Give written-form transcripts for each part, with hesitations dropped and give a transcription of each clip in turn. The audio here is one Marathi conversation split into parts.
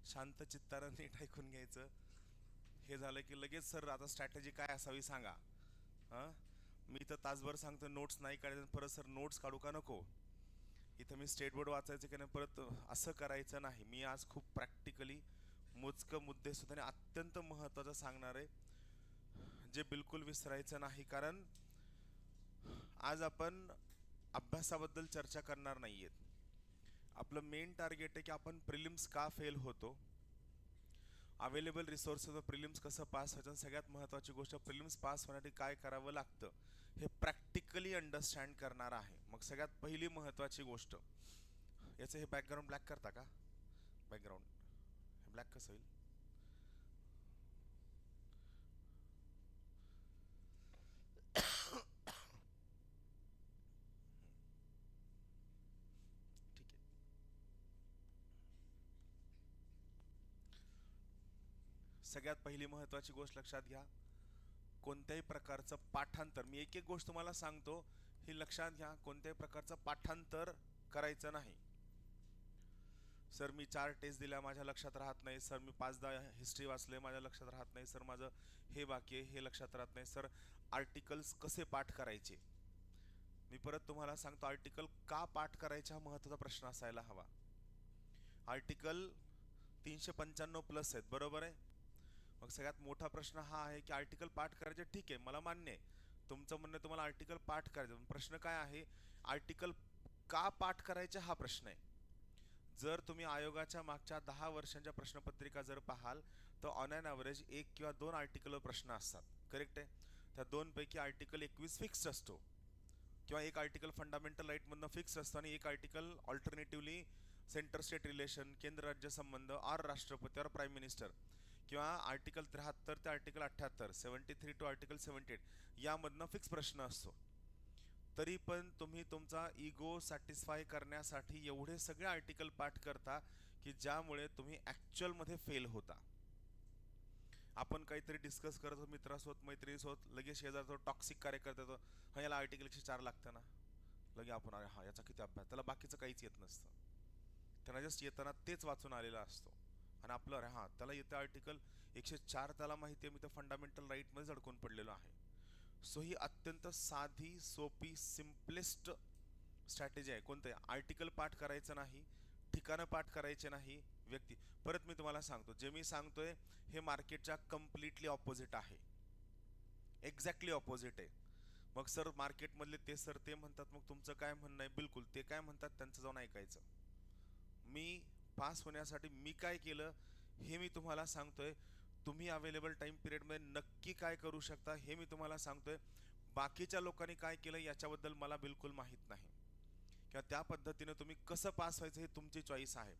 शांत चित्तानं नीट ऐकून घ्यायचं. हे झालं की लगेच सर आता स्ट्रॅटेजी काय असावी सांगा. हां, मी तर तासभर सांगतो नोट्स नाही काढायचं, परत सर नोट्स काढू का नको. इथं मी स्टेट बोर्ड वाचायचं की नाही, परत असं करायचं नाही. मी आज खूप प्रॅक्टिकली मोजकं मुद्दे सुद्धा आणि अत्यंत महत्त्वाचं सांगणार आहे, जे बिलकुल विसरायचं नाही. कारण आज आपण अभ्यासाबद्दल चर्चा करणार नाहीयेत. आपलं मेन टार्गेट आहे की आपण प्रिलिम्स का फेल होतो, अवेलेबल रिसोर्सेस प्रिलिम्स कसं पास व्हायचं, सगळ्यात महत्त्वाची गोष्ट प्रिलिम्स पास होण्यासाठी काय करावं लागतं हे प्रॅक्टिकली अंडरस्टँड करणार आहे. मग सगळ्यात पहिली महत्त्वाची गोष्ट, याचं हे बॅकग्राऊंड ब्लॅक करता का? बॅकग्राऊंड हे ब्लॅक कसं होईल? ठीक आहे. सगळ्यात पहिली महत्त्वाची गोष्ट लक्षात घ्या, कोणत्याही प्रकारचं पाठांतर, मी एक एक गोष्ट तुम्हाला सांगतो, ही लक्षात घ्या. कोणत्याही प्रकारचं पाठांतर करायचं नाही. सर मी 4 टेस्ट दिल्या माझ्या लक्षात राहत नाही, सर मी 5दा हिस्ट्री वाचले माझ्या लक्षात राहत नाही, सर माझं हे बाकी आहे हे लक्षात राहत नाही. सर आर्टिकल्स कसे पाठ करायचे, मी परत तुम्हाला सांगतो, आर्टिकल का पाठ करायचे हा महत्त्वाचा प्रश्न असायला हवा. आर्टिकल 395 प्लस आहेत, बरोबर आहे. मग सगळ्यात मोठा प्रश्न हा आहे की आर्टिकल पाठ करायचे, ठीक आहे मला मान्य आहे तुमचं म्हणणं, तुम्हाला आर्टिकल पाठ करायचं. प्रश्न काय आहे, आर्टिकल का पाठ करायचे हा प्रश्न आहे. जर तुम्ही आयोगाच्या मागच्या 10 वर्षांच्या प्रश्नपत्रिका जर पाहाल तर ऑन ॲन ॲव्हरेज 1 किंवा 2 आर्टिकलवर प्रश्न असतात, करेक्ट आहे. त्या 2 पैकी आर्टिकल 21 फिक्स्ड असतो, किंवा एक आर्टिकल फंडामेंटल राईटमधनं फिक्स असतो आणि एक आर्टिकल ऑल्टरनेटिव्हली सेंटर स्टेट रिलेशन, केंद्र राज्य संबंध, आर राष्ट्रपती और प्राईम मिनिस्टर, किंवा आर्टिकल 73 ते आर्टिकल 78, 73 टू आर्टिकल 78 यामधनं फिक्स प्रश्न असतो. तरी पण तुम्ही तुमचा इगो सॅटिस्फाय करण्यासाठी एवढे सगळे आर्टिकल पाठ करता की ज्यामुळे तुम्ही ॲक्च्युअलमध्ये फेल होता. आपण काहीतरी डिस्कस करत होतो मित्रासोबत मैत्रिणीसोबत, लगेच शेजारचा टॉक्सिक कार्यकर्ता येतो, हा याला आर्टिकल 104 लागतं ना, लगे आपण अरे हा याचा किती अभ्यास, त्याला बाकीचं काहीच येत नसतं, त्यांना जस्ट येताना तेच वाचून आलेला असतो. आणि आपलं अरे हां त्याला येतं आर्टिकल 104, त्याला माहिती आहे मी तर फंडामेंटल राईटमध्येच अडकून पडलेलो आहे. सो ही अत्यंत साधी सोपी सिम्पलेस्ट स्ट्रॅटेजी आहे. कोणतं आहे, आर्टिकल पाठ करायचं नाही, ठिकाणं पाठ करायचे नाही, व्यक्ती. परत मी तुम्हाला सांगतो, जे मी सांगतोय हे मार्केटच्या कम्प्लिटली ऑपोजिट आहे, एक्झॅक्टली ऑपोजिट आहे. मग सर मार्केटमधले ते सर ते म्हणतात, मग तुमचं काय म्हणणं आहे, बिलकुल ते काय म्हणतात त्यांचं जाऊन ऐकायचं. मी पास होण्यासाठी मी काय केलं हे मी तुम्हाला सांगतोय, तुम्ही अवेलेबल टाइम पिरियडमध्ये नक्की काय करू शकता हे मी तुम्हाला सांगतोय. बाकीच्या लोकांनी काय केलं याच्याबद्दल मला बिलकुल माहीत नाही, किंवा त्या पद्धतीने तुम्ही कसं पास व्हायचं हे तुमची चॉईस आहे.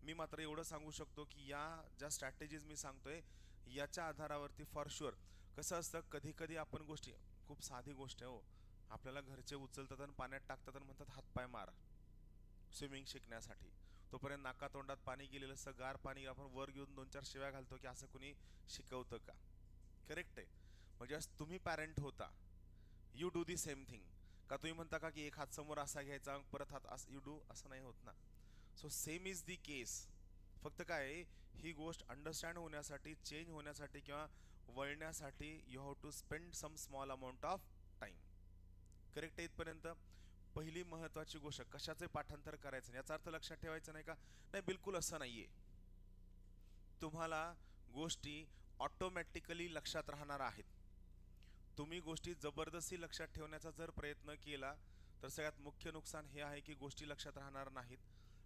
मी मात्र एवढं सांगू शकतो की या ज्या स्ट्रॅटेजीज मी सांगतोय याच्या आधारावरती फॉर शुअर. कसं असतं, कधी कधी आपण गोष्टी, खूप साधी गोष्ट आहे हो, आपल्याला घरचे उचलतात आणि पाण्यात टाकतात आणि म्हणतात हातपाय मार स्विमिंग शिकण्यासाठी, तोपर्यंत नाकातोंडात पाणी गेलेलं असं गार पाणी आपण वर घेऊन 2-4 शिव्या घालतो की असं कुणी शिकवतं का, करेक्ट आहे. म्हणजे तुम्ही पॅरेंट होता, you do the same thing. का तुम्ही म्हणता का की एक हात समोर असा घ्यायचा परत हात असं यू डू, असं नाही होत ना. So same is the case. फक्त काय ही गोष्ट अंडरस्टँड होण्यासाठी, चेंज होण्यासाठी किंवा वळण्यासाठी you have to spend some small amount of time, correct आहे इथपर्यंत. पहिली महत्वाची गोष्ट, कशाचे पाठांतर करायचं याचा अर्थ लक्षात ठेवायचं नाही का, नाही बिलकुल असं नाहीये. तुम्हाला गोष्टी ऑटोमॅटिकली लक्षात राहणार आहेत. तुम्ही गोष्टी जबरदस्ती लक्षात ठेवण्याचा जर प्रयत्न केला तर सगळ्यात मुख्य नुकसान हे आहे की गोष्टी लक्षात राहणार नाहीत.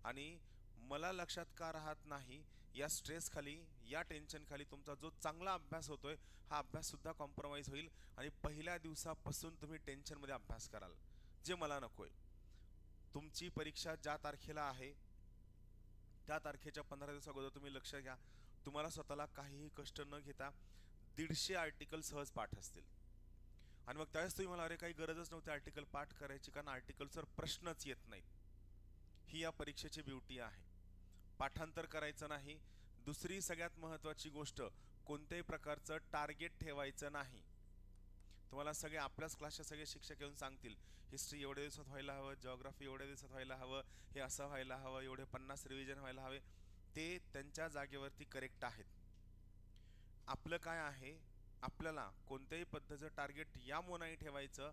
आणि मला लक्षात का राहत नाही या स्ट्रेस खाली, या टेन्शन खाली तुमचा जो चांगला अभ्यास होतोय हा अभ्यास सुद्धा कॉम्प्रोमाइज होईल आणि पहिल्या दिवसापासून तुम्ही टेन्शनमध्ये अभ्यास कराल, जे मला नकोय. तुमची परीक्षा ज्या तारखेला आहे त्या तारखेच्या 15 दिवस अगोदर तुम्ही लक्ष घ्या, तुम्हाला स्वतःला काहीही कष्ट न घेता 150 आर्टिकल सहज पाठ असतील. आणि मग त्यावेळेस तुम्ही मला अरे काही गरजच नव्हती आर्टिकल पाठ करायची, कारण आर्टिकलवर प्रश्नच येत नाहीत. ही या परीक्षेची ब्युटी आहे. पाठांतर करायचं नाही. दुसरी सगळ्यात महत्त्वाची गोष्ट, कोणत्याही प्रकारचं टार्गेट ठेवायचं नाही. तुम्हाला सगळे आपल्याच क्लासचे सगळे शिक्षक येऊन सांगतील हिस्ट्री एवढ्या दिवसात व्हायला हवं, जिओग्राफी एवढ्या दिवसात व्हायला हवं, हे असं व्हायला हवं, एवढे 50 रिव्हिजन व्हायला हवे. ते त्यांच्या जागेवरती करेक्ट आहेत. आपलं काय आहे, आपल्याला कोणत्याही पद्धतीचं टार्गेट यामुळे नाही ठेवायचं.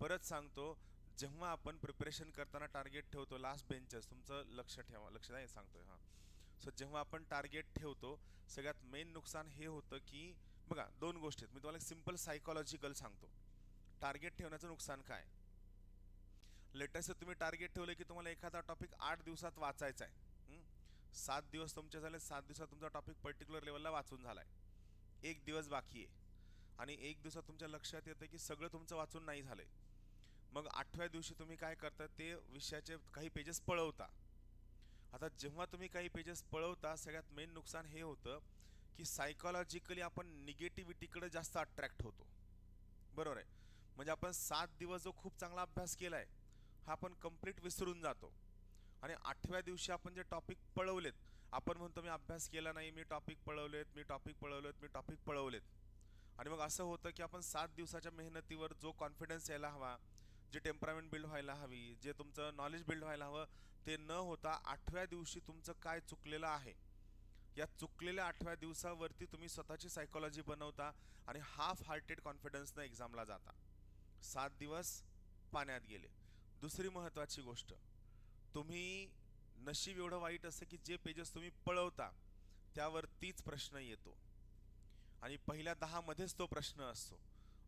परत सांगतो, जेव्हा आपण प्रिपरेशन करताना टार्गेट ठेवतो, लास्ट बेंचर्स तुमचं लक्ष ठेवा, लक्ष नाही सांगतोय हां. सो जेव्हा आपण टार्गेट ठेवतो, सगळ्यात मेन नुकसान हे होतं की बघा, दोन गोष्टी आहेत. मी तुम्हाला एक सिंपल सायकोलॉजिकल सांगतो. टार्गेट ठेवण्याचं नुकसान काय. लेटेस्ट तुम्ही टार्गेट ठेवलं की तुम्हाला एखादा टॉपिक 8 दिवसात वाचायचा आहे. 7 दिवस तुमचे झाले, 7 दिवसात तुमचा टॉपिक पर्टिक्युलर लेवलला वाचून झालाय. 1 दिवस बाकी आहे आणि 1 दिवसात तुमच्या लक्षात येतं की सगळं तुमचं वाचून नाही झालंय. मग 8व्या दिवशी तुम्ही काय करता, ते विषयाचे काही पेजेस पळवता. आता जेव्हा तुम्ही काही पेजेस पळवता, सगळ्यात मेन नुकसान हे होतं की सायकोलॉजिकली आपण निगेटिव्हिटीकडे जास्त अट्रॅक्ट होतो. बरोबर आहे. म्हणजे आपण 7 दिवस जो खूप चांगला अभ्यास केलाय, हा आपण कंप्लीट विसरून जातो. आणि 8व्या दिवशी आपण जे टॉपिक पळवलेत, आपण म्हणतो मी अभ्यास केला नाही, मी टॉपिक पळवलेत, मी टॉपिक पळवलेत, मी टॉपिक पळवलेत. आणि मग असं होतं की आपण 7 दिवसाच्या मेहनतीवर जो कॉन्फिडन्स यायला हवा, जे टेम्परामेंट बिल्ड व्हायला हवी, जे तुमचं नॉलेज बिल्ड व्हायला हवं, ते न होता 8व्या दिवशी तुमचं काय चुकलेलं आहे, या चुकलेल्या 8व्या दिवसावरती तुम्ही स्वतःची सायकोलॉजी बनवता आणि हाफ हार्टेड कॉन्फिडन्सनं एक्झामला जाता. 7 दिवस पाण्यात गेले. दुसरी महत्त्वाची गोष्ट, तुम्ही नशीब एवढं वाईट असतं की जे पेजेस तुम्ही पळवता त्यावरतीच प्रश्न येतो आणि पहिल्या 10 मध्येच तो प्रश्न असतो.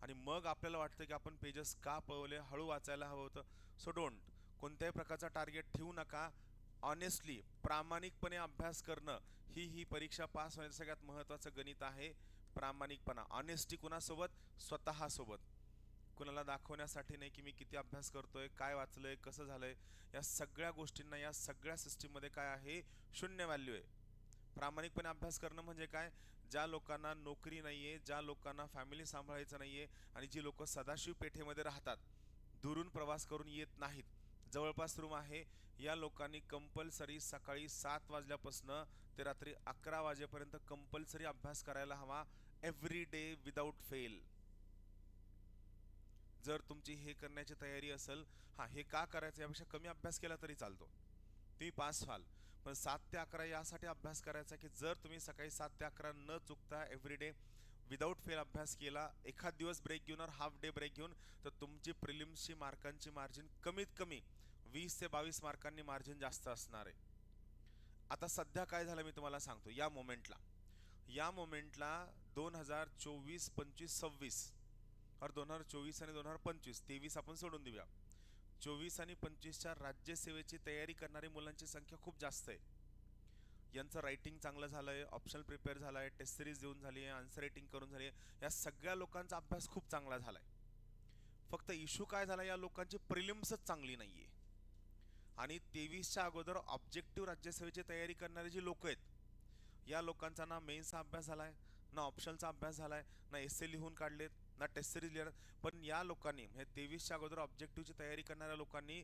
आणि मग आपल्याला वाटतं की आपण पेजेस का पळवले, हळू वाचायला हवं होतं. सो डोंट, कोणत्याही प्रकारचा टार्गेट ठेवू नका. ऑनेस्टली, प्रामाणिकपणे अभ्यास करणं ही परीक्षा पास होण्याचं सगळ्यात महत्त्वाचं गणित आहे. प्रामाणिकपणा, ऑनेस्टी. कुणासोबत? स्वतःसोबत. कुणाला दाखवण्यासाठी नाही की मी किती अभ्यास करतोय, काय वाचलंय, कसं झालंय. या सगळ्या गोष्टींना, या सगळ्या सिस्टीममध्ये काय आहे, शून्य व्हॅल्यू आहे. प्रामाणिकपणे अभ्यास करणं म्हणजे काय, ज्या लोकांना नोकरी नाहीये, ज्या लोकांना फॅमिली सांभाळायचं नाहीये आणि जी लोक सदाशिव पेठेमध्ये राहतात, दुरून प्रवास करून येत नाहीत, जवळपास रूम आहे, या लोकांनी कंपल्सरी सकाळी 7 वाजल्यापासून ते रात्री 11 वाजेपर्यंत कंपल्सरी अभ्यास करायला हवा, एव्हरी डे विदाऊट फेल. जर तुमची हे करण्याची तयारी असेल, हा हे का करायचं, यापेक्षा कमी अभ्यास केला तरी चालतो, तुम्ही पास व्हाल. पण 7 ते 11 यासाठी अभ्यास करायचा की जर तुम्ही सकाळी 7 ते 11 न चुकता एव्हरीडे विदाऊट फेल अभ्यास केला, एखाद दिवस ब्रेक घेऊन और हाफ डे ब्रेक घेऊन, तर तुमची प्रिलिम्सची मार्कांची मार्जिन कमीत कमी 20 ते 22 मार्कांनी मार्जिन जास्त असणार आहे. आता सध्या काय झालं मी तुम्हाला सांगतो. या मोमेंटला 2024, 25, 26 और 2024 आणि 2025, 23 आपण सोडून देऊया, 24 आणि 25च्या राज्यसेवेची तयारी करणारी मुलांची संख्या खूप जास्त आहे. यांचं रायटिंग चांगलं झालंय, ऑप्शनल प्रिपेअर झालाय, टेस्ट सिरीज देऊन झाली आहे, आन्सर रायटिंग करून झाली आहे, या सगळ्या लोकांचा अभ्यास खूप चांगला झालाय. फक्त इश्यू काय झाला, या लोकांची प्रिलिम्सच चांगली नाहीये. आणि 23च्या अगोदर ऑब्जेक्टिव्ह राज्यसेवेची तयारी करणारे जी लोक आहेत, या लोकांचा ना मेन्सचा अभ्यास झालाय, ना ऑप्शनलचा अभ्यास झालाय, ना एस लिहून काढलेत, ना टेस्ट सिरीज लिहिणार. पण या लोकांनी म्हणजे 23च्या अगोदर ऑब्जेक्टिव्हची तयारी करणाऱ्या लोकांनी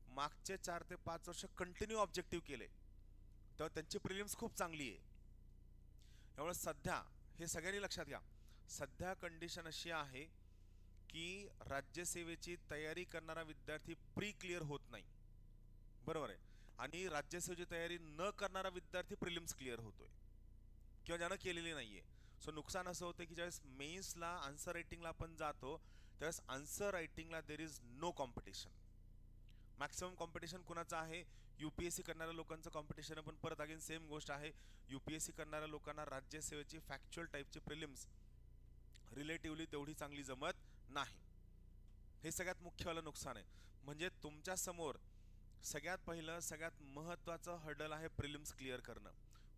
मागचे 4 ते 5 वर्ष कंटिन्यू ऑब्जेक्टिव्ह केले, तर त्यांची प्रिलिम्स खूप चांगली आहे. त्यामुळे सध्या हे सगळ्यांनी लक्षात घ्या, सध्या कंडिशन अशी आहे की राज्यसेवेची तयारी करणारा विद्यार्थी प्री क्लिअर होत नाही, बरोबर आहे, आणि राज्यसेवेची तयारी न करणारा विद्यार्थी प्रिलिम्स क्लिअर होतोय किंवा ज्यानं केलेली नाहीये. सो नुकसान असं होतं की ज्यावेळेस मेन्सला आन्सर रायटिंगला आपण जातो, त्यावेळेस आन्सर रायटिंगला there is no competition. Maximum competition कुणाचं आहे, यूपीएससी करणाऱ्या लोकांचं कॉम्पिटिशन. पण परत अगेन सेम गोष्ट आहे, यूपीएससी करणाऱ्या लोकांना राज्यसेवेची फॅक्च्युअल टाईपची प्रिलिम्स रिलेटिव्हली तेवढी चांगली जमत नाही. हे सगळ्यात मुख्यवालं नुकसान आहे. म्हणजे तुमच्या समोर सगळ्यात पहिलं, सगळ्यात महत्त्वाचं हर्डल आहे प्रिलिम्स क्लिअर करणं.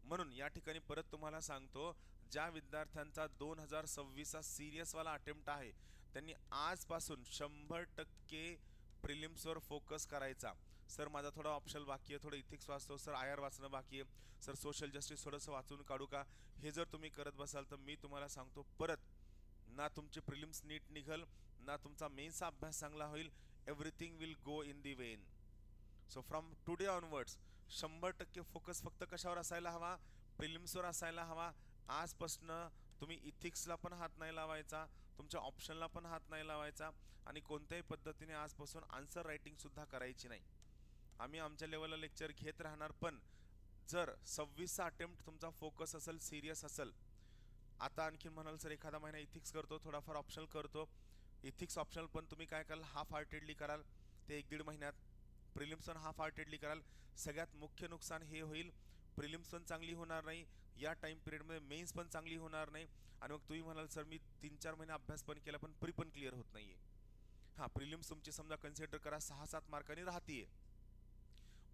म्हणून या ठिकाणी परत तुम्हाला सांगतो, ज्या विद्यार्थ्यांचा 2026चा सिरियसवाला अटेम्प्ट आहे, त्यांनी आजपासून 100% प्रिलिम्सवर फोकस करायचा. सर माझा थोडा ऑप्शनल बाकी आहे, थोडं इथिक्स वाचतो सर, आय आर वाचणं बाकी आहे सर, सोशल जस्टिस थोडंसं वाचून काढू का, हे जर तुम्ही करत बसाल तर मी तुम्हाला सांगतो, परत ना तुमची प्रिलिम्स नीट निघल, ना तुमचा मेन्सचा अभ्यास चांगला होईल. Everything will go in the Wien. So from today onwards 100% focus फक्त कशावर असायला हवा, प्रिलिम्सवर असायला हवा. आजपासनं तुम्ही इथिक्सला पण हात नाही लावायचा, तुमच्या ऑप्शनला पण हात नाही लावायचा आणि कोणत्याही पद्धतीने आजपासून आन्सर रायटिंग सुद्धा करायची नाही. आम्ही आमच्या लेवलला लेक्चर घेत राहणार, पण जर 26चा अटेम्प्ट तुमचा फोकस असेल, सिरियस असेल, आता आणखीन म्हणाल सर एखादा महिना इथिक्स करतो, थोडाफार ऑप्शनल करतो, इथिक्स ऑप्शनल पण तुम्ही काय कराल, हाफ हार्टेडली कराल ते 1-1.5 महिन्यात, प्रिलिम्स पण हाफ हार्टेडली कराल. सगळ्यात मुख्य नुकसान हे होईल, प्रिलिम्स पण चांगली होणार नाही या टाइम पिरियडमध्ये, मेन्स पण चांगली होणार नाही, आणि मग तुम्ही म्हणाल सर मी 3-4 महिने अभ्यास पण केला पण प्री पण क्लिअर होत नाहीये. हां, प्रिलिम्स तुमची समजा कन्सिडर करा 6-7 मार्कांनी राहतीये,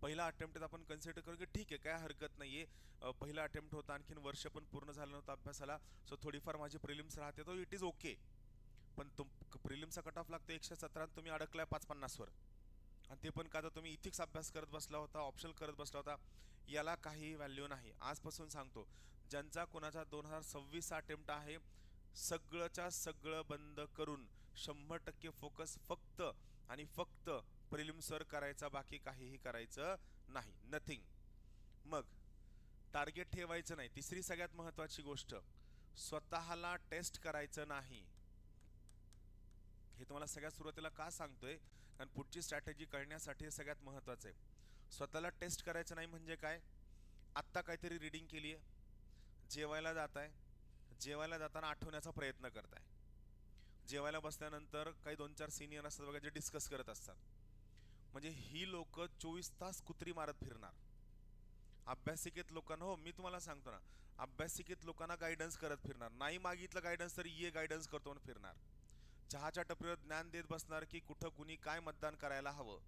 पहिला अटेम्प्ट आपण कन्सिडर करू की ठीक आहे, काय हरकत नाहीये, पहिला अटेम्प्ट होता, आणखीन वर्ष पण पूर्ण झालं नव्हतं अभ्यासाला, सो थोडीफार माझी प्रिलिम्स राहते, तो इट इज ओके. पण प्रिलिम्सचा कट ऑफ लागतो 117, तुम्ही अडकलाय 550 वर, आणि ते पण का तर तुम्ही इथिक्स अभ्यास करत बसला होता, ऑप्शनल करत बसला होता, याला काही व्हॅल्यू नाही. आजपासून सांगतो, ज्यांचा कोणाचा 2026 अटेम्प्ट आहे, सगळंच्या सगळं बंद करून 100% फोकस फक्त आणि फक्त प्रिलिम्सवर करायचा, बाकी काहीही करायचं नाही, नथिंग. मग टार्गेट ठेवायचं नाही. तिसरी सगळ्यात महत्त्वाची गोष्ट, स्वतःला टेस्ट करायचं नाही. हे तुम्हाला सगळ्यात सुरुवातीला का सांगतोय, कारण पुढची स्ट्रॅटेजी कळण्यासाठी हे सगळ्यात महत्त्वाचं आहे. स्वतःला टेस्ट करायचं नाही म्हणजे काय, आत्ता काहीतरी रीडिंग केली आहे, जेवायला जात आहे, जेवायला जाताना आठवण्याचा प्रयत्न करताय, जेवायला बसल्यानंतर काही 2-4 सिनियर असतात बघा जे डिस्कस करत असतात, म्हणजे ही लोक 24 तास कुत्री मारत फिरणार. अभ्यासिकेत लोकांना, हो मी तुम्हाला सांगतो ना, अभ्यासिकेत लोकांना गायडन्स करत फिरणार, नाही मागितलं गायडन्स तरी ये गायडन्स करतो म्हणून फिरणार, चहाच्या टपरीवर ज्ञान देत बसणार की कुठं कुणी काय मतदान करायला हवं,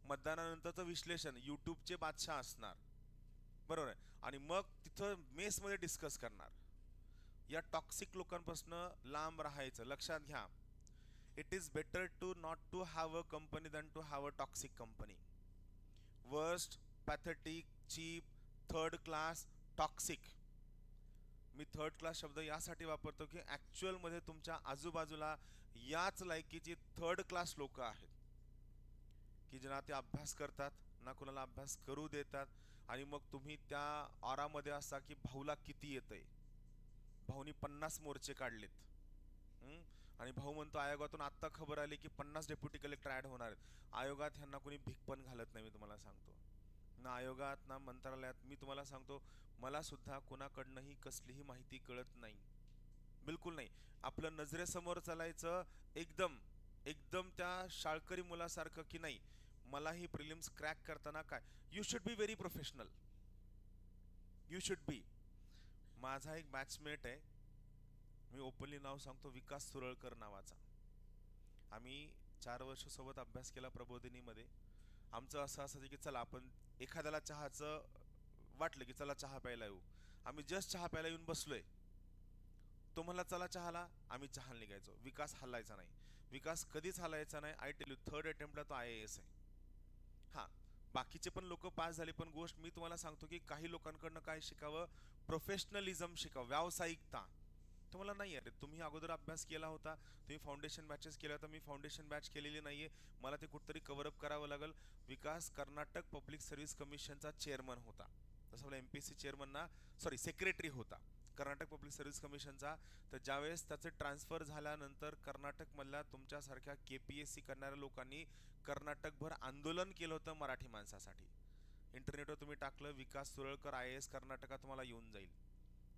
मतदानानंतरचं विश्लेषण यूट्यूबचे बादशाह असणार, बरोबर आहे, आणि मग तिथं मेसमध्ये डिस्कस करणार. या टॉक्सिक लोकांपासून लांब राहायचं. लक्षात घ्या, it is better to not to have a company than to have a toxic company. Worst, pathetic, cheap, third class, toxic. मी थर्ड क्लास शब्द यासाठी वापरतो की ॲक्च्युअलमध्ये तुमच्या आजूबाजूला याच लायकीची थर्ड क्लास लोक आहेत, की ज्यांना ते अभ्यास करतात ना कुणाला अभ्यास करू देतात, आणि मग तुम्ही त्या ऑरामध्ये असता की भाऊला किती येतंय, भाऊनी 50 मोर्चे काढलेत, आणि भाऊ म्हणतो आयोगातून आत्ता खबर आली की 50 डेप्युटी कलेक्टर ॲड होणार आहेत. आयोगात ह्यांना कोणी भीक पण घालत नाही, मी तुम्हाला सांगतो ना, आयोगात ना मंत्रालयात. मी तुम्हाला सांगतो, मला सुद्धा कोणाकडनंही कसलीही माहिती कळत नाही, बिलकुल नाही. आपलं नजरेसमोर चालायचं, एकदम एकदम त्या शाळकरी मुलासारखं की नाही, मला ही प्रिलिम्स क्रॅक करताना काय, you should be very professional, you should be. माझा एक बॅचमेट आहे, मी ओपनली नाव सांगतो, विकास सुरळकर नावाचा. आम्ही 4 वर्ष सोबत अभ्यास केला प्रबोधिनीमध्ये. आमचं असं असायचं की चला आपण एखाद्याला चहाचं वाटलं की चला चहा प्यायला येऊ, आम्ही जस्ट चहा प्यायला येऊन बसलोय, तो म्हणला चला चहाला, आम्ही चहाला निघायचो. विकास हलायचा नाही, विकास कधीच हलायचा नाही. आय टेल यू, थर्ड अटेम्प्टला तो IAS आहे. हां, बाकीचे पण लोक पास झाले, पण गोष्ट मी तुम्हाला सांगतो की काही लोकांकडनं काय शिकावं, प्रोफेशनलिझम शिकावं, व्यावसायिकता. तुम्हाला नाही आहे, तुम्ही अगोदर अभ्यास केला होता, तुम्ही फाउंडेशन बॅचेस केल्या होता, मी फाउंडेशन बॅच केलेली नाही आहे, मला ते कुठंतरी कव्हरअप करावं लागेल. विकास कर्नाटक पब्लिक सर्व्हिस कमिशनचा चेअरमन होता, तसं आपला MPSC चेअरमन ना, सॉरी सेक्रेटरी होता कर्नाटक पब्लिक सर्व्हिस कमिशनचा. तर ज्यावेळेस त्याचं ट्रान्सफर झाल्यानंतर कर्नाटकमधल्या तुमच्यासारख्या KPSC करणाऱ्या लोकांनी कर्नाटकभर आंदोलन केलं होतं मराठी माणसासाठी. इंटरनेटवर तुम्ही टाकलं विकास सुरळकर IAS कर्नाटकात, तुम्हाला येऊन जाईल.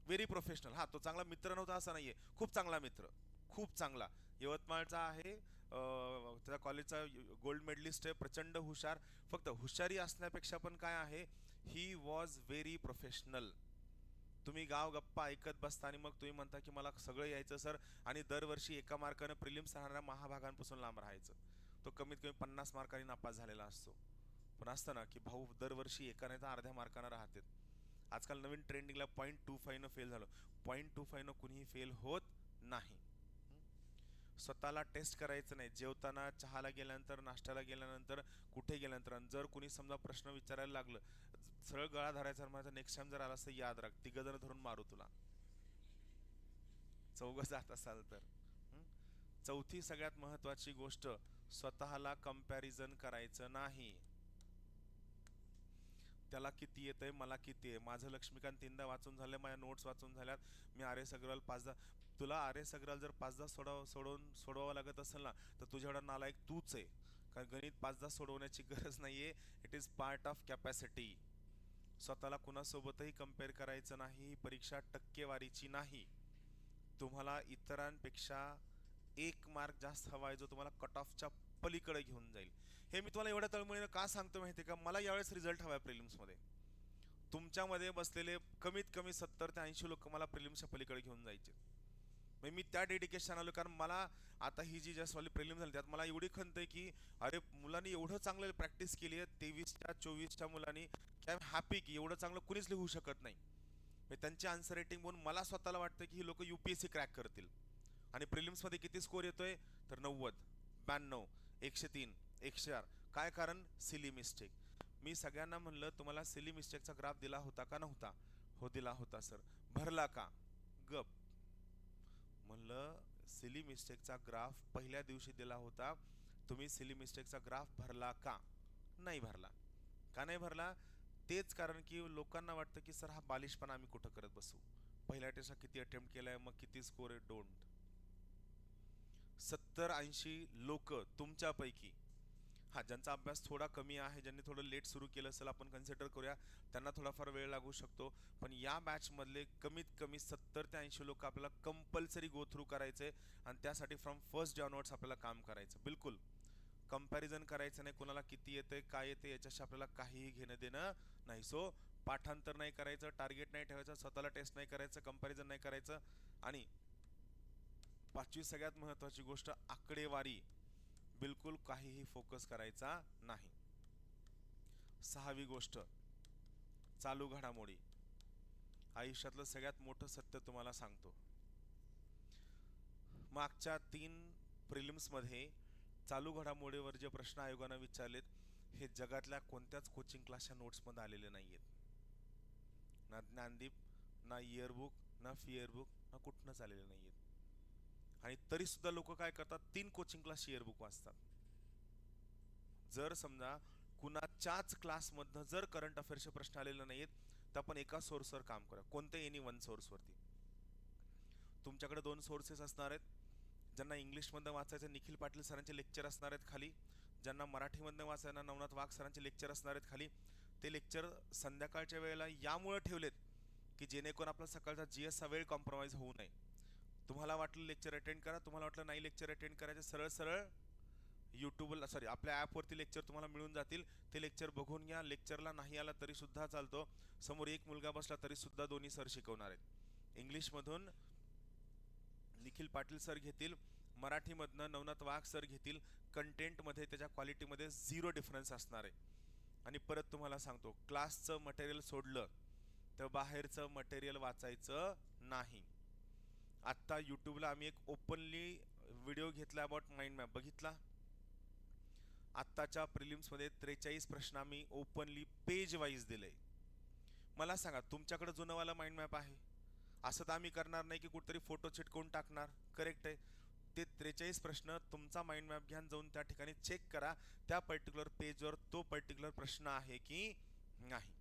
Very professional. हा, तो चांगला मित्र नव्हता असं नाहीये, खूप चांगला मित्र, खूप चांगला, यवतमाळचा आहे, त्याच्या कॉलेजचा गोल्ड मेडलिस्ट आहे, प्रचंड हुशार. फक्त हुशारी असण्यापेक्षा पण काय आहे, ही वॉज व्हेरी प्रोफेशनल. तुम्ही गाव गप्पा ऐकत बसता आणि मग तुम्ही म्हणता की मला सगळं यायचं सर, आणि दरवर्षी एका मार्कानं प्रिलिम्स राहणाऱ्या महाभागांपासून लांब राहायचं. तो कमीत कमी 50 मार्कांनी नापास झालेला असतो, पण असतं ना की भाऊ दरवर्षी एका नाही तर अर्ध्या मार्कानं राहतात. आजकाल नवीन ट्रेंडिंगला 0.25 फेल झालं, 0.25 कुणीही फेल होत नाही. स्वतःला टेस्ट करायचं नाही, जेवताना, चहाला गेल्यानंतर, नाश्त्याला गेल्यानंतर, कुठे गेल्यानंतर. आणि जर कुणी समजा प्रश्न विचारायला लागलं, सरळ गळा धरायचा, माझा नेक्स्ट टाइम जर आलास तर याद राख, 3 जण धरून मारू तुला, 4 जात असाल तर. चौथी सगळ्यात महत्वाची गोष्ट, स्वतःला कंपॅरिझन करायचं नाही. त्याला किती येतंय, मला किती आहे, माझं लक्ष्मीकांत 3दा वाचून झालंय, माझ्या नोट्स वाचून झाल्यात, मी RS अग्रवाल 5दा. तुला RS अग्रवाल जर 5दा सोडवावं लागत असेल ना, तर तुझ्या एवढा नालायक तूच आहे, कारण गणित 5दा सोडवण्याची गरज नाहीये, it is part of capacity. स्वतःला कुणासोबतही कम्पेअर करायचं नाही. ही परीक्षा टक्केवारीची नाही. तुम्हाला इतरांपेक्षा एक मार्क जास्त हवा आहे, जो तुम्हाला कट ऑफच्या पलीकडे घेऊन जाईल. हे मी तुम्हाला एवढ्या तळमळीनं का सांगतो माहिती आहे का? मला यावेळेस रिझल्ट हवा आहे प्रिलिम्समध्ये. तुमच्यामध्ये बसलेले कमीत कमी 70 ते 80 लोक मला प्रिलिम्सच्या पलीकडे घेऊन जायचे. म्हणजे मी त्या डेडिकेशन आलो, कारण मला आता ही जी जस्ट वाली प्रिलिम झाली त्यात मला एवढी खंत आहे की अरे मुलांनी एवढं चांगलं प्रॅक्टिस केली आहे 23च्या 24च्या मुलांनी, की आय एम हॅपी की एवढं चांगलं कुणीच लिहू शकत नाही. त्यांची आन्सर रेटिंग बघून मला स्वतःला वाटतं की ही लोक UPSC क्रॅक करतील. आणि प्रिलिम्समध्ये किती स्कोर येतोय तर 90, 92, 103, 104. काय कारण? Silly mistake. मी सगळ्यांना म्हणलं तुम्हाला सिली मिस्टेकचा ग्राफ दिला होता का नव्हता? हो दिला होता सर. भरला का? गप. म्हणलं सिली मिस्टेकचा ग्राफ पहिल्या दिवशी दिला होता, तुम्ही सिली मिस्टेकचा ग्राफ भरला का? नाही भरला. का नाही भरला? तेच कारण की लोकांना वाटतं की सर हा बालिशपणा आम्ही कुठं करत बसू, पहिल्या टेस्टला किती अटेम्प्ट केलाय, मग किती स्कोर आहे. डोंट. 70-80 लोक तुमच्यापैकी, हा ज्यांचा अभ्यास थोडा कमी आहे, ज्यांनी थोडं लेट सुरू केलं असेल, आपण कन्सिडर करूया त्यांना थोडाफार वेळ लागू शकतो. पण या बॅचमधले कमीत कमी 70 ते 80 लोक आपल्याला कंपल्सरी गो थ्रू करायचे, आणि त्यासाठी फ्रॉम 1 जानेवारी आपल्याला काम करायचं. बिलकुल कंपॅरिझन करायचं नाही, कोणाला किती येते काय येते याच्याशी आपल्याला काहीही घेणं देणं नाही. सो पाठांतर नाही करायचं, टार्गेट नाही ठेवायचं, स्वतःला टेस्ट नाही करायचं, कंपॅरिझन नाही करायचं. आणि पाचवी सगळ्यात महत्त्वाची गोष्ट, आकडेवारी बिलकुल काहीही फोकस करायचा नाही. सहावी गोष्ट, चालू घडामोडी. आयुष्यातलं सगळ्यात मोठं सत्य तुम्हाला सांगतो. मागच्या 3 प्रिलिम्समध्ये चालू घडामोडीवर जे प्रश्न आयोगानं विचारलेत, हे जगातल्या कोणत्याच कोचिंग क्लासच्या नोट्समध्ये आलेले नाहीयेत. ना ज्ञानदीप, ना इयरबुक, ना फिअरबुक, ना कुठनंच आलेले नाहीयेत. आणि तरी सुद्धा लोक काय करतात, 3 कोचिंग क्लास इयरबुक वाचतात. जर समजा कुणाच्याच क्लासमधनं जर करंट अफेअर्सचे प्रश्न आलेले नाहीयेत, तर आपण एका सोर्सवर काम करा, कोणत्या एनी वन सोर्सवरती. तुमच्याकडे 2 सोर्सेस असणार आहेत. ज्यांना इंग्लिशमधनं वाचायचं निखिल पाटील सरांचे लेक्चर असणार आहेत खाली, ज्यांना मराठीमधनं वाचायला नवनाथ वाघ सरांचे लेक्चर असणार आहेत खाली. ते लेक्चर संध्याकाळच्या वेळेला यामुळे ठेवलेत की जेणेकरून आपला सकाळचा GSचा वेळ कॉम्प्रोमाइज होऊ नये. तुम्हाला वाटलं लेक्चर अटेंड करा, तुम्हाला वाटलं नाही लेक्चर अटेंड करायचे, सरळ सरळ यूट्यूबला सॉरी आपल्या ॲपवरती लेक्चर तुम्हाला मिळून जातील. ते लेक्चर बघून घ्या. लेक्चरला नाही आला तरी सुद्धा चालतो, समोर एक मुलगा बसला तरी सुद्धा दोन्ही सर शिकवणार आहेत. इंग्लिशमधून निखिल पाटील सर घेतील, मराठीमधनं नवनाथ वाघ सर घेतील. कंटेंटमध्ये त्याच्या क्वालिटीमध्ये 0 डिफरन्स असणार आहे. आणि परत तुम्हाला सांगतो, क्लासचं मटेरियल सोडलं तर बाहेरचं मटेरियल वाचायचं नाही. आत्ता यूट्यूबला आम्ही एक ओपनली व्हिडिओ घेतला अबाउट माइंड मॅप, बघितला? आत्ताच्या प्रिलिम्समध्ये 43 प्रश्न आम्ही ओपनली पेज वाईज दिले. मला सांगा तुमच्याकडे जुनवाला माइंड मॅप आहे? असं तर आम्ही करणार नाही की कुठेतरी फोटो चिटकवून टाकणार. करेक्ट आहे. ते 43 प्रश्न तुमचा माइंड मॅप घ्या, जाऊन त्या ठिकाणी चेक करा त्या पर्टिक्युलर पेजवर तो पर्टिक्युलर प्रश्न आहे की नाही.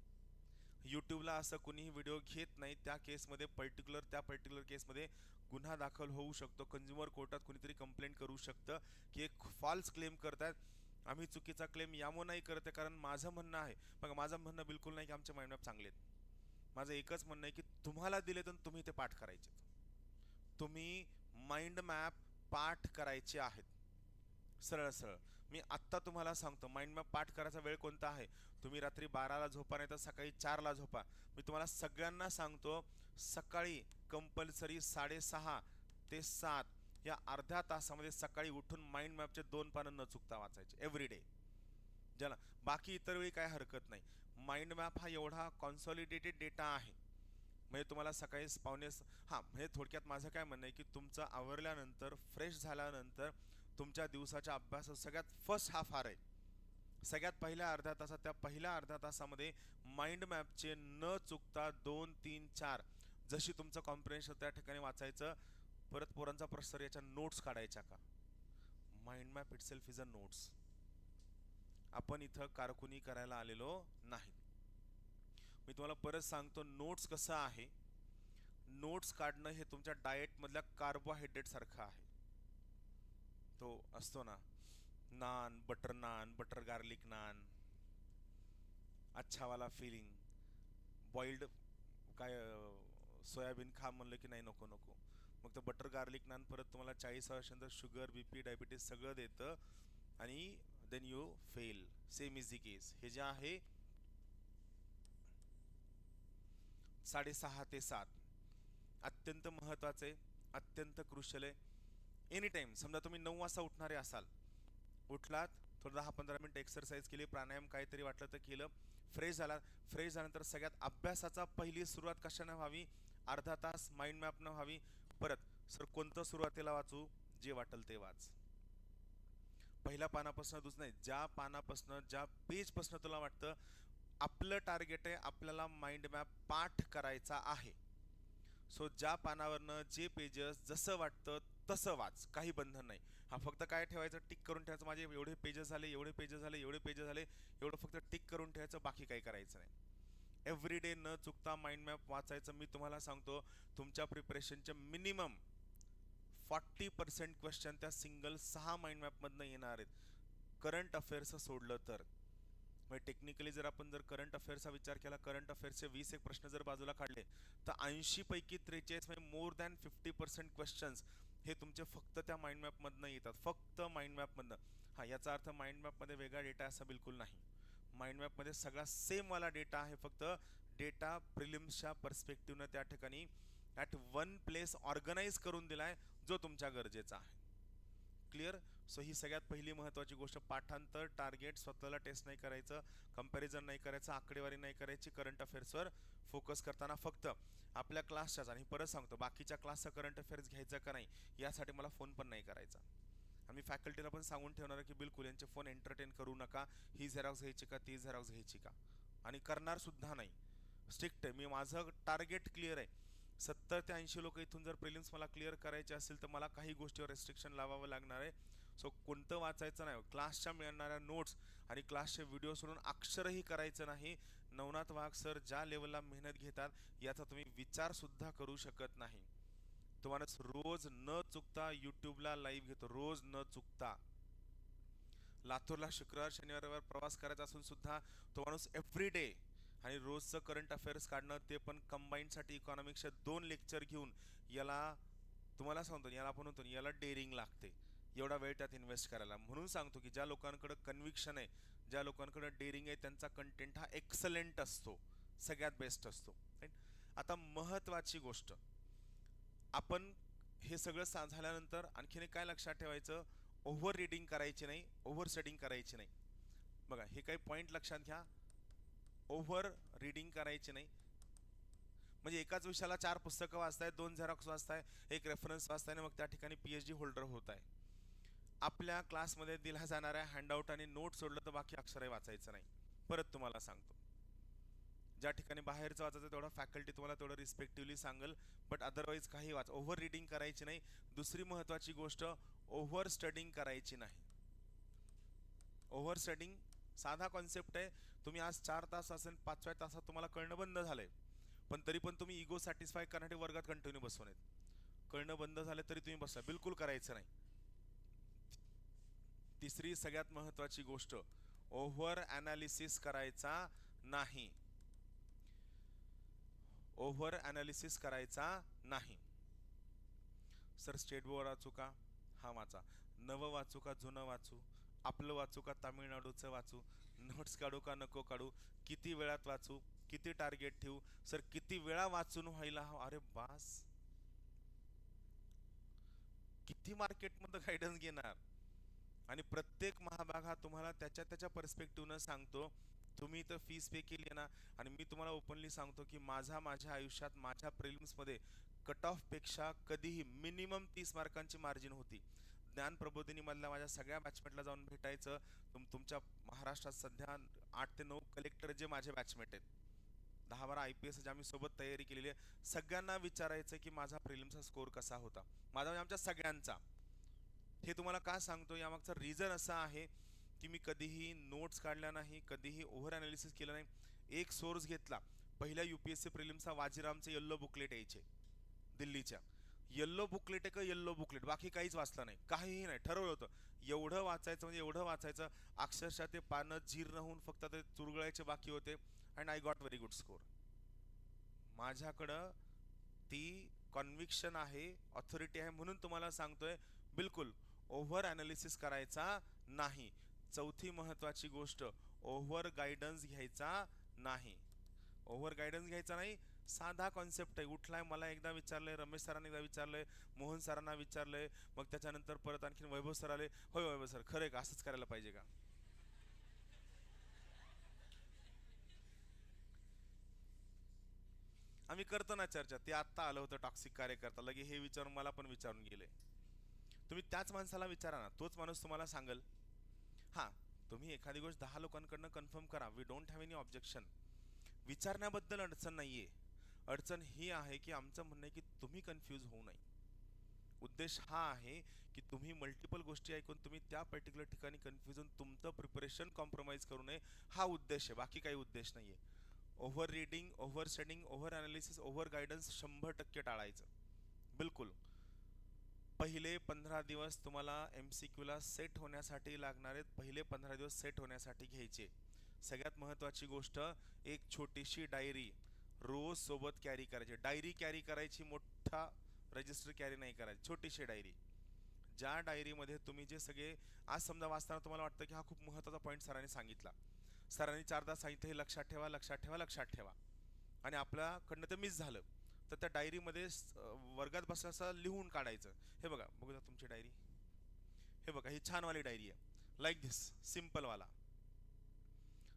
यूट्यूबला असं कुणीही व्हिडिओ घेत नाही. त्या केसमध्ये त्या पर्टिक्युलर केसमध्ये गुन्हा दाखल होऊ शकतो. कंझ्युमर कोर्टात कुणीतरी कंप्लेंट करू शकतं की एक फॉल्स क्लेम करतात. आम्ही चुकीचा क्लेम यामुळे नाही करत आहे, कारण माझं म्हणणं आहे, मग माझं म्हणणं बिलकुल नाही की आमचे माइंड मॅप चांगले आहेत. माझं एकच म्हणणं आहे की तुम्हाला दिले तर तुम्ही ते पाठ करायचे. तुम्ही माइंड मॅप पाठ करायचे आहेत, सरळ सरळ. मी आत्ता तुम्हाला सांगतो माइंड मॅप पाठ करायचा वेळ कोणता आहे. तुम्ही रात्री 12ला झोपा, नाही तर सकाळी 4ला झोपा. मी तुम्हाला सगळ्यांना सांगतो, सकाळी कंपल्सरी 6:30 ते 7 या अर्ध्या तासामध्ये सकाळी उठून माइंड मॅपचे 2 पानं न चुकता वाचायचे एव्हरीडे. ज्याला बाकी इतर वेळी काय हरकत नाही. माइंड मॅप हा एवढा कॉन्सॉलिडेटेड डेटा आहे, म्हणजे तुम्हाला सकाळी हां, म्हणजे थोडक्यात माझं काय म्हणणं आहे की तुमचं आवरल्यानंतर फ्रेश झाल्यानंतर तुमच्या दिवसाच्या अभ्यासात सगळ्यात फर्स्ट हाफ आहे, सगळ्यात पहिल्या अर्ध्या तासात, त्या पहिल्या अर्ध्या तासामध्ये माइंड मॅपचे न चुकता 2, 3, 4 जशी तुमचं कॉम्प्रिहेन्शन त्या ठिकाणी वाचायचं. परत पोरांचा प्रश्न, याच्या नोट्स काढायच्या का? Mind map itself is a notes. आपण इथं कारकुनी करायला आलेलो नाही. मी तुम्हाला परत सांगतो, नोट्स कसं आहे, नोट्स काढणं हे तुमच्या डाएटमधल्या कार्बोहायड्रेट सारखं आहे. तो असतो ना, नान, बटर गार्लिक नान, अच्छा वाला फीलिंग, बॉइल्ड काय सोयाबीन खा म्हणलं की नाही, नको नको. मग तर बटर गार्लिक नान परत तुम्हाला 40 वर्षानंतर शुगर, बीपी, डायबिटीज सगळं देतं आणि then you fail. Same is the case. हे जे आहे 6:30 ते 7 अत्यंत महत्वाचे, अत्यंत क्रुशल आहे. एनी टाइम समजा तुम्ही 9 वाजता उठणारे असाल, उठलात, थोडं 10-15 मिनिट एक्सरसाइज केली, प्राणायाम काहीतरी वाटलं तर केलं, फ्रेश झाला. फ्रेश झाल्यानंतर सगळ्यात अभ्यासाचा पहिली सुरुवात कशाने व्हावी? अर्धा तास माइंड मॅप न व्हावी. परत सर कोणतं सुरुवातीला वाचू? जे वाटेल ते वाच. पहिल्या पानापासून दुसरं नाही, ज्या पानापासून ज्या पेजपासून तुला वाटतं आपलं टार्गेट आहे, आपल्याला माइंड मॅप पाठ करायचा आहे. सो ज्या पानावरनं जे पेजेस जसं वाटतं तसं वाच, काही बंधन नाही. हा फक्त काय ठेवायचं, टिक करून ठेवायचं, माझे एवढे पेजेस झाले, एवढे पेजेस झाले, एवढे पेजेस झाले, एवढं फक्त टिक करून ठेवायचं, बाकी काही करायचं नाही. एव्हरी डे न चुकता माइंड मॅप वाचायचं. मी तुम्हाला सांगतो तुमच्या प्रिपरेशनचे मिनिमम 40% क्वेश्चन त्या सिंगल 6 माइंड मॅपमधनं येणार आहेत, करंट अफेअर्स सोडलं तर. म्हणजे टेक्निकली जर आपण जर करंट अफेअर्सचा विचार केला, करंट अफेअर्सचे 20 एक प्रश्न जर बाजूला काढले, तर 80 पैकी 43 म्हणजे मोर दॅन 50% क्वेश्चन्स हे तुमचे फक्त त्या माइंड मॅपमधनं येतात, फक्त माइंड मॅपमधनं. हा, याचा अर्थ माइंड मॅपमध्ये वेगळा डेटा असा बिलकुल नाही. माइंड मॅपमध्ये सगळा सेम वाला डेटा आहे, फक्त डेटा प्रिलिम्सच्या पर्स्पेक्टिव्हनं त्या ठिकाणी ॲट वन प्लेस ऑर्गनाइज करून दिलाय, जो तुमच्या गरजेचा आहे. क्लिअर? सो ही सगळ्यात पहिली महत्त्वाची गोष्ट. पाठांतर, टार्गेट, स्वतःला टेस्ट नाही करायचं, कंपॅरिझन नाही करायचं, आकडेवारी नाही करायची. करंट अफेअर्सवर फोकस करताना फक्त आपल्या क्लासच्याच, आणि परत सांगतो बाकीच्या क्लासचा करंट अफेअर्स घ्यायचा का नाही यासाठी मला फोन पण नाही करायचा. आम्ही फॅकल्टीला पण सांगून ठेवणार आहे की बिलकुल यांचे फोन एंटरटेन करू नका, ही झेरॉक्स घ्यायची का, ती झेरॉक्स घ्यायची का, आणि करणार सुद्धा नाही. स्ट्रिक्ट आहे मी, माझं टार्गेट क्लिअर आहे. 70 ते 80 लोक इथून जर प्रिलिम्स मला क्लिअर करायचे असेल तर मला काही गोष्टीवर रेस्ट्रिक्शन लावावं लागणार आहे. सो कोणतं वाचायचं नाही, क्लासच्या मिळणाऱ्या नोट्स आणि क्लासचे व्हिडिओ सोडून अक्षरही करायचं नाही. नवनाथ वाघ सर ज्या लेवलला मेहनत घेतात याचा तुम्ही विचार सुद्धा करू शकत नाही. तुम्हाला रोज न चुकता यूट्यूबला लाईव्ह घेतो, रोज न चुकता. लातूरला शुक्रवार शनिवार रविवार प्रवास करायचा असून सुद्धा तो माणूस एव्हरी डे आणि रोजचं करंट अफेअर्स काढणं, ते पण कंबाईनसाठी इकॉनॉमिक्सचे 2 लेक्चर घेऊन, याला तुम्हाला सांगतो, याला आपण म्हणतो याला डेअरिंग लागते, एवढा वेळ त्यात इन्व्हेस्ट करायला. म्हणून सांगतो की ज्या लोकांकडे कन्व्हिक्शन आहे, ज्या लोकांकडे डेअरिंग आहे, त्यांचा कंटेंट हा एक्सलंट असतो, सगळ्यात बेस्ट असतो. आता महत्त्वाची गोष्ट, आपण हे सगळं झाल्यानंतर आणखीन काय लक्षात ठेवायचं? ओव्हर रीडिंग करायची नाही, ओव्हर स्टडिंग करायची नाही. बघा हे काही पॉईंट लक्षात घ्या. ओव्हर रीडिंग करायची नाही म्हणजे एकाच विषयाला 4 पुस्तकं वाचताय, 2 झेरॉक्स वाचताय, एक रेफरन्स वाचताय आणि मग त्या ठिकाणी PhD होल्डर होत आहे. आपल्या क्लासमध्ये दिल्या जाणाऱ्या हँडआउट आणि नोट सोडलं तर बाकी अक्षरही वाचायचं नाही. परत तुम्हाला सांगतो, ज्या ठिकाणी बाहेरचं वाचायचं तेवढं फॅकल्टी तुम्हाला तेवढं रिस्पेक्टिव्हली सांगेल, बट अदरवाईज काही वाच. ओव्हर रीडिंग करायची नाही. दुसरी महत्त्वाची गोष्ट, ओव्हर स्टडिंग करायची नाही. ओव्हर स्टडिंग साधा कॉन्सेप्ट आहे. तुम्ही आज 4 तास असेल, 5व्या तासात तुम्हाला कळणं बंद झालंय, पण तरी पण तुम्ही इगो सॅटिस्फाय करण्यासाठी वर्गात कंटिन्यू बसवून आहेत. कळणं बंद झालं तरी तुम्ही बसा, बिलकुल करायचं नाही. तिसरी सगळ्यात महत्त्वाची गोष्ट, ओव्हर ॲनालिसिस करायचा नाही. ओव्हर ॲनालिसिस करायचा नाही. सर स्टेट बोर्ड वाचू का? हा वाचा. नवं वाचू का जुनं वाचू? आपलं वाचू का तामिळनाडूचं वाचू? नोट्स काढू का नको काढू? किती वेळात वाचू? किती टार्गेट ठेवू? सर किती वेळा वाचून व्हायला हवं? अरे बास, किती मार्केटमध्ये गायडन्स घेणार? आणि प्रत्येक महाभाग हा तुम्हाला त्याच्या त्याच्या पर्स्पेक्टिव्हनं सांगतो. तुम्ही तर फीस पे केली आहे ना, आणि मी तुम्हाला ओपनली सांगतो की माझ्या आयुष्यात माझ्या प्रिलिम्समध्ये कट ऑफ पेक्षा कधीही मिनिमम 30 मार्कांची मार्जिन होती. ज्ञान प्रबोधिनीमधल्या माझ्या सगळ्या बॅचमेटला जाऊन भेटायचं. तुमच्या महाराष्ट्रात सध्या 8 ते 9 कलेक्टर जे माझे बॅचमेट आहेत, 10-12 IPS जे आम्ही सोबत तयारी केलेली आहे, सगळ्यांना विचारायचं की माझा प्रिलिम्सचा स्कोर कसा होता. माझा म्हणजे आमच्या सगळ्यांचा. हे तुम्हाला का सांगतो, यामागचं रिझन असं आहे की मी कधीही नोट्स काढल्या नाही, कधीही ओव्हर ॲनालिसिस केलं नाही. एक सोर्स घेतला, पहिल्या UPSC प्रिलिम्सचा वाजीरामचे येल्लो बुकलेट यायचे दिल्लीच्या, येल्लो बुकलेट आहे का येल्लो बुकलेट, बाकी काहीच वाचलं नाही, काहीही नाही. ठरवलं होतं एवढं वाचायचं म्हणजे एवढं वाचायचं, अक्षरशः ते पानं जीर्ण होऊन फक्त ते चुरगळायचे बाकी होते, and I got very good score. माझ्याकडं ती कॉन्व्हिक्शन आहे, ऑथॉरिटी आहे, म्हणून तुम्हाला सांगतोय. बिलकुल ओव्हर ॲनालिसिस करायचा नाही. चौथी महत्वाची गोष्ट, ओव्हर गायडन्स घ्यायचा नाही. ओव्हर गायडन्स घ्यायचा नाही. साधा कॉन्सेप्ट आहे. उठलाय, मला एकदा विचारलंय, रमेश सरांनी एकदा विचारलंय, मोहन सरांना विचारलंय, मग त्याच्यानंतर परत आणखीन वैभव सर आले. होय वैभव सर, खरं आहे का, असंच करायला पाहिजे का? आम्ही करतो ना चर्चा. ते आत्ता आलं होतं टॉक्सिक कार्यकर्ता, लगे हे विचारून मला पण विचारून गेले. तुम्ही त्याच माणसाला विचारा ना, तोच माणूस तुम्हाला सांगल. हां, तुम्ही एखादी गोष्ट 10 लोकांकडनं कन्फर्म करा, we don't have any objection. विचारण्याबद्दल अडचण नाहीये. अडचण ही आहे की आमचं म्हणणं आहे की तुम्ही कन्फ्यूज होऊ नये. उद्देश हा आहे की तुम्ही मल्टिपल गोष्टी ऐकून तुम्ही त्या पर्टिक्युलर ठिकाणी कन्फ्यूज होऊन तुमचं प्रिपरेशन कॉम्प्रोमाइज करू नये, हा उद्देश आहे, बाकी काही उद्देश नाहीये. Over reading, over studying, over analysis, over guidance 100% टाळायचं. बिलकुल. पहिले 15 दिवस तुम्हाला MCQ ला सेट होण्यासाठी लागणार आहेत. पहिले 15 दिवस सेट होण्यासाठी घ्यायचे. सगळ्यात महत्त्वाची गोष्ट, एक छोटीशी डायरी रोज सोबत कॅरी करायची. डायरी कॅरी करायची, मोठा रजिस्टर कॅरी नाही करायची, छोटीशी डायरी. ज्या डायरीमध्ये तुम्ही जे सगळे, आज समजा वाचताना तुम्हाला वाटतं की हा खूप महत्त्वाचा पॉईंट सरांनी सांगितला, सरांनी 4दा सांगितलं, हे लक्षात ठेवा, लक्षात ठेवा, लक्षात ठेवा, आणि आपल्याकडनं ते मिस झालं, तर त्या डायरीमध्ये वर्गात बसल्याचं लिहून काढायचं. हे बघा, बघू द्या तुमची डायरी. हे बघा, ही छानवाली डायरी आहे, लाईक धिस, सिम्पलवाला.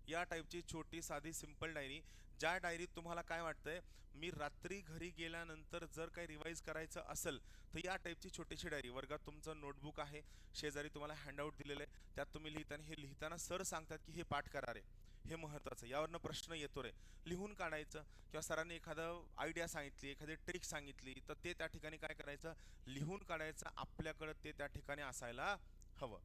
या टाईपची छोटी साधी सिंपल डायरी. ज्या डायरीत तुम्हाला काय वाटतंय, मी रात्री घरी गेल्यानंतर जर काही रिवाईज करायचं असेल, तर या टाईपची छोटीशी डायरी. वर्गात तुमचं नोटबुक आहे, शेजारी तुम्हाला हँडआउट दिलेलं आहे, त्यात तुम्ही लिहिताना, हे लिहिताना सर सांगतात की हे पाठ करा रे, हे महत्त्वाचं, यावरनं प्रश्न येतो रे, लिहून काढायचं. किंवा सरांनी एखादं आयडिया सांगितली, एखादी ट्रिक सांगितली, तर ते त्या ठिकाणी काय करायचं, लिहून काढायचं. आपल्याकडं ते त्या ठिकाणी असायला हवं.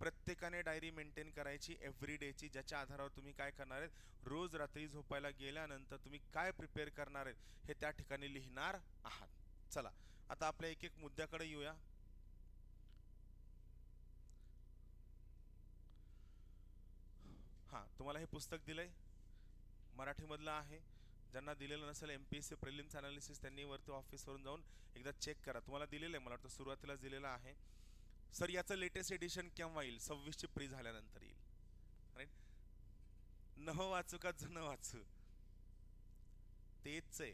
प्रत्येकाने डायरी मेंटेन करायची एव्हरी डेची, ज्याच्या आधारावर तुम्ही काय करणार आहेत, रोज रात्री झोपायला गेल्यानंतर तुम्ही काय प्रिपेअर करणार आहेत हे त्या ठिकाणी लिहिणार आहात. चला, आता आपल्या एक एक मुद्द्याकडे येऊया. हां, तुम्हाला हे पुस्तक दिलंय, मराठीमधलं आहे. ज्यांना दिलेलं नसेल MPSC प्रिलिम्स अनालिसिस, त्यांनी वरती ऑफिसवरून जाऊन एकदा चेक करा. तुम्हाला दिलेलं आहे, मला वाटतं सुरुवातीलाच दिलेलं आहे. सर याचं लेटेस्ट एडिशन केव्हा येईल? 26ची प्री झाल्यानंतर येईल. राईट. नवं वाचू का जुनं वाचू, तेच आहे.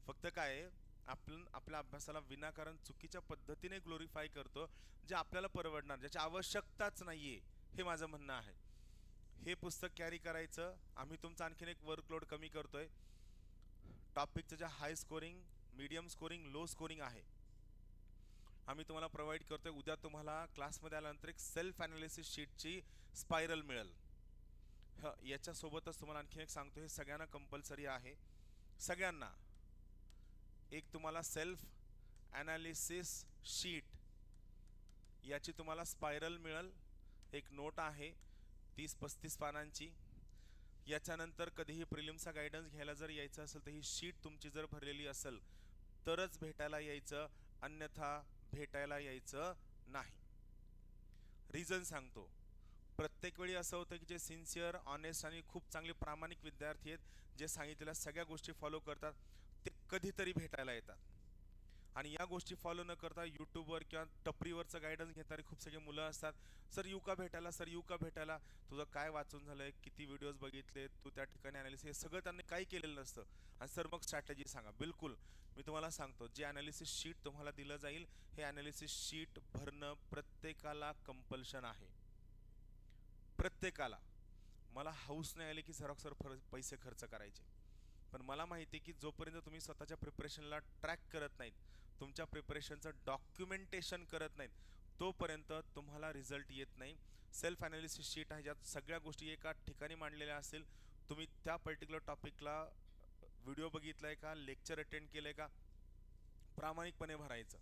फक्त काय आहे, आपण आपल्या अभ्यासाला विनाकारण चुकीच्या पद्धतीने ग्लोरीफाय करतो, जे आपल्याला परवडणार, ज्याची आवश्यकताच नाहीये, हे माझं म्हणणं आहे. हे पुस्तक कॅरी करायचं. आम्ही तुमचा आणखीन एक वर्कलोड कमी करतोय. टॉपिकचं जे high scoring, medium scoring, low scoring आहे, आम्ही तुम्हाला प्रोव्हाइड करतोय. उद्या तुम्हाला क्लासमध्ये आल्यानंतर एक सेल्फ अनालिसिस शीटची स्पायरल मिळेल. याच्यासोबतच तुम्हाला आणखीन एक सांगतो, हे सगळ्यांना कंपल्सरी आहे. सगळ्यांना एक तुम्हाला सेल्फ ॲनालिसिस शीट, याची तुम्हाला स्पायरल मिळेल. एक नोट आहे 30-35 पानांची. याच्यानंतर कधीही प्रिलिम्सचा गायडन्स घ्यायला जर यायचं असेल, तर ही शीट तुमची जर भरलेली असेल तरच भेटायला यायचं, अन्यथा भेटायला यायचं नाही. रिझन सांगतो. प्रत्येक वेळी असं होतं की जे सिन्सिअर, ऑनेस्ट आणि खूप चांगले प्रामाणिक विद्यार्थी आहेत, जे सांगितलेल्या सगळ्या गोष्टी फॉलो करतात, ते कधीतरी भेटायला येतात. आणि या गोष्टी फॉलो न करता यूट्यूबवर किंवा टपरीवरचं गायडन्स घेणारी खूप सगळे मुलं असतात. सर येऊ का भेटायला, सर येऊ का भेटायला, तुझं काय वाचून झालंय, किती व्हिडिओज बघितले तू, त्या ठिकाणी ॲनालिसिस, हे सगळं त्यांनी काही केलेलं नसतं. आणि सर मग स्ट्रॅटेजी सांगा. बिलकुल, मी तुम्हाला सांगतो, जे ॲनालिसिस शीट तुम्हाला दिलं जाईल, हे ॲनालिसिस शीट भरणं प्रत्येकाला कंपल्शन आहे. प्रत्येकाला. मला हाऊस नाही आली की झेरॉक्सवर पैसे खर्च करायचे, पण मला माहिती आहे की जोपर्यंत तुम्ही स्वतःच्या प्रिपरेशनला ट्रॅक करत नाहीत, तुमच्या प्रिपरेशनचं डॉक्युमेंटेशन करत नाहीत, तोपर्यंत तुम्हाला रिझल्ट येत नाही. सेल्फ ॲनालिसिस शीट आहे, ज्यात सगळ्या गोष्टी एका ठिकाणी मांडलेल्या असेल. तुम्ही त्या पर्टिक्युलर टॉपिकला व्हिडिओ बघितलाय का, लेक्चर अटेंड केलंय का, प्रामाणिकपणे भरायचं.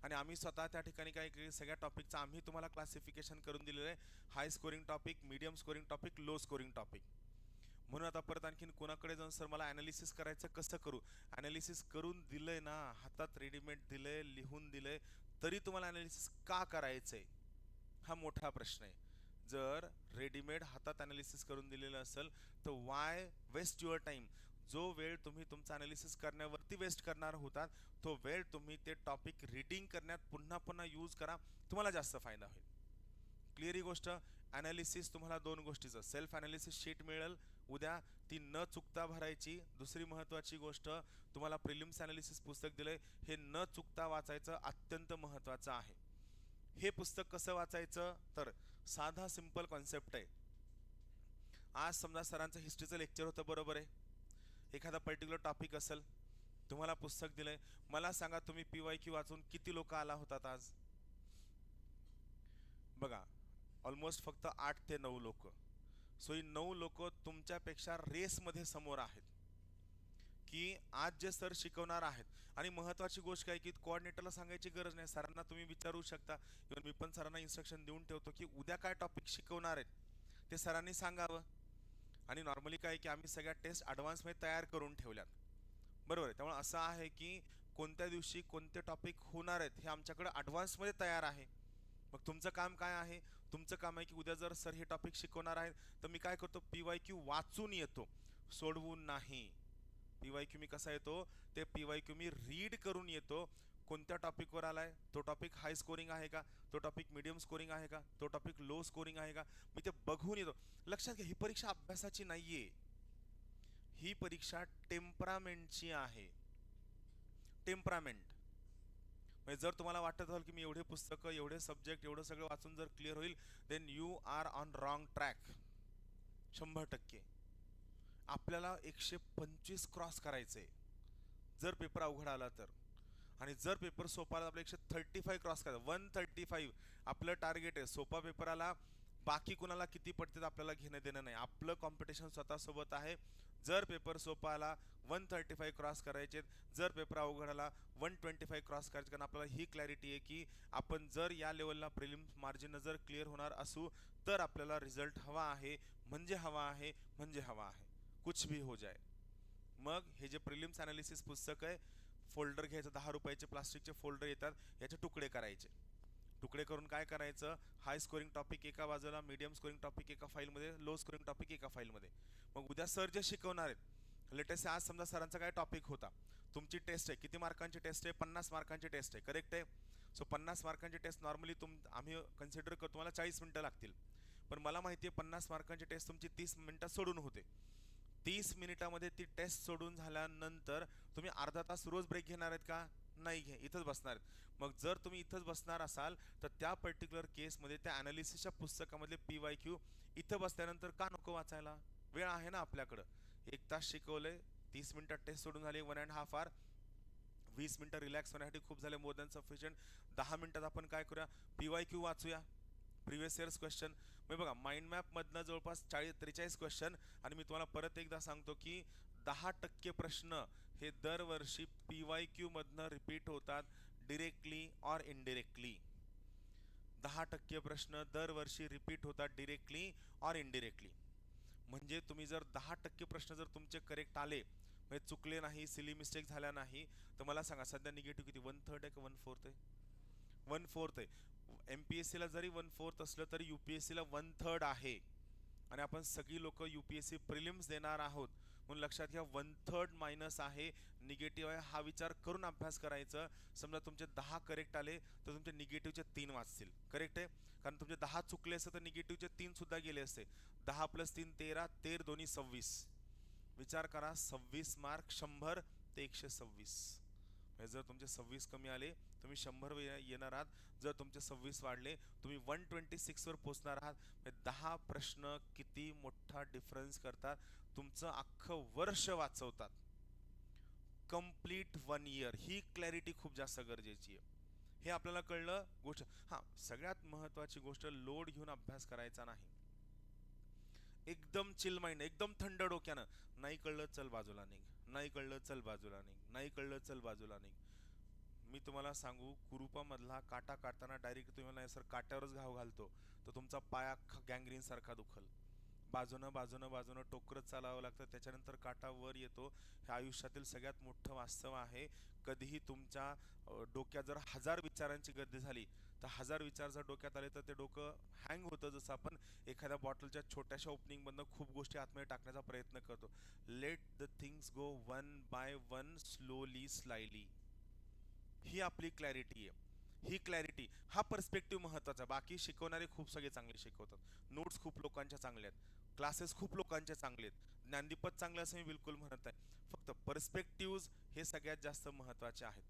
आणि आम्ही स्वतः त्या ठिकाणी काय केलं, सगळ्या टॉपिकचं आम्ही तुम्हाला क्लासिफिकेशन करून दिलेलं आहे. High scoring topic, medium scoring topic, low scoring topic. म्हणून आता परत आणखीन कोणाकडे जाऊन सर मला ॲनालिसिस करायचं कसं करू, ॲनालिसिस करून दिलंय ना, हातात रेडीमेड दिलंय, लिहून दिलंय, तरी तुम्हाला ॲनालिसिस का करायचंय, हा मोठा प्रश्न आहे. जर रेडीमेड हातात ॲनालिसिस करून दिलेलं असेल, तर वाय वेस्ट युअर टाईम. जो वेळ तुम्ही तुमचा ॲनालिसिस करण्यावरती वेस्ट करणार होतात, तो वेळ तुम्ही ते टॉपिक रीडिंग करण्यात पुन्हा पुन्हा यूज करा, तुम्हाला जास्त फायदा होईल. क्लिअर ही गोष्ट. ॲनालिसिस तुम्हाला दोन गोष्टीचं सेल्फ ॲनालिसिस शीट मिळेल उद्या, ती न चुकता भरायची. दुसरी महत्त्वाची गोष्ट, तुम्हाला प्रिलिम्स ॲनालिसिस पुस्तक दिलंय, हे न चुकता वाचायचं अत्यंत महत्त्वाचं आहे. हे पुस्तक कसं वाचायचं, तर साधा सिंपल कॉन्सेप्ट आहे. आज समजा सरांचं हिस्ट्रीचं लेक्चर होतं, बरोबर आहे, एखादा पर्टिक्युलर टॉपिक असेल, तुम्हाला पुस्तक दिलंय, मला सांगा तुम्ही PYQ वाचून किती लोक आला होतात आज? बघा, ऑलमोस्ट फक्त 8 ते 9 लोक. सो ही 9 लोक तुमच्यापेक्षा रेसमध्ये समोर आहेत, की आज जे सर शिकवणार आहेत. आणि महत्त्वाची गोष्ट काय, की कोऑर्डिनेटरला सांगायची गरज नाही, सरांना तुम्ही विचारू शकता. इव्हन मी पण सरांना इन्स्ट्रक्शन देऊन ठेवतो, की उद्या काय टॉपिक शिकवणार आहेत ते सरांनी सांगावं. आणि नॉर्मली काय, की आम्ही सगळ्या टेस्ट ॲडव्हान्समध्ये तयार करून ठेवल्यात, बरोबर आहे. त्यामुळे असं आहे की कोणत्या दिवशी कोणते टॉपिक होणार आहेत हे आमच्याकडे ॲडव्हान्समध्ये तयार आहे. मग तुमचं काम काय आहे, तुमचं काम आहे की उद्या जर सर हे टॉपिक शिकवणार आहेत, तर मी काय करतो, PYQ वाचून येतो, सोडवून नाही. PYQ मी कसा येतो, ते PYQ मी रीड करून येतो. कोणत्या टॉपिकवर आलाय, तो टॉपिक हाय स्कोरिंग आहे का, तो टॉपिक मीडियम स्कोरिंग आहे का, तो टॉपिक लो स्कोरिंग आहे का, मी ते बघून येतो. लक्षात घ्या, ही परीक्षा अभ्यासाची नाहीये, ही परीक्षा टेम्परामेंटची आहे. टेम्परामेंट म्हणजे जर तुम्हाला वाटत असेल की मी एवढे पुस्तकं, एवढे सब्जेक्ट, एवढं सगळं वाचून जर क्लिअर होईल, then you are on wrong track. 100%. आपल्याला 125 क्रॉस करायचे जर पेपर अवघड आला तर. आणि जर पेपर सोपा आला, आपल्या 135 क्रॉस करायचं. 135 आपलं टार्गेट आहे. सोपा पेपर आला, बाकी कुणाला किती पडते आपल्याला घेणं देणं नाही, आपलं कॉम्पिटिशन स्वतःसोबत आहे. जर पेपर सोपा आला 135 क्रॉस करायचे, जर पेपर अवघड आला 125 क्रॉस करायचे. कारण आपल्याला ही क्लॅरिटी आहे की आपण जर या लेवलला प्रिलिम्स मार्जिन जर क्लिअर होणार असू, तर आपल्याला रिझल्ट हवा आहे, म्हणजे हवा आहे, म्हणजे हवा आहे, कुछ भी हो जाए. मग हे जे प्रिलिम्स ॲनालिसिस पुस्तक आहे, फोल्डर घ्यायचं, 10 रुपयाचे प्लास्टिकचे फोल्डर येतात, याचे तुकडे करायचे. तुकडे करून काय करायचं, हाय स्कोरिंग टॉपिक एका बाजूला, मीडियम स्कोरिंग टॉपिक एका फाईलमध्ये, लो स्कोरिंग टॉपिक एका फाईलमध्ये. मग उद्या सर जे शिकवणार आहेत, लेटेस्ट आज समजा सरांचा काय टॉपिक होता, तुमची टेस्ट आहे, किती मार्कांची टेस्ट आहे, 50 मार्कांची टेस्ट आहे, करेक्ट आहे. सो 50 मार्कांची टेस्ट नॉर्मली आम्ही कन्सिडर करतो तुम्हाला 40 मिनटं लागतील, पण मला माहिती आहे 50 मार्कांची टेस्ट तुमची 30 मिनटात सोडून होते. 30 मिनिटामध्ये ती टेस्ट सोडून झाल्यानंतर तुम्ही अर्धा तास रोज ब्रेक घेणार आहेत का, नाही घे, इथंच बसणार आहेत. मग जर तुम्ही इथंच बसणार असाल, तर त्या पर्टिक्युलर केसमध्ये त्या ॲनालिसिसच्या पुस्तकामधले PYQ इथं बसल्यानंतर का नको वाचायला, वेळ आहे ना आपल्याकडं. 1 तास शिकवलंय, 30 मिनिटात टेस्ट सोडून झाली, 1.5 आवर, 20 मिनिटं रिलॅक्स होण्यासाठी खूप झाले, मोर दॅन सफिशियंट. 10 मिनिटात आपण काय करूया, PYQ वाचूया, प्रिव्हियस इयर्स क्वेश्चन. मग बघा, माइंड मॅपमधनं जवळपास 43 क्वेश्चन. आणि मी तुम्हाला परत एकदा सांगतो की 10% प्रश्न हे दरवर्षी PYQ मधनं रिपीट होतात, डिरेक्टली ऑर इनडिरेक्टली. 10% प्रश्न दरवर्षी रिपीट होतात, डिरेक्टली ऑर इनडिरेक्टली. म्हणजे तुम्ही जर 10% प्रश्न जर तुमचे करेक्ट आले, म्हणजे चुकले नाही, सिली मिस्टेक झाल्या नाही, तर मला सांगा सध्या निगेटिव्ह किती, 1/3 आहे का 1/4 आहे? 1/4 आहे. MPSCला जरी 1/4 असलं तरी UPSCला 1/3 आहे. आणि आपण सगळी लोक UPSC प्रिलिम्स देणार आहोत, म्हणून लक्षात घ्या 1/3 मायनस आहे, निगेटिव्ह आहे, हा विचार करून अभ्यास करायचं. समजा तुमचे 10 करेक्ट आले तर तुमचे निगेटिव्हचे 3 वाचतील, करेक्ट आहे. कारण तुमचे 10 चुकले असते तर निगेटिव्हचे 3 सुद्धा गेले असते. 10 + 3 13, 13 दोन्ही 26. विचार करा, 26 मार्क, 100 ते 126. जर तुमचे 26 कमी आले तुम्ही 100 येणार आहात, जर तुमचे 26 वाढले तुम्ही 126 वर पोहोचणार आहात. 10 प्रश्न किती मोठा डिफरन्स करतात, तुमचं अख्खं वर्ष वाचवतात, कंप्लीट 1 इयर. ही क्लॅरिटी खूप जास्त गरजेची आहे, हे आपल्याला कळलं गोष्ट. हां, सगळ्यात महत्त्वाची गोष्ट, लोड घेऊन अभ्यास करायचा नाही, एकदम चिल माइंड, एकदम थंड डोक्यानं. नाही कळलं चल बाजूला निघ, नाही कळलं चल बाजूला निघ, नाही कळलं चल बाजूला निघ. मी तुम्हाला सांगू, कुरुपामधला काटा काढताना डायरेक्ट तुम्हाला सर काट्यावरच घाव घालतो, तर तुमचा पाय अख्खा गँग्रीन सारखा दुखल. बाजूनं बाजूनं बाजूनं टोकरत चालावं लागतं, त्याच्यानंतर काटा वर येतो. हे आयुष्यातील सगळ्यात मोठं वास्तव आहे. कधीही तुमच्या डोक्यात जर 1000 विचारांची गर्दी झाली, तर 1000 विचार जर डोक्यात आले तर ते डोकं हँग होतं. जसं आपण एखाद्या बॉटलच्या छोट्याशा ओपनिंगमधनं खूप गोष्टी आतमध्ये टाकण्याचा प्रयत्न करतो. Let the things go one by one, slowly slyly. ही आपली क्लॅरिटी आहे. ही क्लॅरिटी, हा पर्स्पेक्टिव्ह महत्त्वाचा. बाकी शिकवणारे खूप सगळे चांगले शिकवतात, नोट्स खूप लोकांच्या चांगल्या आहेत, क्लासेस खूप लोकांचे चांगले आहेत, ज्ञानदीपच चांगलं असं मी बिलकुल म्हणत नाही. फक्त पर्स्पेक्टिव्ह हे सगळ्यात जास्त महत्त्वाचे आहेत.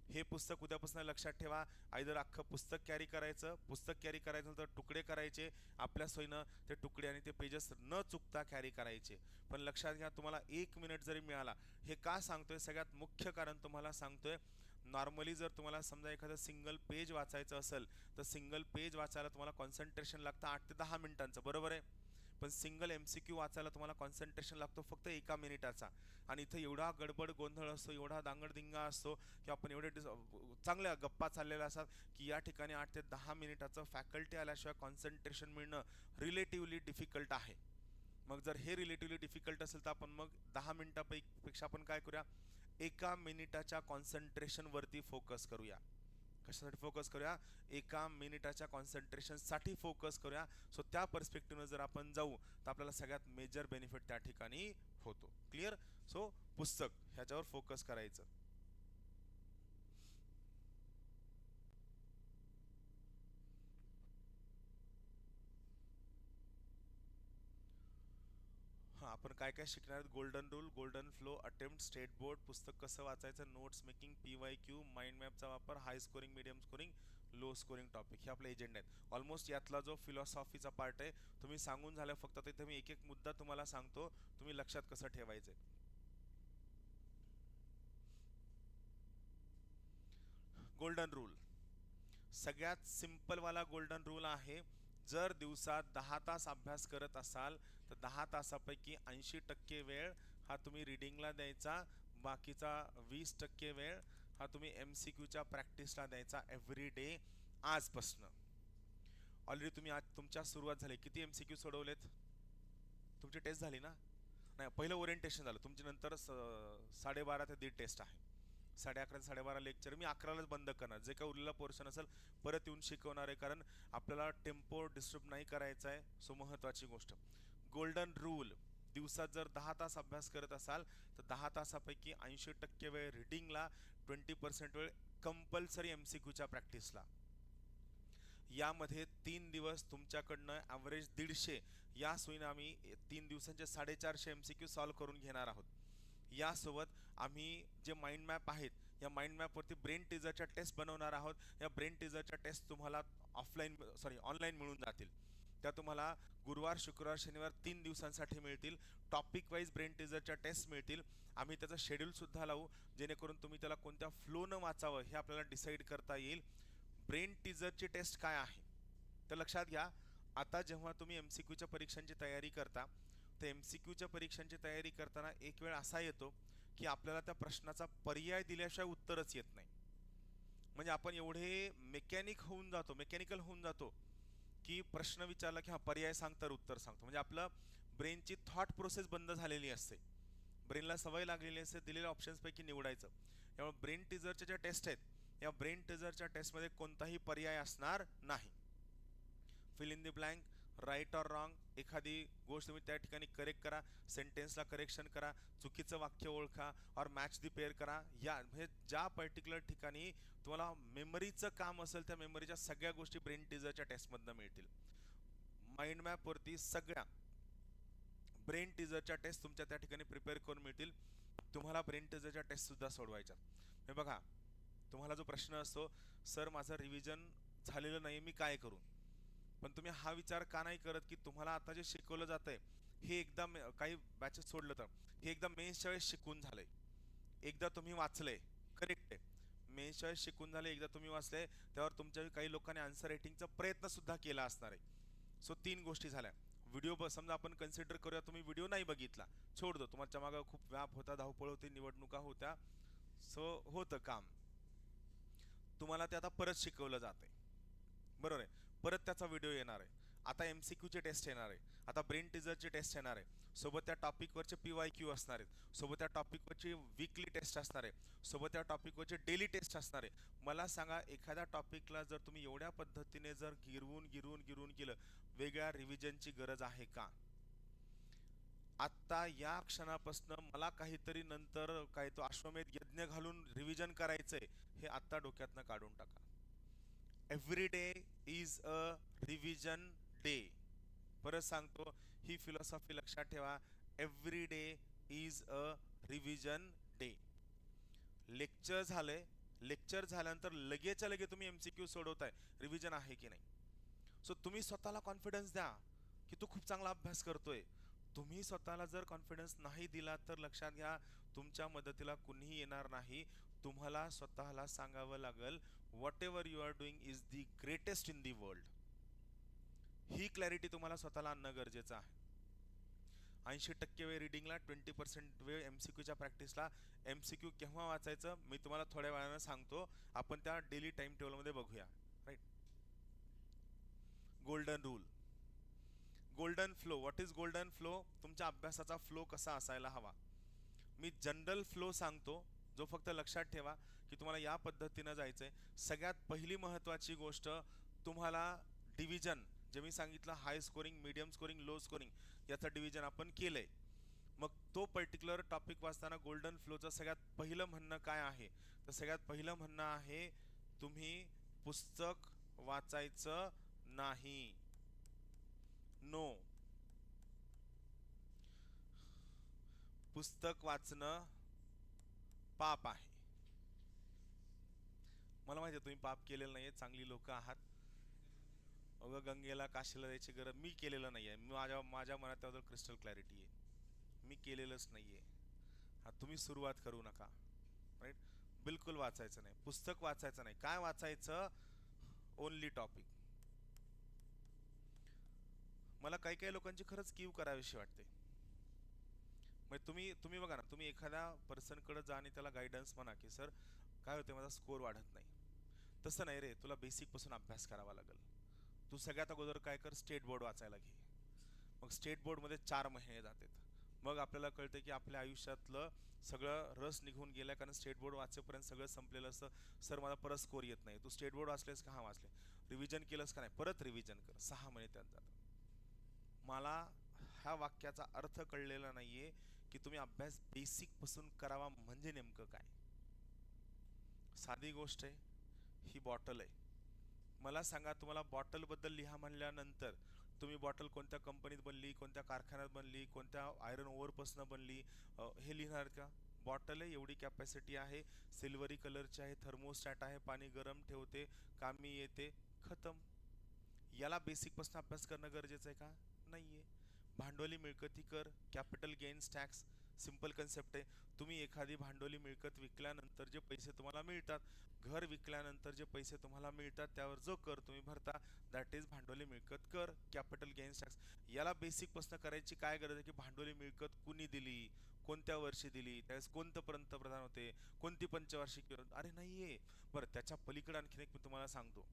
हे पुस्तक उद्यापासून लक्षात ठेवा. आयदर अख्खं पुस्तक कॅरी करायचं, पुस्तक कॅरी करायचं तर तुकडे करायचे आपल्या सोयीनं, ते तुकडे आणि ते पेजेस न चुकता कॅरी करायचे. पण लक्षात घ्या, तुम्हाला 1 मिनिट जरी मिळाला, हे का सांगतोय, सगळ्यात मुख्य कारण तुम्हाला सांगतोय. नॉर्मली जर तुम्हाला समजा एखादं सिंगल पेज वाचायचं असेल, तर सिंगल पेज वाचायला तुम्हाला कॉन्सन्ट्रेशन लागतं 8 ते 10 मिनिटांचं, बरोबर आहे. पण सिंगल MCQ वाचायला तुम्हाला कॉन्सन्ट्रेशन लागतो फक्त 1 मिनिटाचा. आणि इथं एवढा गडबड गोंधळ असतो, एवढा दांगडदिंगा असतो, की आपण एवढे चांगल्या गप्पा चाललेल्या असतात की या ठिकाणी 8 ते 10 मिनिटाचं फॅकल्टी आल्याशिवाय कॉन्सन्ट्रेशन मिळणं रिलेटिव्हली डिफिकल्ट आहे. मग जर हे रिलेटिव्हली डिफिकल्ट असेल तर आपण मग 10 मिनिटापेक्षा आपण काय करूया, 1 मिनिटाच्या कॉन्सन्ट्रेशनवरती फोकस करूया. कशासाठी फोकस करूया, 1 मिनिटाच्या कॉन्सन्ट्रेशनसाठी फोकस करूया. सो त्या पर्स्पेक्टिव्हनं जर आपण जाऊ तर आपल्याला सगळ्यात मेजर बेनिफिट त्या ठिकाणी होतो. क्लिअर. सो पुस्तक ह्याच्यावर फोकस करायचं. हां, आपण काय काय शिकणार आहेत. Golden rule, golden flow, attempt, state board, पुस्तक कसं वाचायचं, नोट्स मेकिंग, PYQ, माइंड मॅपचा वापर, high scoring, medium scoring, low scoring topic, हे आपले एजेंडा आहेत. ऑलमोस्ट यातला जो फिलॉसॉफीचा पार्ट आहे तुम्ही सांगून झालं. फक्त तिथे मी एक एक मुद्दा तुम्हाला सांगतो, तुम्ही लक्षात कसं ठेवायचं. गोल्डन रूल सगळ्यात सिंपलवाला गोल्डन रूल आहे. जर दिवसात 10 तास अभ्यास करत असाल तर 10 तासापैकी 80% वेळ हा तुम्ही रीडिंगला द्यायचा, बाकीचा 20% वेळ हा तुम्ही MCQच्या प्रॅक्टिसला द्यायचा एव्हरी डे आजपासनं. ऑलरेडी तुम्ही आज तुमच्या सुरुवात झाली, किती MCQ सोडवलेत, तुमची टेस्ट झाली ना. नाही, पहिलं ओरिएंटेशन झालं तुमची, नंतर 12:30 ते 1:30 टेस्ट आहे. 11:30 ते 12:30 लेक्चर. मी 11लाच बंद करणार. जे काही उरलेला पोर्शन असेल परत येऊन शिकवणार आहे, कारण आपल्याला टेम्पो डिस्टर्ब नाही करायचा आहे. सो महत्त्वाची गोष्ट, गोल्डन रूल, दिवसात जर 10 तास अभ्यास करत असाल तर 10 तासापैकी 80% वेळ रीडिंगला, 20% वेळ कंपल्सरी MCQच्या प्रॅक्टिसला. यामध्ये 3 दिवस तुमच्याकडनं ॲव्हरेज 150, या सोयीनं आम्ही 3 दिवसांचे 450 MCQ सॉल्व्ह करून घेणार आहोत. यासोबत आम्ही जे माइंड मॅप आहेत, या माइंड मॅपवरती ब्रेन टीजरच्या टेस्ट बनवणार आहोत. या ब्रेन टीजरच्या टेस्ट तुम्हाला ऑनलाईन मिळून जातील. त्या तुम्हाला गुरुवार, शुक्रवार, शनिवार 3 दिवसांसाठी मिळतील. टॉपिक वाईज ब्रेन टीजरच्या टेस्ट मिळतील. आम्ही त्याचं शेड्यूलसुद्धा लावू, जेणेकरून तुम्ही त्याला कोणत्या फ्लोनं वाचावं हे आपल्याला डिसाईड करता येईल. ब्रेन टीजरची टेस्ट काय आहे तर लक्षात घ्या. आता जेव्हा तुम्ही MCQच्या परीक्षांची तयारी करता, तर MCQच्या परीक्षांची तयारी करताना एक वेळ असा येतो की आपल्याला त्या प्रश्नाचा पर्याय दिल्याशिवाय उत्तरच येत नाही. म्हणजे आपण एवढे मेकॅनिकल होऊन जातो की प्रश्न विचारला की हा पर्याय सांग तर उत्तर सांगतो. म्हणजे आपलं ब्रेनची थॉट प्रोसेस बंद झालेली असते. ब्रेनला सवय लागलेली असते दिलेल्या ऑप्शन्सपैकी निवडायचं. त्यामुळे ब्रेन टीजरच्या ज्या टेस्ट आहेत, या ब्रेन टीजरच्या टेस्टमध्ये कोणताही पर्याय असणार नाही. Fill in the blank, right or wrong, एखादी गोष्ट तुम्ही त्या ठिकाणी करेक्ट करा, सेंटेन्सला करेक्शन करा, चुकीचं वाक्य ओळखा, और मॅच दी पेअर करा. या म्हणजे ज्या पर्टिक्युलर ठिकाणी तुम्हाला मेमरीचं काम असेल, त्या मेमरीच्या सगळ्या गोष्टी ब्रेन टीजरच्या टेस्टमधनं मिळतील. माइंड मॅपवरती सगळ्या ब्रेन टीजरच्या टेस्ट तुमच्या त्या ठिकाणी प्रिपेअर करून मिळतील. तुम्हाला ब्रेन टीजरच्या टेस्टसुद्धा सोडवायच्या. हे बघा, तुम्हाला जो प्रश्न असतो, सर माझं रिव्हिजन झालेलं नाही, मी काय करू. पण तुम्ही हा विचार का नाही करत की तुम्हाला आता जे शिकवलं जातंय हे एकदा काही बॅचेस सोडलं तर हे एकदा मेन्सच्या वेळेस शिकून झालंय, एकदा तुम्ही वाचलंय, करेक्ट आहे. मेन्सच्या वेळेस शिकून झाले, एकदा तुम्ही वाचलंय, त्यावर तुमच्या काही लोकांनी आन्सर रायटिंगचा प्रयत्न सुद्धा केला असणार आहे. सो 3 गोष्टी झाल्या. व्हिडिओ समजा आपण कन्सिडर करूया, तुम्ही व्हिडिओ नाही बघितला, सोड दो, तुमच्या मागं खूप व्याप होता, धावपळ होती, निवडणुका होत्या, सो होतं काम. तुम्हाला ते आता परत शिकवलं जाते, बरोबर आहे, परत त्याचा व्हिडिओ येणार आहे. आता MCQ ची टेस्ट येणार आहे, आता ब्रेन टीजरची टेस्ट येणार आहे, सोबत त्या टॉपिकवरचे PYQ असणार आहेत, सोबत त्या टॉपिकवरची वीकली टेस्ट असणार आहे, सोबत त्या टॉपिकवरचे डेली टेस्ट असणार आहे. मला सांगा, एखाद्या टॉपिकला जर तुम्ही एवढ्या पद्धतीने जर गिरवून गिरवून गिरवून गेलं, वेगळ्या रिव्हिजनची गरज आहे का? आत्ता या क्षणापासून मला काहीतरी नंतर काय तो अश्वमेध यज्ञ घालून रिव्हिजन करायचंय, हे आत्ता डोक्यातनं काढून टाका. Every day is a revision day. परत सांगतो, ही फिलॉसॉफी लक्षात ठेवा. Every day is a revision day. Lecture झाले, लेक्चर झाल्यानंतर लगेच्या लगे तुम्ही MCQ सोडवताय, रिव्हिजन आहे की नाही? सो तुम्ही स्वतःला कॉन्फिडन्स द्या की तू खूप चांगला अभ्यास करतोय. तुम्ही स्वतःला जर कॉन्फिडन्स नाही दिला तर लक्षात घ्या, तुमच्या मदतीला कुणीही येणार नाही. तुम्हाला स्वतःला सांगावं लागेल, whatever you are doing is the greatest in the world. ही क्लॅरिटी तुम्हाला स्वतःला आणणं गरजेचं आहे. 80% वेळ रिडिंगला, 20% वेळ MCQच्या प्रॅक्टिसला. MCQ केव्हा वाचायचं मी तुम्हाला थोड्या वेळानं सांगतो, आपण त्या डेली टाइम टेबलमध्ये बघूया. Right. Golden rule, golden flow. What is golden flow? तुमच्या अभ्यासाचा फ्लो कसा असायला हवा. मी जनरल फ्लो सांगतो, जो फक्त लक्षात ठेवा की तुम्हाला या पद्धतीनं जायचंय. सगळ्यात पहिली महत्त्वाची गोष्ट, तुम्हाला डिव्हिजन जे मी सांगितलं, high scoring, medium scoring, low scoring, याचं डिव्हिजन आपण केलंय. मग तो पर्टिक्युलर टॉपिक वाचताना गोल्डन फ्लोचं सगळ्यात पहिलं म्हणणं काय आहे? तर सगळ्यात पहिलं म्हणणं आहे, तुम्ही पुस्तक वाचायचं नाही. नो. पुस्तक वाचणं पाप आहे. मला माहिती आहे तुम्ही पाप केलेलं नाहीये, चांगली लोक आहात. अगं गंगेला काशीला जायची गरज, मी केलेलं नाहीये. माझ्या मनात त्याबद्दल क्रिस्टल क्लॅरिटी आहे, मी केलेलंच नाहीये. हा, तुम्ही सुरुवात करू नका. राईट. बिलकुल वाचायचं नाही, पुस्तक वाचायचं नाही. काय वाचायचं? Only topic. मला काही काही लोकांची खरंच कीव करावीशी वाटते. मग तुम्ही तुम्ही बघा ना, तुम्ही एखाद्या पर्सनकडे जा आणि त्याला गायडन्स म्हणा की सर काय होते, माझा स्कोर वाढत नाही. तसं नाही रे, तुला बेसिक पासून अभ्यास करावा लागेल. तू सगळ्यात अगोदर काय कर, स्टेट बोर्ड वाचायला घे. मग स्टेट बोर्डमध्ये 4 महिने जातात. मग आपल्याला कळतं की आपल्या आयुष्यातलं सगळं रस निघून गेलाय, कारण स्टेट बोर्ड वाचेपर्यंत सगळं संपलेलं असतं. सर मला परत स्कोर येत नाही. तू स्टेट बोर्ड वाचलेस का? हा वाचले. रिव्हिजन केलंस का? नाही. परत रिव्हिजन कर. 6 महिने त्यात जातात. मला ह्या वाक्याचा अर्थ कळलेला नाहीये की तुम्ही अभ्यास बेसिक पासून करावा म्हणजे नेमकं काय. साधी गोष्ट आहे, ही बॉटल आहे. मला सांगा, तुम्हाला बॉटल बद्दल लिहा म्हणल्यानंतर तुम्ही बॉटल कोणत्या कंपनीत बनली, कोणत्या कारखान्यात बनली, कोणत्या आयरन ओव्हरपासून बनली, हे लिहिणार का? बॉटल आहे, एवढी कॅपॅसिटी आहे, सिल्वरी कलरची आहे, थर्मोस्टॅट आहे, पाणी गरम ठेवते, कामी येते, खतम. याला बेसिक पासून अभ्यास करणं गरजेचं आहे का? नाहीये. भांडवली मिळकती कर, capital gains tax, simple concept आहे. तुम्ही एखादी भांडवली मिळकत विकल्यानंतर जे पैसे तुम्हाला मिळतात, घर विकल्यानंतर जे पैसे तुम्हाला मिळतात, त्यावर जो कर तुम्ही भरता, दॅट इज भांडवली मिळकत कर, कॅपिटल गेन्स टॅक्स. याला बेसिक पासून करायची काय गरज आहे की भांडवली मिळकत कुणी दिली, कोणत्या वर्षी दिली, त्यावेळेस कोणतं पंतप्रधान होते, कोणती पंचवार्षिक? अरे नाहीये. बरं, त्याच्या पलीकडे आणखीन एक मी तुम्हाला सांगतो.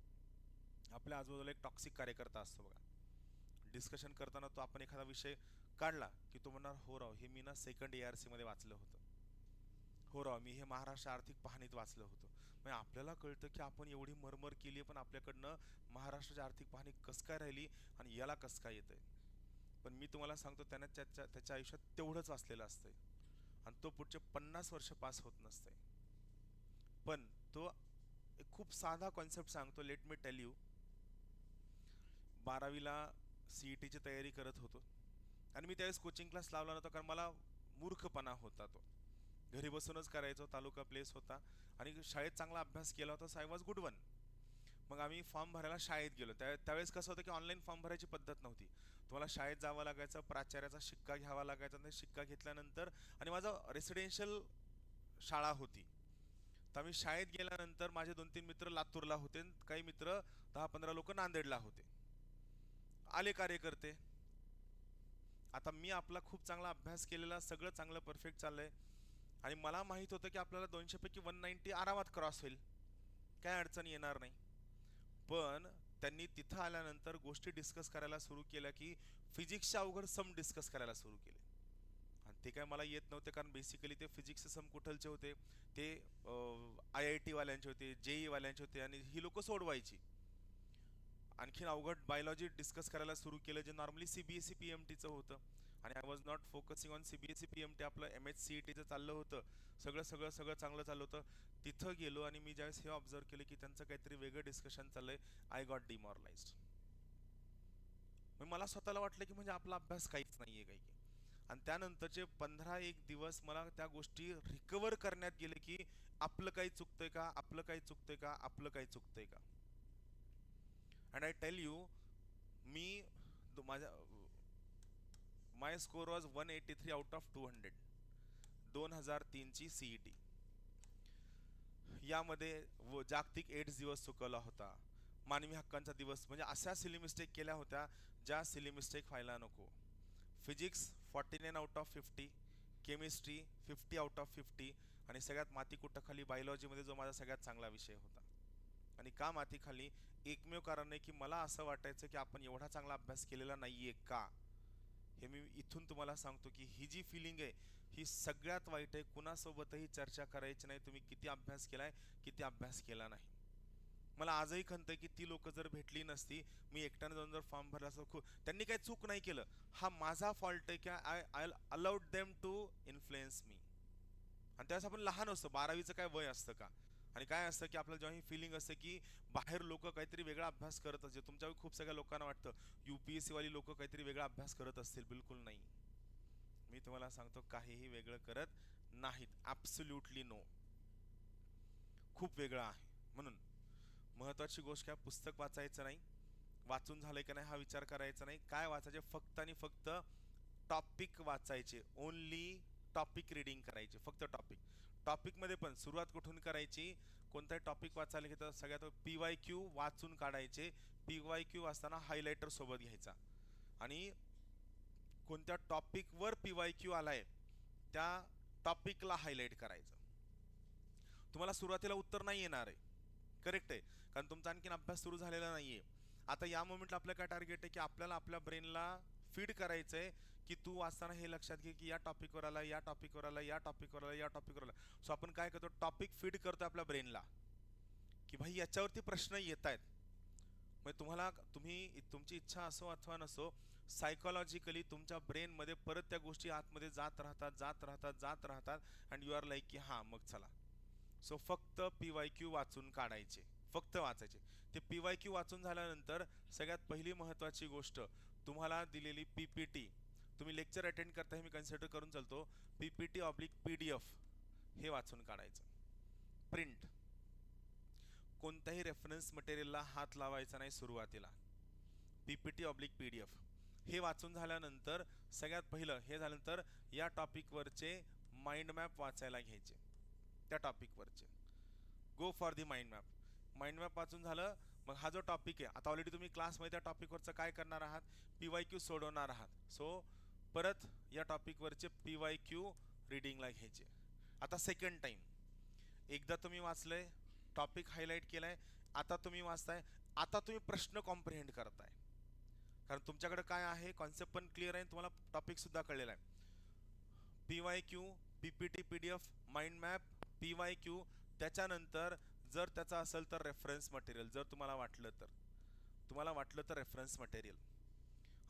आपल्या आजूबाजूला एक टॉक्सिक कार्यकर्ता असतो बघा. डिस्कशन करताना तो आपण एखादा विषय काढला की तो म्हणणार, हो राव, हे मी ना सेकंड ARC मध्ये वाचलं होतं. हो राव, मी हे महाराष्ट्र आर्थिक पाहणीत वाचलं होतं. मग आपल्याला कळतं की आपण एवढी मरमर केली, पण आपल्याकडनं महाराष्ट्राची आर्थिक पाहणी कसं काय राहिली आणि याला कसं काय येतंय. पण मी तुम्हाला सांगतो, त्याने त्याच्या आयुष्यात तेवढंच वाचलेलं असतंय आणि तो पुढचे 50 वर्ष पास होत नसतंय. पण तो एक खूप साधा कॉन्सेप्ट सांगतो, लेट मी टेल यू. 12वीला CETची तयारी करत होतो आणि मी त्यावेळेस कोचिंग क्लास लावला नव्हता, कारण मला मूर्खपणा होता. तो घरी बसूनच करायचो, तालुका प्लेस होता आणि शाळेत चांगला अभ्यास केला होता, so I was good one. मग आम्ही फॉर्म भरायला शाळेत गेलो. त्यावेळेस कसं होतं की ऑनलाईन फॉर्म भरायची पद्धत नव्हती. तुम्हाला शाळेत जावं लागायचं, प्राचार्याचा शिक्का घ्यावा लागायचा. आणि शिक्का घेतल्यानंतर, आणि माझं रेसिडेन्शियल शाळा होती, तर आम्ही शाळेत गेल्यानंतर माझे 2-3 मित्र लातूरला होते, काही मित्र 10-15 लोक नांदेडला होते. आले कार्यकर्ते. आता मी आपला खूप चांगला अभ्यास केलेला, सगळं चांगलं परफेक्ट चाललंय आणि मला माहित होतं की आपल्याला 200 पैकी 190 आरामात क्रॉस होईल, काय अडचण येणार नाही. पण त्यांनी तिथं आल्यानंतर गोष्टी डिस्कस करायला सुरू केल्या की फिजिक्सच्या अवघड सम डिस्कस करायला सुरू केले. आणि ते काय मला येत नव्हते, कारण बेसिकली ते फिजिक्सचे सम कुठलचे होते, ते IIT वाल्यांचे होते, JEE वाल्यांचे होते, आणि ही लोक सोडवायची. आणखीन अवघड बायोलॉजी डिस्कस करायला सुरू केलं, जे नॉर्मली CBSE PMTचं होतं. आणि I was not focusing on CBSE PMT, आपलं MHCETचं चाललं होतं. सगळं सगळं सगळं चांगलं चाललं होतं. तिथं गेलो आणि मी ज्यावेळेस हे ऑब्झर्व केलं की त्यांचं काहीतरी वेगळं डिस्कशन चाललंय, आय गॉट डिमॉरलाइज्ड. मला स्वतःला वाटलं की म्हणजे आपला अभ्यास काहीच नाहीये काही. आणि त्यानंतरचे 15-1 दिवस मला त्या गोष्टी रिकवर करण्यात गेले की आपलं काही चुकतंय का, आपलं काही चुकतंय का, आपलं काही चुकतंय का. अँड आय टेल यू, मी माझ्या my score was 183 out of 200, 2003ची CET. यामध्ये जागतिक एड्स दिवस चुकवला होता, मानवी हक्कांचा दिवस, म्हणजे अशा सिली मिस्टेक केल्या होत्या ज्या सिली मिस्टेक व्हायला नको. Physics 49 out of 50, chemistry 50 out of 50, आणि सगळ्यात मातीकुट्टाखाली बायोलॉजीमध्ये जो माझा सगळ्यात चांगला विषय होता. आणि का मातीखाली? एकमेव कारण आहे की मला असं वाटायचं की आपण एवढा चांगला अभ्यास केलेला नाहीये का. हे मी इथून तुम्हाला सांगतो की ही जी फिलिंग आहे ही सगळ्यात वाईट आहे. कुणासोबतही चर्चा करायची नाही तुम्ही किती अभ्यास केलाय, किती अभ्यास केला नाही. मला आजही खंत आहे की ती लोक जर भेटली नसती, मी एकट्याने जाऊन जर फॉर्म भरला असतो. त्यांनी काही चूक नाही केलं, हा माझा फॉल्ट आहे की I allowed them to influence me. आणि त्यावेळेस आपण लहान असतो, 12वीचं काय वय असतं का. आणि काय असतं की आपल्याला जेव्हा ही फिलिंग असते की बाहेर लोक काहीतरी वेगळा अभ्यास करत असते, तुमच्या खूप सगळ्या लोकांना वाटतं UPSC वाली लोक काहीतरी वेगळा अभ्यास करत असतील. बिलकुल नाही. मी तुम्हाला सांगतो काहीही वेगळं करत नाहीत. Absolutely no. खूप वेगळं आहे. म्हणून महत्त्वाची गोष्ट काय, पुस्तक वाचायचं नाही, वाचून झालंय का नाही हा विचार करायचा नाही. काय वाचायचे, फक्त आणि फक्त टॉपिक वाचायचे. ओनली टॉपिक रीडिंग करायचे, फक्त टॉपिक. टॉपिकमध्ये पण सुरुवात कुठून करायची, कोणताही टॉपिक वाचायला घेतात सगळ्यात PYQ वाचून काढायचे. PYQ वाचताना हायलायटर सोबत घ्यायचा, आणि कोणत्या टॉपिकवर PYQ आलाय त्या टॉपिकला हायलाइट करायचं. तुम्हाला सुरुवातीला उत्तर नाही येणार आहे, करेक्ट आहे, कारण तुमचा आणखीन अभ्यास सुरू झालेला नाहीये. आता या मोमेंटला आपलं काय टार्गेट आहे की आपल्याला आपल्या ब्रेनला फीड करायचंय की तू वाचताना हे लक्षात घे की या टॉपिकवर आला, या टॉपिकवर आला, या टॉपिकवर आला, या टॉपिकवर आला. सो आपण काय करतो, टॉपिक फीड करतो आपल्या ब्रेनला की भाई याच्यावरती प्रश्न येत आहेत. म्हणजे तुमची इच्छा असो अथवा नसो, सायकोलॉजिकली तुमच्या ब्रेनमध्ये परत त्या गोष्टी आतमध्ये जात राहतात, जात राहतात, जात राहतात, अँड यू आर लाईक की हां मग चला. सो फक्त PYQ वाचून काढायचे, फक्त वाचायचे. ते PYQ वाचून झाल्यानंतर सगळ्यात पहिली महत्त्वाची गोष्ट, तुम्हाला दिलेली PPT, तुम्ही लेक्चर अटेंड करता हे मी कन्सिडर करून चालतो, PPT/PDF हे वाचून काढायचं. प्रिंट, कोणत्याही रेफरन्स मटेरियलला हात लावायचा नाही सुरुवातीला. PPT/PDF हे वाचून झाल्यानंतर सगळ्यात पहिलं हे झाल्यानंतर या टॉपिकवरचे माइंड मॅप वाचायला घ्यायचे. त्या टॉपिकवरचे go for the mind map. Mind map वाचून झालं, मग हा जो टॉपिक आहे, आता ऑलरेडी तुम्ही क्लासमध्ये त्या टॉपिकवरचं काय करणार आहात, PYQ सोडवणार आहात. सो परत या टॉपिकवरचे PYQ रीडिंगला घ्यायचे. आता सेकंड टाइम, एकदा तुम्ही वाचलंय, टॉपिक हायलाइट केलाय, आता तुम्ही वाचताय, आता तुम्ही प्रश्न कॉम्प्रिहेंड करताय, कारण तुमच्याकडे काय आहे, कॉन्सेप्ट पण क्लिअर आहे, तुम्हाला टॉपिक सुद्धा कळलेला आहे. PYQ, PPT/PDF, माइंड मॅप, PYQ, त्याच्यानंतर जर त्याचा असेल तर रेफरन्स मटेरियल, जर तुम्हाला वाटलं तर रेफरन्स मटेरियल,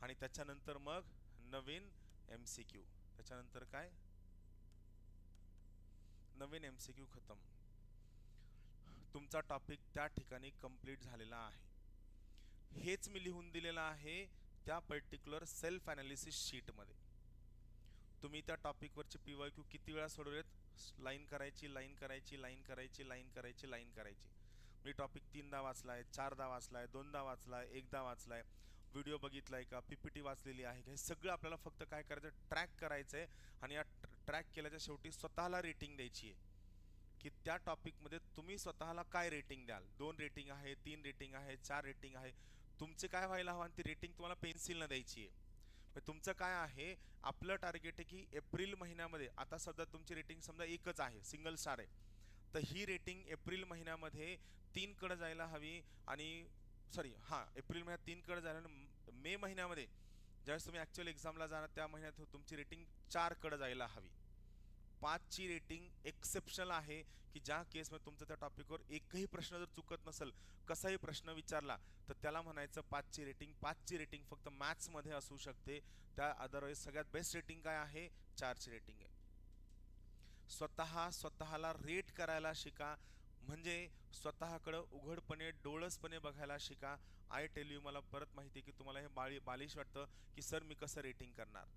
आणि त्याच्यानंतर मग नवीन MCQ. त्याच्यानंतर काय, नवीन MCQ खतम. तुमचा टॉपिक त्या ठिकाणी कंप्लीट झालेला आहे. हेच मी लिहून दिलेलं आहे त्या पर्टिक्युलर सेल्फ ॲनालिसिस शीटमध्ये. तुम्ही त्या टॉपिकवरचे PYQ किती वेळा सोडवलेत, लाईन करायची, लाईन करायची, लाईन करायची, लाईन करायची, लाईन करायची. मी टॉपिक 3दा वाचलाय, 4दा वाचलाय, 2दा वाचलाय, 1दा वाचलाय, व्हिडिओ बघितलाय का, PPT वाचलेली आहे का, हे सगळं आपल्याला फक्त काय करायचं, ट्रॅक करायचंय. आणि या ट्रॅक केल्याच्या शेवटी स्वतःला रेटिंग द्यायची आहे की त्या टॉपिकमध्ये तुम्ही स्वतःला काय रेटिंग द्याल. 2 रेटिंग आहे, 3 रेटिंग आहे, 4 रेटिंग आहे, तुमचे काय व्हायला हवं, आणि ती रेटिंग तुम्हाला पेन्सिलनं द्यायची आहे. तुमचं काय आहे, आपलं टार्गेट आहे की एप्रिल महिन्यामध्ये, आता सध्या तुमची रेटिंग समजा 1च आहे, सिंगल स्टार आहे, तर ही रेटिंग एप्रिल महिन्यामध्ये 3 कडे जायला हवी. आणि सॉरी हां एप्रिल महिन्यात 3 कडे जाईल आणि मे महिन्यामध्ये ज्यावेळेस तुम्ही ॲक्च्युअल एक्झामला जाणार त्या महिन्यात तुमची रेटिंग 4 कडे जायला हवी. 5ची रेटिंग एक्सेप्शनल आहे की ज्या केसमध्ये तुमचं त्या टॉपिकवर एकही प्रश्न जर चुकत नसेल, कसाही प्रश्न विचारला तर त्याला म्हणायचं 5ची रेटिंग. 5ची रेटिंग फक्त मॅथ्समध्ये असू शकते, त्या अदरवाईज सगळ्यात बेस्ट रेटिंग काय आहे, 4ची रेटिंग आहे. स्वतःला रेट करायला शिका, म्हणजे स्वतःकडं उघडपणे डोळसपणे बघायला शिका. आय टेल यू, मला परत माहिती आहे की तुम्हाला हे बालिश वाटतं की सर मी कसं रेटिंग करणार.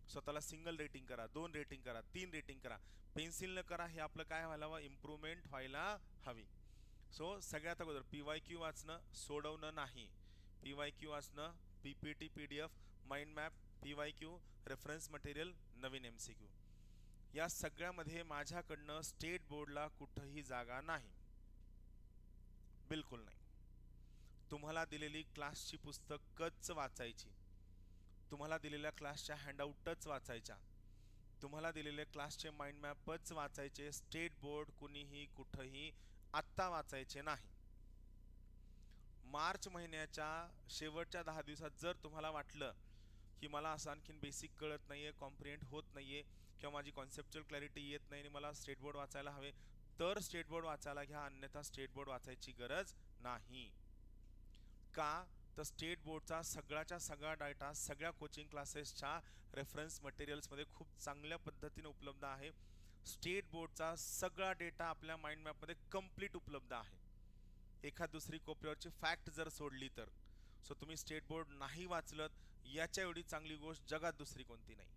स्वतःला सिंगल रेटिंग करा, 2 रेटिंग करा, 3 रेटिंग करा. पेन्सिलनं करा, हे आपलं काय व्हायला हवं, इम्प्रूव्हमेंट व्हायला हवी. सो सगळ्यात अगोदर PYQ वाचणं, सोडवणं नाही. PYQ वाचणं, PPT PDF, माइंड मॅप, PYQ, रेफरन्स मटेरियल, नवीन MCQ, या सगळ्यामध्ये माझ्याकडनं स्टेट बोर्डला कुठंही जागा नाही, बिलकुल नाही. तुम्हाला दिलेली क्लासची पुस्तकच वाचायची, तुम्हाला दिलेल्या क्लासच्या हँडआउटच वाचायच्या, तुम्हाला दिलेले क्लासचे माइंड मॅपच वाचायचे. स्टेट बोर्ड कुणीही कुठंही आत्ता वाचायचे नाही. मार्च महिन्याच्या शेवटच्या 10 दिवसात जर तुम्हाला वाटलं की मला असं आणखीन बेसिक कळत नाहीये, कॉम्प्रिहेंड होत नाहीये, किंवा माझी कॉन्सेप्च्युअल क्लॅरिटी येत नाही आणि मला स्टेट बोर्ड वाचायला हवे, तर स्टेट बोर्ड वाचायला घ्या, अन्यथा स्टेट बोर्ड वाचायची गरज नाही. का तर स्टेट बोर्डचा सगळ्याच्या सगळा डाटा सगळ्या कोचिंग क्लासेसच्या रेफरन्स मटेरियल्समध्ये खूप चांगल्या पद्धतीने उपलब्ध आहे. स्टेट बोर्डचा सगळा डेटा आपल्या माइंड मॅपमध्ये कंप्लीट उपलब्ध आहे, एखाद दुसरी कोपऱ्यावरची फॅक्ट जर सोडली तर. सो तुम्ही स्टेट बोर्ड नाही वाचलत याच्या एवढी चांगली गोष्ट जगात दुसरी कोणती नाही.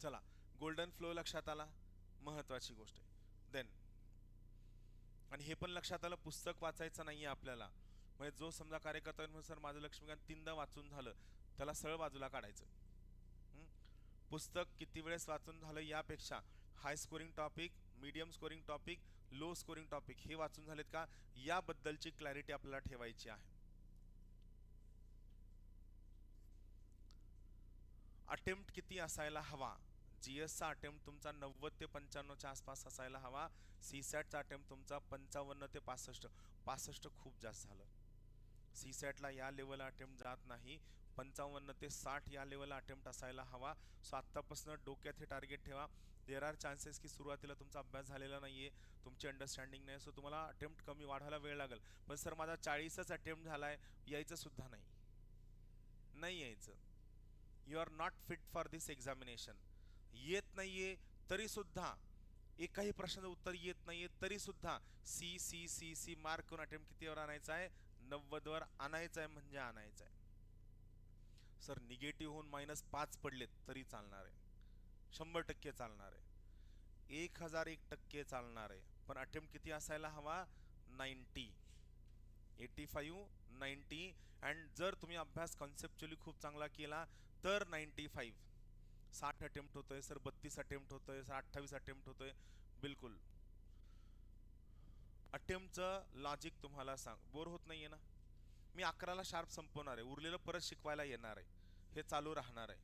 चला, गोल्डन फ्लो लक्षात आला, महत्वाची गोष्ट आहे. देन आणि हे पण लक्षात आलं, पुस्तक वाचायचं नाहीये आपल्याला. म्हणजे जो समजा कार्यकर्ता म्हणून सर माझं लक्ष्मीकांत 3दा वाचून झालं, त्याला सरळ बाजूला काढायचं. पुस्तक किती वेळेस वाचून झालं यापेक्षा high scoring topic, medium scoring topic, low scoring topic हे वाचून झालेत का याबद्दलची क्लॅरिटी आपल्याला ठेवायची आहे. अटेम्प्ट किती असायला हवा, GSचा अटेम्प्ट तुमचा 90 ते 95च्या आसपास असायला हवा. CSATचा अटेम्प्ट तुमचा 55 ते 65. 65 खूप जास्त झालं. CSATला या लेवलला अटेम्प्ट जात नाही, 55 ते 60 या लेवलला अटेम्प्ट असायला हवा. सो आत्तापासून डोक्यात हे टार्गेट ठेवा. देर आर चान्सेस की सुरुवातीला तुमचा अभ्यास झालेला नाहीये, तुमची अंडरस्टँडिंग नाही, सो तुम्हाला अटेम्प्ट कमी वाढवायला वेळ लागेल. पण सर माझा 40च अटेम्प्ट झालाय, यायचं सुद्धा नाही, नाही यायचं. You are not fit for this examination. येत नाहीये तरी सुद्धा, एकाही प्रश्नाचं उत्तर येत नाहीये तरी सुद्धा C C C C mark करून अटेम्प्ट कितीवर आणायचा आहे, 90 वर आणायचं आहे, म्हणजे आणायचं आहे. सर निगेटिव्ह होऊन -5 पडलेत तरी चालणार आहे, 100% चालणार आहे, 1001% चालणार आहे. पण अटेम्प्ट किती असायला हवा, 90, 85, 90. अँड जर तुम्ही अभ्यास कॉन्सेप्च्युअली खूप चांगला केला तर 95. 60 अटेम्प्ट होतोय सर, 32 अटेम्प्ट होतोय सर, 28 अटेम्प्ट होतोय, बिलकुल. अटेम्प्टचं लॉजिक तुम्हाला सांग, बोर होत नाहीये ना. मी 11ला शार्प संपवणार आहे, उरलेलं परत शिकवायला येणार आहे, हे चालू राहणार आहे.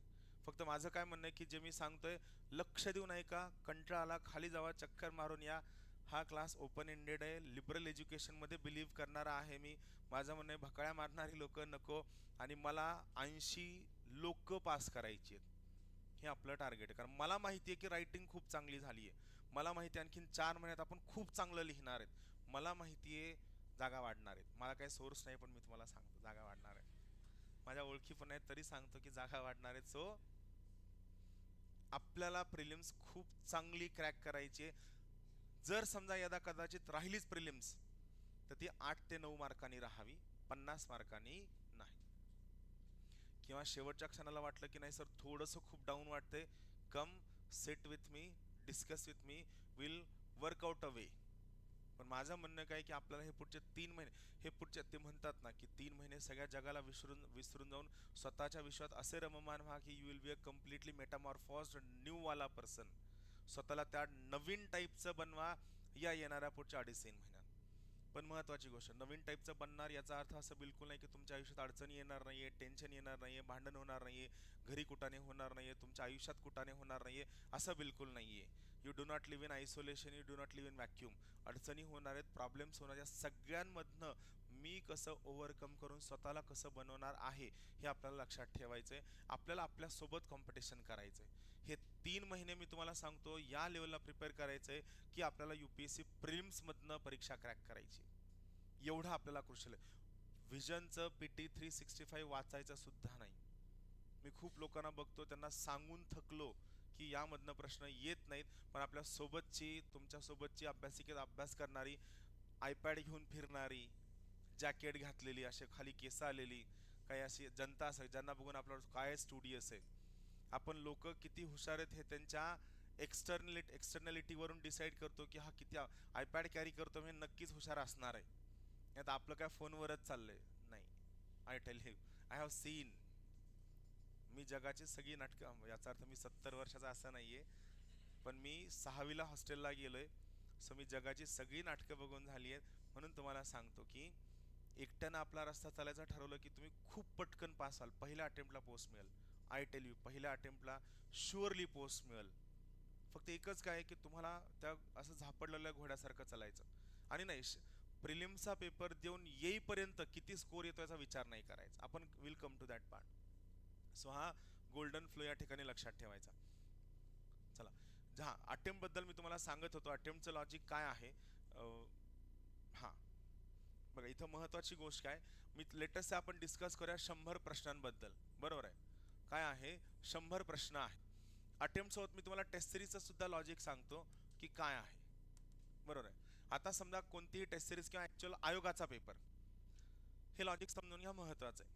फक्त माझं काय म्हणणं आहे की जे मी सांगतोय लक्ष देऊ नये का, कंटाळा खाली जावा, चक्कर मारून या. हा क्लास ओपन एंडेड आहे, लिबरल एज्युकेशनमध्ये बिलीव्ह करणारा आहे मी. माझं म्हणणं आहे भकाळ्या मारणारी लोक नको, आणि मला 80 लोक पास करायची आहेत, हे आपलं टार्गेट आहे. कारण मला माहिती आहे की रायटिंग खूप चांगली झाली आहे, मला माहिती आहे आणखीन 4 महिन्यात आपण खूप चांगलं लिहिणार आहेत, मला माहिती आहे जागा वाढणार आहेत. मला काही सोर्स नाही पण मी तुम्हाला सांगतो जागा वाढणार आहे, माझ्या ओळखी पण आहेत तरी सांगतो की जागा वाढणार आहेत. सो आपल्याला प्रिलिम्स खूप चांगली क्रॅक करायची. जर समजा यदा कदाचित राहिलीच प्रिलिम्स तर ती 8 ते 9 मार्कांनी राहावी, 50 मार्कांनी नाही. किंवा शेवटच्या क्षणाला वाटलं की नाही सर थोडंसं खूप डाऊन वाटतंय, come sit with me, discuss with me, will work out a way. पण माझं म्हणणं काय की आपल्याला हे पुढचे 3 महिने, हे पुढचे ते म्हणतात ना की 3 महिने सगळ्या जगाला विसरून जाऊन स्वतःच्या विश्वात असे रममान व्हा की you will be a completely metamorphosed new वाला पर्सन. स्वतःला त्या नवीन टाईपचं बनवा या येणाऱ्या पुढच्या 2.5-3 महिन्यात. पण महत्त्वाची गोष्ट, नवीन टाईपचं बनणार याचा अर्थ असं बिलकुल नाही की तुमच्या आयुष्यात अडचणी येणार नाहीये, टेन्शन येणार नाहीये, भांडण होणार नाहीये, घरी कुटाने होणार नाहीये, तुमच्या आयुष्यात कुटाने होणार नाहीये, असं बिलकुल नाहीये. You do not live in isolation, you do not live in vacuum. अडचणी होणार आहेत, प्रॉब्लेम्स होणार, या सगळ्यांमधनं मी कसं ओव्हरकम करून स्वतःला कसं बनवणार आहे हे आपल्याला लक्षात ठेवायचं आहे. आपल्याला आपल्यासोबत कॉम्पिटिशन करायचं आहे. हे 3 महिने मी तुम्हाला सांगतो या लेवलला प्रिपेअर करायचं आहे की आपल्याला UPSC प्रिलिम्समधनं परीक्षा क्रॅक करायची. एवढं आपल्याला क्रुशियल आहे. व्हिजनचं PT365 वाचायचं सुद्धा नाही. मी खूप लोकांना बघतो त्यांना सांगून थकलो की यामधनं प्रश्न येत नाहीत, पण आपल्या सोबतची तुमच्यासोबतची अभ्यासिकेत अभ्यास करणारी, आयपॅड घेऊन फिरणारी, जॅकेट घातलेली, असे खाली केस आलेली काही अशी जनता असेल ज्यांना बघून आपल्याला काय स्टुडियस आहे. आपण लोक किती हुशार आहेत हे त्यांच्या एक्सटर्नॅलिटीवरून डिसाईड करतो की हा किती आयपॅड कॅरी करतो म्हणजे नक्कीच हुशार असणार आहे. आता आपलं काय फोनवरच चाललंय नाही. I tell you, I have seen. मी जगाची सगळी नाटकं, याचा अर्थ मी 70 वर्षाचा असं नाहीये, पण मी 6वीला हॉस्टेलला गेलोय. सो मी जगाची सगळी नाटकं बघून झाली आहेत. म्हणून तुम्हाला सांगतो की एकट्यानं आपला रस्ता चालायचा ठरवलं की तुम्ही खूप पटकन पास व्हाल. पहिल्या अटेम्प्टला पोस्ट मिळेल. आय टेल यू, पहिल्या अटेम्प्टला शुअरली पोस्ट मिळेल. फक्त एकच काय की तुम्हाला त्या असं झापडलेल्या घोड्यासारखं चालायचं. आणि नाही, प्रिलिम्सचा पेपर देऊन येईपर्यंत किती स्कोर येतो याचा विचार नाही करायचा. आपण will come to that part. So हा गोल्डन फ्लो या ठिकाणी लक्षात ठेवायचा. चला, हा अटेम्प्ट बद्दल मी तुम्हाला सांगत होतो. अटेम्प्टचं लॉजिक काय आहे. हां, बघा इथं महत्त्वाची गोष्ट काय, मी लेटेस्ट आपण डिस्कस करूया 100 प्रश्नांबद्दल. बरोबर आहे. काय आहे, 100 प्रश्न आहे. अटेम्प्ट सोबत मी तुम्हाला टेस्ट सिरीजचं सुद्धा लॉजिक सांगतो की काय आहे. बरोबर आहे. आता समजा कोणतीही टेस्ट सिरीज किंवा ॲक्च्युअल आयोगाचा पेपर, हे लॉजिक समजून घ्या, महत्त्वाचं आहे.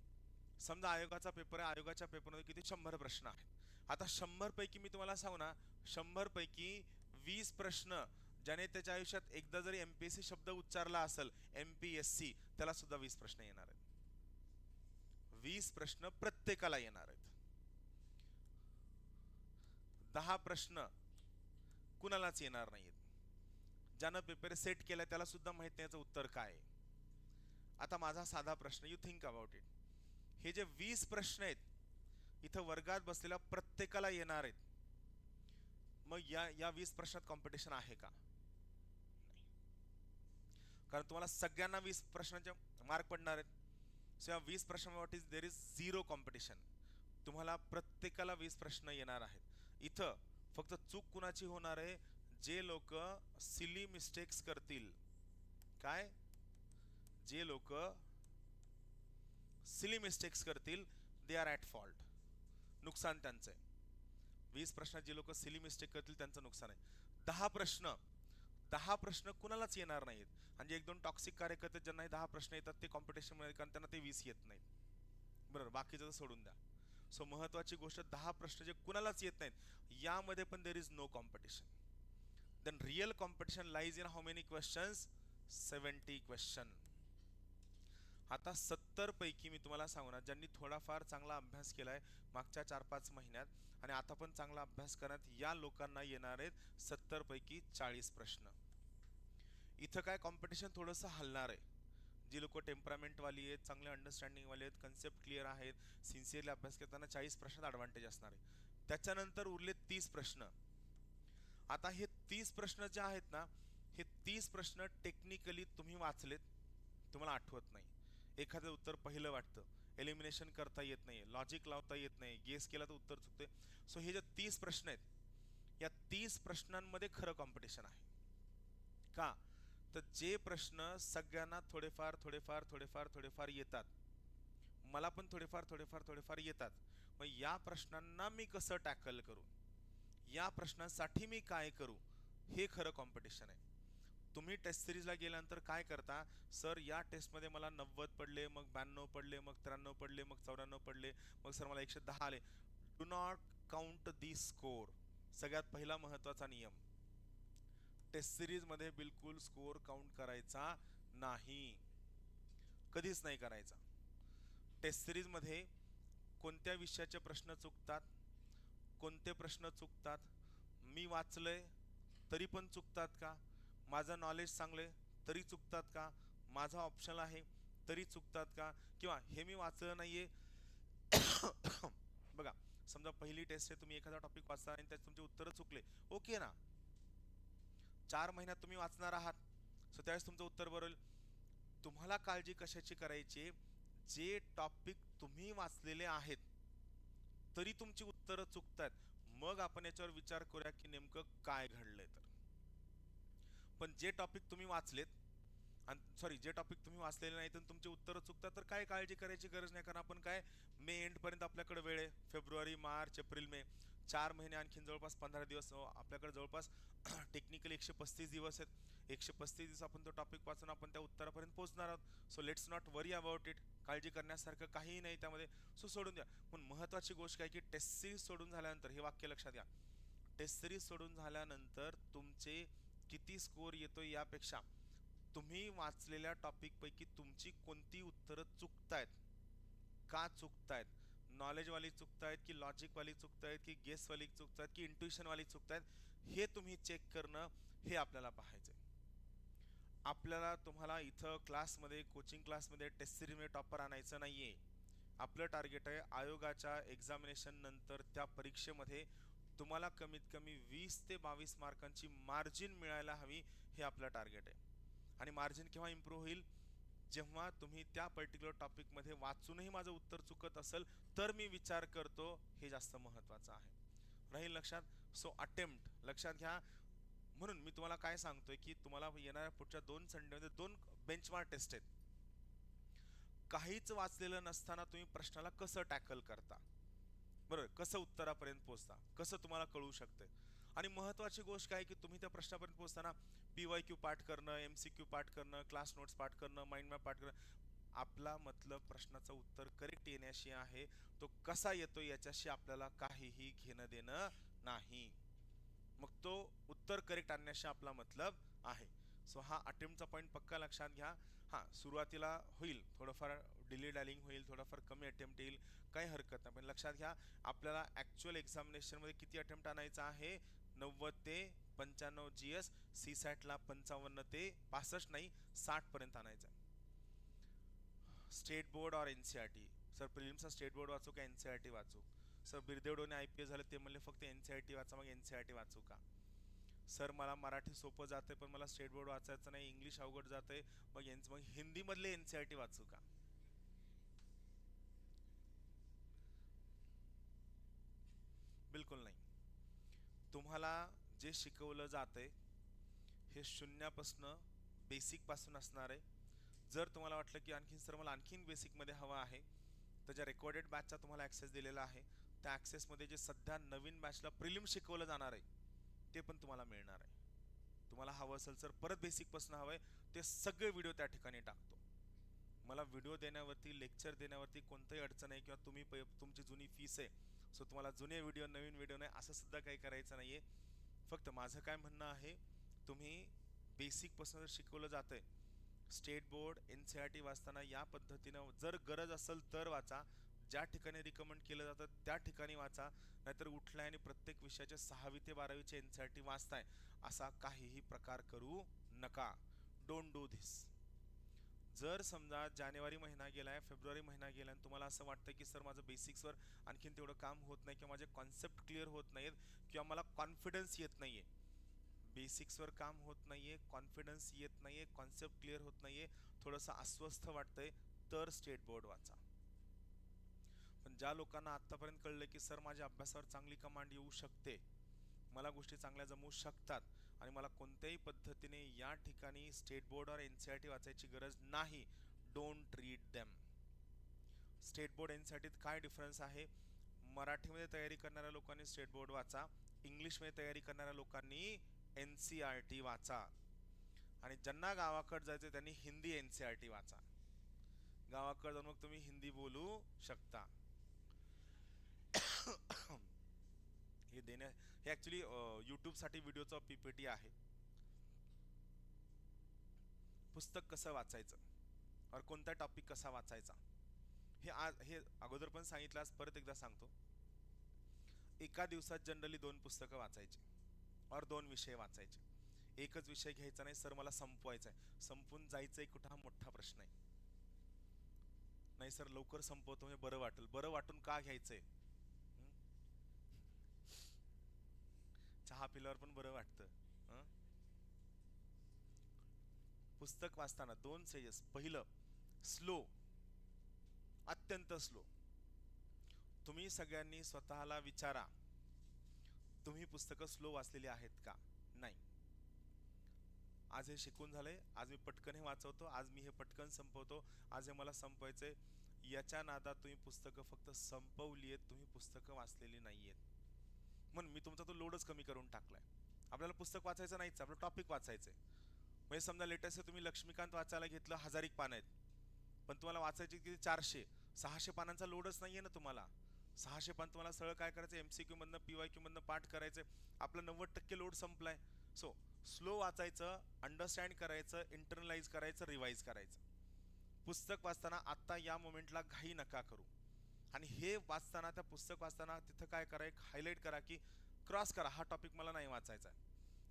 समजा आयोगाचा पेपर आहे, आयोगाच्या पेपरमध्ये किती 100 प्रश्न आहेत. आता 100 पैकी मी तुम्हाला सांगू ना, 100 पैकी 20 प्रश्न ज्याने त्याच्या आयुष्यात एकदा जरी MPSC शब्द उच्चारला असेल, MPSC, त्याला सुद्धा 20 प्रश्न येणार आहेत. 20 प्रश्न प्रत्येकाला येणार आहेत. 10 प्रश्न कुणालाच येणार नाहीत. ज्यानं पेपर सेट केलाय त्याला सुद्धा माहित नाही याचं उत्तर काय आहे. आता माझा साधा प्रश्न, यू थिंक अबाउट इट. हे जे 20 प्रश्न आहेत इथं वर्गात बसलेल्या प्रत्येकाला येणार आहेत. मग या 20 प्रश्नात कॉम्पिटिशन आहे का? कारण तुम्हाला सगळ्यांना 20 प्रश्नांचे मार्क पडणार आहेत. सो या 20 प्रश्नांवर देर इज झिरो कॉम्पिटिशन. तुम्हाला प्रत्येकाला 20 प्रश्न येणार आहेत. इथं फक्त चूक कुणाची होणार आहे, जे लोक सिली मिस्टेक्स करतील. काय? जे लोक सिली मिस्टेक्स करतील, दे आर ॲट फॉल्ट. नुकसान त्यांचं आहे. 20 प्रश्नात जे लोक सिली मिस्टेक करतील त्यांचं नुकसान आहे. 10 प्रश्न कुणालाच येणार नाहीत. आणि जे 1-2 टॉक्सिक कार्यकर्ते ज्यांना 10 प्रश्न येतात ते कॉम्पिटिशन मध्ये, कारण त्यांना ते 20 येत नाहीत. बरोबर, बाकीचं सोडून द्या. सो महत्वाची गोष्ट, 10 प्रश्न जे कुणालाच येत नाहीत यामध्ये पण there is no competition. Then real competition lies in how many questions? 70 question. आता 70 पैकी मी तुम्हाला सांगू ना, ज्यांनी थोडाफार चांगला अभ्यास केलाय मागच्या 4-5 महिन्यात आणि आता पण चांगला अभ्यास करण्यात, या लोकांना येणार आहेत 70 पैकी 40 प्रश्न. इथं काय कॉम्पिटिशन थोडंसं हलणार आहे. जी लोक टेम्परामेंटवाली आहेत, चांगले अंडरस्टँडिंगवाले आहेत, कन्सेप्ट क्लिअर आहेत, सिन्सिअरली अभ्यास करताना 40 प्रश्नात ॲडव्हान्टेज असणार आहे. त्याच्यानंतर उरले 30 प्रश्न. आता हे 30 प्रश्न जे आहेत ना, हे 30 प्रश्न टेक्निकली तुम्ही वाचलेत, तुम्हाला आठवत नाही. एखादं उत्तर पहिलं वाटतं, एलिमिनेशन करता येत नाही, लॉजिक लावता येत नाही, गेस केला तर उत्तर चुकते. सो हे जे 30 प्रश्न आहेत, या 30 प्रश्नांमध्ये खरं कॉम्पिटिशन आहे. का? तर जे प्रश्न सगळ्यांना थोडेफार थोडेफार थोडेफार थोडेफार येतात, मला पण थोडेफार थोडेफार थोडेफार येतात, मग या प्रश्नांना मी कसं टॅकल करू, या प्रश्नांसाठी मी काय करू, हे खरं कॉम्पिटिशन आहे. तुम्ही टेस्ट सिरीजला गेल्यानंतर काय करता, सर या टेस्टमध्ये मला 90 पडले, मग 92 पडले, मग 93 पडले, मग 94 पडले, मग सर मला 110 आले. Do not count the score. सगळ्यात पहिला महत्त्वाचा नियम, टेस्ट सिरीजमध्ये बिलकुल स्कोर काउंट करायचा नाही, कधीच नाही करायचा. टेस्ट सिरीजमध्ये कोणत्या विषयाचे प्रश्न चुकतात, कोणते प्रश्न चुकतात, मी वाचलंय तरी पण चुकतात का, माझं नॉलेज चांगले तरी चुकतात का, माझा ऑप्शन आहे तरी चुकतात का, किंवा हे मी वाचलं नाहीये. बघा, समजा पहिली टेस्ट आहे, तुम्ही एखादा टॉपिक वाचता आणि त्यात तुमचे उत्तर चुकले, ओके ना, 4 महिन्यात तुम्ही वाचणार आहात, सो त्यावेळेस तुमचं उत्तर बरोबर. तुम्हाला काळजी कशाची करायची? जे टॉपिक तुम्ही वाचलेले आहेत तरी तुमची उत्तरं चुकतायत, मग आपण याच्यावर विचार करूया की नेमकं काय घडलंय. तर पण जे टॉपिक तुम्ही वाचलेत आणि सॉरी जे टॉपिक तुम्ही वाचलेले नाहीत आणि तुमचे उत्तरं चुकतात, तर काय काळजी करायची गरज नाही. कारण आपण काय, मे एंड पर्यंत आपल्याकडे वेळ आहे. फेब्रुवारी, मार्च, एप्रिल, मे 4 महिने, आणखीन जवळपास 15 दिवस आपल्याकडे जवळपास टेक्निकली 135 दिवस आहेत. 135 दिवस आपण तो टॉपिक वाचून आपण त्या उत्तरापर्यंत पोहोचणार आहोत. So let's not worry about it. काळजी करण्यासारखं काहीही नाही त्यामध्ये. सो सोडून द्या. पण महत्वाची गोष्ट काय की टेस्ट सिरीज सोडून झाल्यानंतर हे वाक्य लक्षात घ्या. टेस्ट सिरीज सोडून झाल्यानंतर तुमचे किती स्कोअर येतो यापेक्षा तुम्ही वाचलेल्या टॉपिक पैकी तुमची कोणती उत्तरं चुकतायत, का चुकतायत, नॉलेजवाली चुकतायत की लॉजिकवाली चुकतायत की गेसवाली चुकतायत की इंट्युशनवाली चुकतायत, हे तुम्ही चेक करणं, हे आपल्याला पाहायचंय. आपल्याला तुम्हाला इथं क्लासमध्ये, कोचिंग क्लासमध्ये टेस्ट सिरीजमध्ये टॉपर आणायचं नाहीये. आपलं टार्गेट आहे आयोगाच्या एक्झामिनेशन नंतर त्या परीक्षेमध्ये तुम्हाला कमीत कमी 20 ते 22 मार्कांची मार्जिन मिळायला हवी, हे आपलं टार्गेट आहे. आणि मार्जिन केव्हा इम्प्रूव्ह होईल? जेव्हा तुम्ही त्या पर्टिक्युलर टॉपिकमध्ये वाचूनही माझं उत्तर चुकत असेल तर मी विचार करतो, हे जास्त महत्त्वाचं आहे. राहील लक्षात? सो अटेम्प्ट लक्षात घ्या. म्हणून मी तुम्हाला काय सांगतोय की तुम्हाला येणाऱ्या पुढच्या 2 संडेमध्ये 2 बेंचमार्क टेस्ट आहेत. काहीच वाचलेलं नसताना तुम्ही प्रश्नाला कसं टॅकल करता, बरोबर, कसं उत्तरापर्यंत पोहोचता, कसं तुम्हाला कळू शकतंय. आणि महत्वाची गोष्ट काय की तुम्ही त्या प्रश्नापर्यंत पोहोचताना PYQ पाठ करणं, MCQ पाठ करणं, क्लास नोट्स पाठ करणं, माइंड मॅप पाठ करणं, आपला मतलब प्रश्नाचं उत्तर करेक्ट येण्याशी आहे. तो कसा येतो याच्याशी आपल्याला काहीही घेणं देणं नाही. मग तो उत्तर करेक्ट आणण्याशी आपला मतलब आहे. सो हा अटेम्प्टचा पॉईंट पक्का लक्षात घ्या. हा सुरुवातीला होईल थोडंफार डिले डायलिंग होईल, थोडाफार कमी अटेम्प्ट येईल, काही हरकत नाही. पण लक्षात घ्या, आपल्याला ॲक्च्युअल एक्झामिनेशनमध्ये किती अटेम्प्ट आणायचा आहे? 90 ते 95 GS. सी सॅटला 55 ते 65 नाही, 60 पर्यंत आणायचं. स्टेट बोर्ड और NCERT. सर प्रिलिम्सचा स्टेट बोर्ड वाचू का NCERT वाचू? सर बिरदेवडोने IPS झाले, ते म्हणले फक्त NCERT वाचा. मग NCERT वाचू का? सर मला मराठी सोपं जाते पण मला स्टेट बोर्ड वाचायचं नाही, इंग्लिश अवघड जाते, मग हिंदी मधले NCERT वाचू का? बिलकुल नाही. तुम्हाला जे शिकवलं जातंय हे शून्यापासनं, बेसिक पासून असणार आहे. जर तुम्हाला वाटलं की आणखीन सर मला आणखीन बेसिकमध्ये हवं आहे, तर ज्या रेकॉर्डेड बॅचचा तुम्हाला ॲक्सेस दिलेला आहे, त्या ॲक्सेसमध्ये जे सध्या नवीन बॅचला प्रिलिम शिकवलं जाणार आहे ते पण तुम्हाला मिळणार आहे. तुम्हाला हवं असेल सर परत बेसिकपासून हवं आहे, ते सगळे व्हिडिओ त्या ठिकाणी टाकतो. मला व्हिडिओ देण्यावरती, लेक्चर देण्यावरती कोणताही अडचण आहे, किंवा तुम्ही तुमची जुनी फीस आहे, सो तुम्हाला जुने व्हिडिओ नवीन व्हिडिओ नाही असं सुद्धा काही करायचं नाही आहे. फक्त माझं काय म्हणणं आहे, तुम्ही बेसिकपासून जर शिकवलं जातं आहे, स्टेट बोर्ड NCERT वाचताना या पद्धतीनं जर गरज असेल तर वाचा. ज्या ठिकाणी रिकमेंड केलं जातं त्या ठिकाणी वाचा. नाहीतर उठलाय आणि प्रत्येक विषयाचे 6वी ते 12वीचे NCERT वाचताय असा काहीही प्रकार करू नका. Don't do this. जर समजा जानेवारी महिना गेलाय, फेब्रुवारी महिना गेलाय आणि तुम्हाला असं वाटतं की सर माझं बेसिक्सवर आणखीन तेवढं काम होत नाही, किंवा माझे कॉन्सेप्ट क्लिअर होत नाहीत, किंवा मला कॉन्फिडन्स येत नाहीये, बेसिक्सवर काम होत नाहीये, कॉन्फिडन्स येत नाहीये, कॉन्सेप्ट क्लिअर होत नाहीये, थोडंसं अस्वस्थ वाटतंय, तर स्टेट बोर्ड वाचा. पण ज्या लोकांना आतापर्यंत कळलं की सर माझ्या अभ्यासावर चांगली कमांड येऊ शकते, मला गोष्टी चांगल्या जमू शकतात, आणि मला कोणत्याही पद्धतीने या ठिकाणी स्टेट बोर्ड और NCERT वाचायची गरज नाही, don't read them. State board NCERT काय डिफरन्स आहे? मराठीमध्ये तयारी करणाऱ्या लोकांनी स्टेट बोर्ड वाचा, इंग्लिशमध्ये तयारी करणाऱ्या लोकांनी NCERT वाचा, आणि ज्यांना गावाकडे जायचं त्यांनी हिंदी NCERT वाचा. गावाकडे जाऊन मग तुम्ही हिंदी बोलू शकता. हे देण्या हे ॲक्च्युली यूट्यूबसाठी व्हिडिओचा PPT आहे. पुस्तक कसं वाचायचं और कोणता टॉपिक कसा वाचायचा, हे अगोदर पण सांगितलं, आज परत एकदा सांगतो. एका दिवसात जनरली 2 पुस्तकं वाचायची और 2 विषय वाचायचे. एकच विषय घ्यायचा नाही, सर मला संपवायचा आहे, संपून जायचंय कुठं हा मोठा प्रश्न आहे. नाही सर लवकर संपवतो हे बरं वाटेल, बरं वाटून का घ्यायचंय? चहा पिल्यावर पण बरं वाटतं. पुस्तक वाचताना 2 स्टेजेस. पहिलं स्लो, अत्यंत स्लो. तुम्ही सगळ्यांनी स्वतःला विचारा, तुम्ही पुस्तकं स्लो वाचलेली आहेत का? नाही. आज हे शिकून झालंय, आज मी पटकन हे वाचवतो, आज मी हे पटकन संपवतो, आज हे मला संपवायचंय. याच्या नादात तुम्ही पुस्तकं फक्त संपवली आहेत, तुम्ही पुस्तकं वाचलेली नाहीयेत. म्हणून मी तुमचा तो लोडच कमी करून टाकलाय. आपल्याला पुस्तक वाचायचं नाहीच, आपलं टॉपिक वाचायचंय. म्हणजे समजा लेटेस्ट तुम्ही लक्ष्मीकांत वाचायला घेतलं, 1000 पान आहेत, पण तुम्हाला वाचायची किती 400-600 पानांचा लोडच नाहीये ना तुम्हाला. 600 पान तुम्हाला सरळ काय करायचं, MCQ मधनं PYQ मधनं पाठ करायचं. आपलं 90% लोड संपलाय. सो स्लो वाचायचं, अंडरस्टँड करायचं, इंटरनलाइज करायचं, रिवाइज करायचं. पुस्तक वाचताना आत्ता या मोमेंटला घाई नका करू. आणि हे वाचताना, त्या पुस्तक वाचताना तिथं काय करा, एक हायलाईट करा की क्रॉस करा, हा टॉपिक मला नाही वाचायचा आहे.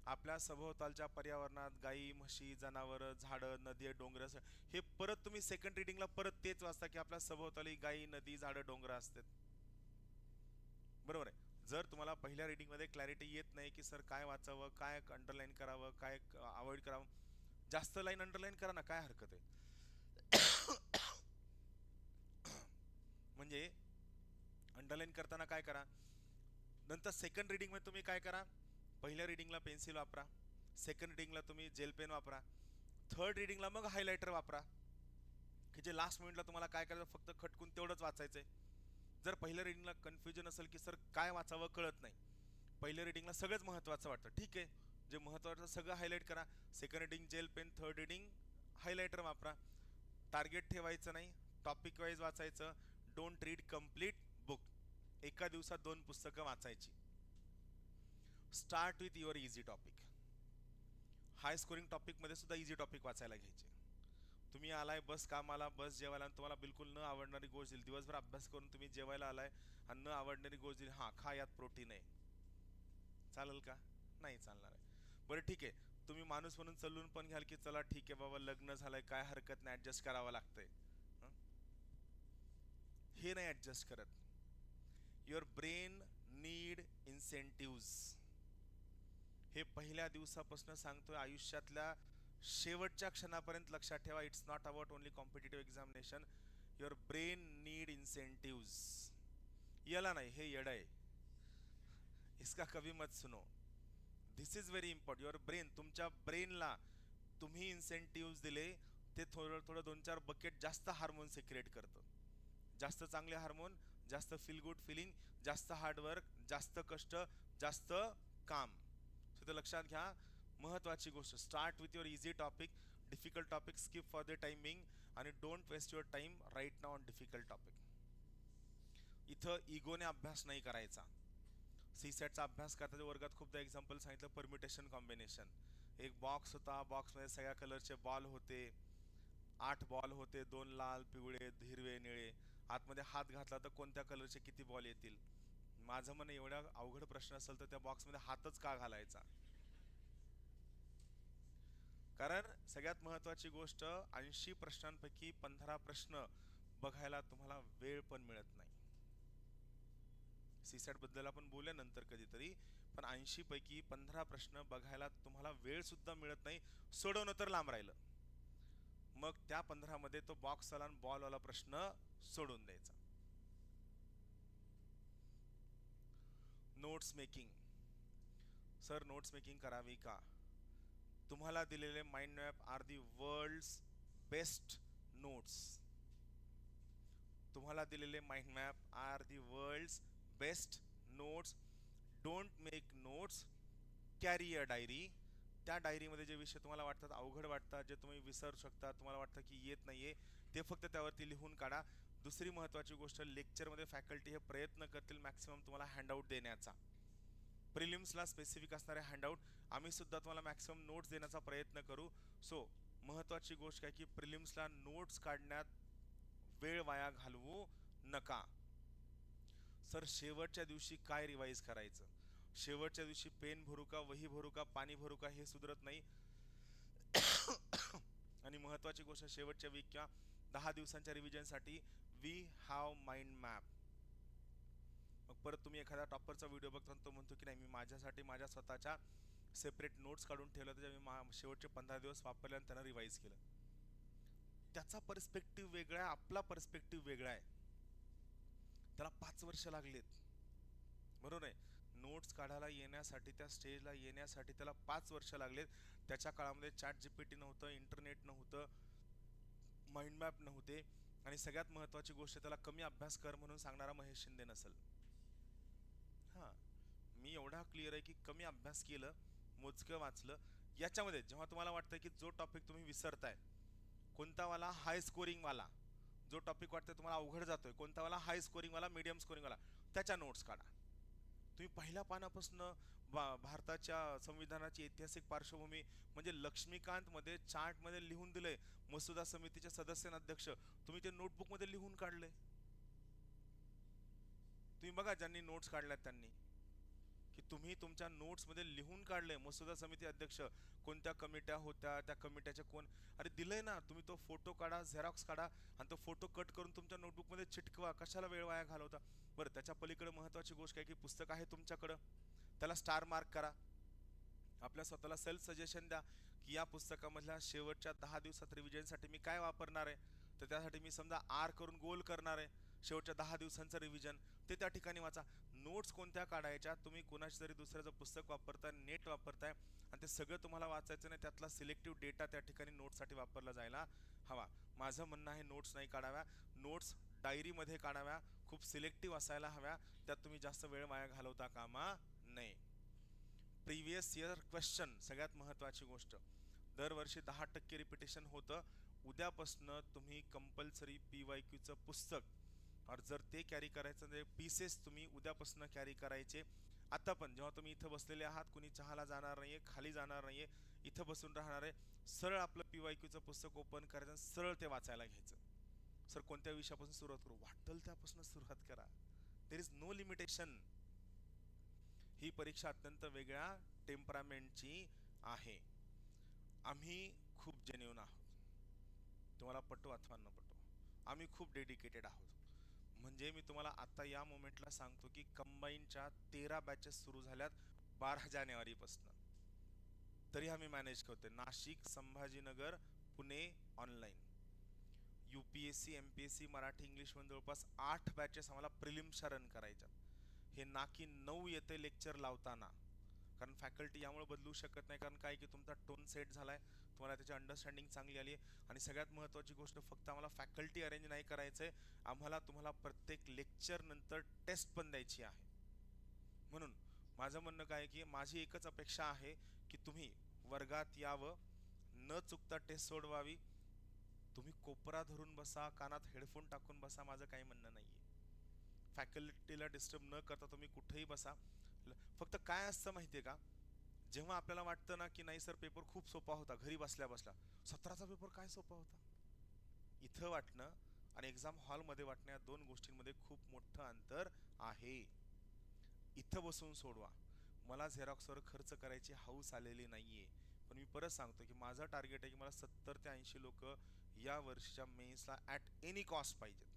आपल्या सभोवतालच्या पर्यावरणात गायी, म्हशी, जनावरं, झाडं, नदी, डोंगर, हे परत तुम्ही सेकंड रिडिंगला परत तेच वाचता की आपल्या सभोवताली गायी, नदी, झाडं, डोंगर असतात. बरोबर आहे. जर तुम्हाला पहिल्या रिडिंगमध्ये क्लॅरिटी येत नाही की सर काय वाचावं, काय अंडरलाईन करावं, काय अवॉइड करावं, जास्त लाईन अंडरलाईन करा ना, काय हरकत आहे. म्हणजे अंडरलाईन करताना काय करा, नंतर सेकंड रिडिंग मध्ये तुम्ही काय करा, पहिल्या रिडिंगला पेन्सिल वापरा, सेकंड रिडिंगला तुम्ही जेल पेन वापरा, थर्ड रिडिंगला मग हायलायटर वापरा, की जे लास्ट मोमेंटला तुम्हाला काय करायचं, फक्त खटकून तेवढंच वाचायचंय. जर पहिल्या रिडिंगला कन्फ्युजन असेल की सर काय वाचावं कळत नाही, पहिल्या रिडिंगला सगळंच महत्त्वाचं वाटतं, ठीक आहे, जे महत्त्वाचं सगळं हायलाईट करा. Second reading gel pen, third reading highlighter वापरा. टार्गेट ठेवायचं नाही, टॉपिक वाईज वाचायचं. Don't read complete book. एका दिवसात 2 पुस्तकं वाचायची. Start with your easy topic. High scoring topic मध्ये सुद्धा इझी टॉपिक वाचायला घ्यायचे. तुम्ही आलाय बस कामाला, बस जेवायला, आणि तुम्हाला बिलकुल न आवडणारी गोष्ट दिली, दिवसभर अभ्यास करून तुम्ही जेवायला आलाय आणि न आवडणारी गोष्ट दिली, हा खा, यात प्रोटीन आहे, चालेल का? नाही चालणार आहे. बरं ठीक आहे, तुम्ही माणूस म्हणून चलून पण घ्याल की चला ठीक आहे बाबा, लग्न झालंय, काय हरकत नाही, ऍडजस्ट करावं लागतंय. हे नाही ऍडजस्ट करत. Your brain need incentives. हे पहिल्या दिवसापासून सांगतोय, आयुष्यातल्या शेवटच्या क्षणापर्यंत लक्षात ठेवा. It's not about only competitive examination. Your brain need incentives. याला नाही, हे येड आहे, इसका कभी मत सुनो. This is very important. Your brain, तुमच्या ब्रेनला तुम्ही इन्सेंटिव्ज दिले, ते थोडं थोडं 2-4 बकेट जास्त हार्मोन सिक्रिएट करतं. जास्त चांगले हार्मोन, जास्त फील गुड फिलिंग, जास्त हार्डवर्क, जास्त कष्ट, जास्त काम. सो ते लक्षात घ्या. महत्वाची गोष्ट, start with your easy topic. Difficult topic skip for the timing, आणि don't waste your time right now on difficult topic. इथं इगोने अभ्यास नाही करायचा. सीसेटचा अभ्यास करताना वर्गात खूपदा एक्झाम्पल सांगितलं, परम्युटेशन कॉम्बिनेशन. एक बॉक्स होता, बॉक्समध्ये सगळ्या कलरचे बॉल होते, 8 बॉल होते, 2 लाल, पिवळे, हिरवे, निळे. आतमध्ये हात घातला तर कोणत्या कलरचे किती बॉल येतील? माझं म्हणणं, एवढा अवघड प्रश्न असेल तर त्या बॉक्समध्ये हातच का घालायचा? कारण सगळ्यात महत्वाची गोष्ट, 80 प्रश्नांपैकी 15 प्रश्न बघायला तुम्हाला वेळ पण मिळत नाही. सीसॅट बद्दल आपण बोलूया नंतर कधीतरी, पण 80 पैकी 15 प्रश्न बघायला तुम्हाला वेळ सुद्धा मिळत नाही. सोडवणं तर लांब राहिलं. मग त्या 15 मध्ये तो बॉक्स वाला आणि बॉल वाला प्रश्न सोडून द्यायचा. Notes making. Sir notes making करावी का? तुम्हाला दिलेले mind map are the world's best notes. तुम्हाला दिलेले mind map are the world's best notes. Don't make notes, carry a diary. त्या डायरीमध्ये जे विषय तुम्हाला वाटतात, अवघड वाटतात, जे तुम्ही विसरू शकता, तुम्हाला वाटतं की येत नाहीये, ते फक्त त्यावरती लिहून काढा. दुसरी महत्त्वाची गोष्ट, लेक्चरमध्ये फॅकल्टी हे प्रयत्न करतील मॅक्सिमम तुम्हाला हँडआउट देण्याचा. प्रिलिम्सला स्पेसिफिक असणारे हँडआउट, आम्ही सुद्धा तुम्हाला मॅक्सिमम नोट्स देण्याचा प्रयत्न करू. सो महत्त्वाची गोष्ट काय की प्रिलिम्सला नोट्स काढण्यात वेळ वाया घालवू नका. सर शेवटच्या दिवशी काय रिवाइज करायचं? शेवटच्या दिवशी पेन भरू का, वही भरू का, पाणी भरू का, हे सुधरत नाही. आणि महत्त्वाची गोष्ट, शेवटच्या वीक किंवा 10 दिवसांच्या रिव्हिजनसाठी वी हॅव माइंड मॅप. मग परत तुम्ही एखादा टॉपरचा व्हिडिओ बघता तो म्हणतो की नाही, मी माझ्यासाठी माझ्या स्वतःच्या सेपरेट नोट्स काढून ठेवल्या होत्या, ज्या मी शेवटचे 15 दिवस वापरले आणि त्यांना रिवाईज केलं. त्याचा पर्स्पेक्टिव्ह वेगळा आहे, आपला पर्स्पेक्टिव्ह वेगळा आहे. त्याला 5 वर्ष लागलेत, बरोबर आहे. नोट्स काढायला येण्यासाठी, त्या स्टेजला येण्यासाठी त्याला 5 वर्ष लागलेत. त्याच्या काळामध्ये चॅट जीपीटी नव्हतं, इंटरनेट नव्हतं, माइंड मॅप नव्हते, आणि सगळ्यात महत्त्वाची गोष्ट, त्याला कमी अभ्यास कर म्हणून सांगणारा महेश शिंदे नसेल. हां, मी एवढा क्लिअर आहे की कमी अभ्यास केलं, मोजकं वाचलं. याच्यामध्ये जेव्हा तुम्हाला वाटतं की जो टॉपिक तुम्ही विसरताय, कोणतावाला हाय स्कोरिंगवाला, जो टॉपिक वाटतं तुम्हाला अवघड जातोय, कोणतावाला हाय स्कोरिंगवाला, मीडियम स्कोरिंगवाला, त्याच्या नोट्स काढा. तुम्ही पहिल्या पानापासून भारताच्या संविधानाची ऐतिहासिक पार्श्वभूमी म्हणजे लक्ष्मीकांत मध्ये चार्ट मध्ये लिहून दिलंय, मसुदा समितीचे सदस्य आणि अध्यक्ष, तुम्ही ते नोटबुक मध्ये लिहून काढले. तुम्ही बघा ज्यांनी नोट्स काढल्यात त्यांनी, की तुम्ही तुमच्या नोट्स मध्ये लिहून काढले मसुदा समिती अध्यक्ष, कोणत्या कमिट्या होत्या, त्या कमिट्याचे कोण. अरे दिलंय ना, तुम्ही तो फोटो काढा, झेरॉक्स काढा आणि तो फोटो कट करून तुमच्या नोटबुक मध्ये चिटकवा, कशाला वेळ वाया घालवता. बरं, त्याच्या पलीकडे महत्वाची गोष्ट काय की पुस्तक आहे तुमच्याकडं, त्याला स्टार मार्क करा. आपल्या स्वतःला सेल्फ सजेशन द्या की या पुस्तकामधल्या शेवटच्या 10 दिवसात रिव्हिजनसाठी मी काय वापरणार आहे. तर त्यासाठी मी समजा आर करून गोल करणार आहे, शेवटच्या 10 दिवसांचं रिव्हिजन ते त्या ठिकाणी वाचा. नोट्स कोणत्या काढायच्या, तुम्ही कोणाची तरी दुसऱ्याचं पुस्तक वापरताय, नेट वापरताय आणि ते सगळं तुम्हाला वाचायचं नाही, त्यातला सिलेक्टिव्ह डेटा त्या ठिकाणी नोट्ससाठी वापरला जायला हवा. माझं म्हणणं आहे नोट्स नाही काढाव्या, नोट्स डायरीमध्ये काढाव्या, खूप सिलेक्टिव्ह असायला हव्या, त्यात तुम्ही जास्त वेळ वाया घालवता कामा नये. प्रिव्हियस इयर क्वेश्चन सगळ्यात महत्त्वाची गोष्ट, दरवर्षी 10% रिपिटेशन होतं. उद्यापासनं तुम्ही कंपल्सरी PYQचं पुस्तक, और जर ते कॅरी करायचं म्हणजे पीसेस तुम्ही उद्यापासून कॅरी करायचे. आता पण जेव्हा तुम्ही इथं बसलेले आहात, कुणी चहाला जाणार नाहीये, खाली जाणार नाहीये, इथं बसून राहणार आहे, सरळ आपलं PYQचं पुस्तक ओपन करायचं, सरळ ते वाचायला घ्यायचं. सर कोणत्या विषयापासून सुरुवात करू, वाटेल त्यापासून सुरुवात करा. There is no limitation. ही परीक्षा अत्यंत वेगळ्या टेम्परामेंटची आहे. आम्ही खूप जेन्युइन आहोत, तुम्हाला पटो अथवा न पटो, आम्ही खूप डेडिकेटेड आहोत. म्हणजे मी तुम्हाला आता या मोमेंटला सांगतो की कंबाईनच्या 13 बॅचेस सुरू झाल्यात 12 जानेवारीपासून, तरी आम्ही मॅनेज करतोय. Nashik, Sambhajinagar, Pune online. UPSC, MPSC, Marathi, English मध्ये जवळपास 8 बॅचेस आम्हाला प्रिलिम्सच्या रन करायच्या. हे ना की 9 येते लेक्चर लावताना, कारण फॅकल्टी यामुळे बदलू शकत नाही, कारण काय की तुमचा टोन सेट झालाय, तुम्हाला त्याची अंडरस्टँडिंग चांगली आली आहे. आणि सगळ्यात महत्त्वाची गोष्ट, फक्त आम्हाला फॅकल्टी अरेंज नाही करायचंय, आम्हाला तुम्हाला प्रत्येक लेक्चर नंतर टेस्ट पण द्यायची आहे. म्हणून माझं म्हणणं काय की माझी एकच अपेक्षा आहे की तुम्ही वर्गात यावं, न चुकता टेस्ट सोडवावी. तुम्ही कोपरा धरून बसा, कानात हेडफोन टाकून बसा, माझं काही म्हणणं नाहीये. फॅकल्टीला डिस्टर्ब न करता तुम्ही कुठेही बसा. फक्त काय असतं माहितीये का, जेव्हा आपल्याला वाटतं ना की नाही सर पेपर खूप सोपा होता, घरी बसल्या बसल्या 17चा पेपर काय सोपा होता, इथं वाटणं आणि एक्झाम हॉलमध्ये वाटणं, या दोन गोष्टींमध्ये खूप मोठं अंतर आहे. इथं बसून सोडवा. मला झेरॉक्सवर खर्च करायची हौस आलेली नाहीये, पण मी परत सांगतो की माझं टार्गेट आहे की मला 70 ते 80 लोक या वर्षीच्या मेन्सला ॲट एनी कॉस्ट पाहिजेत,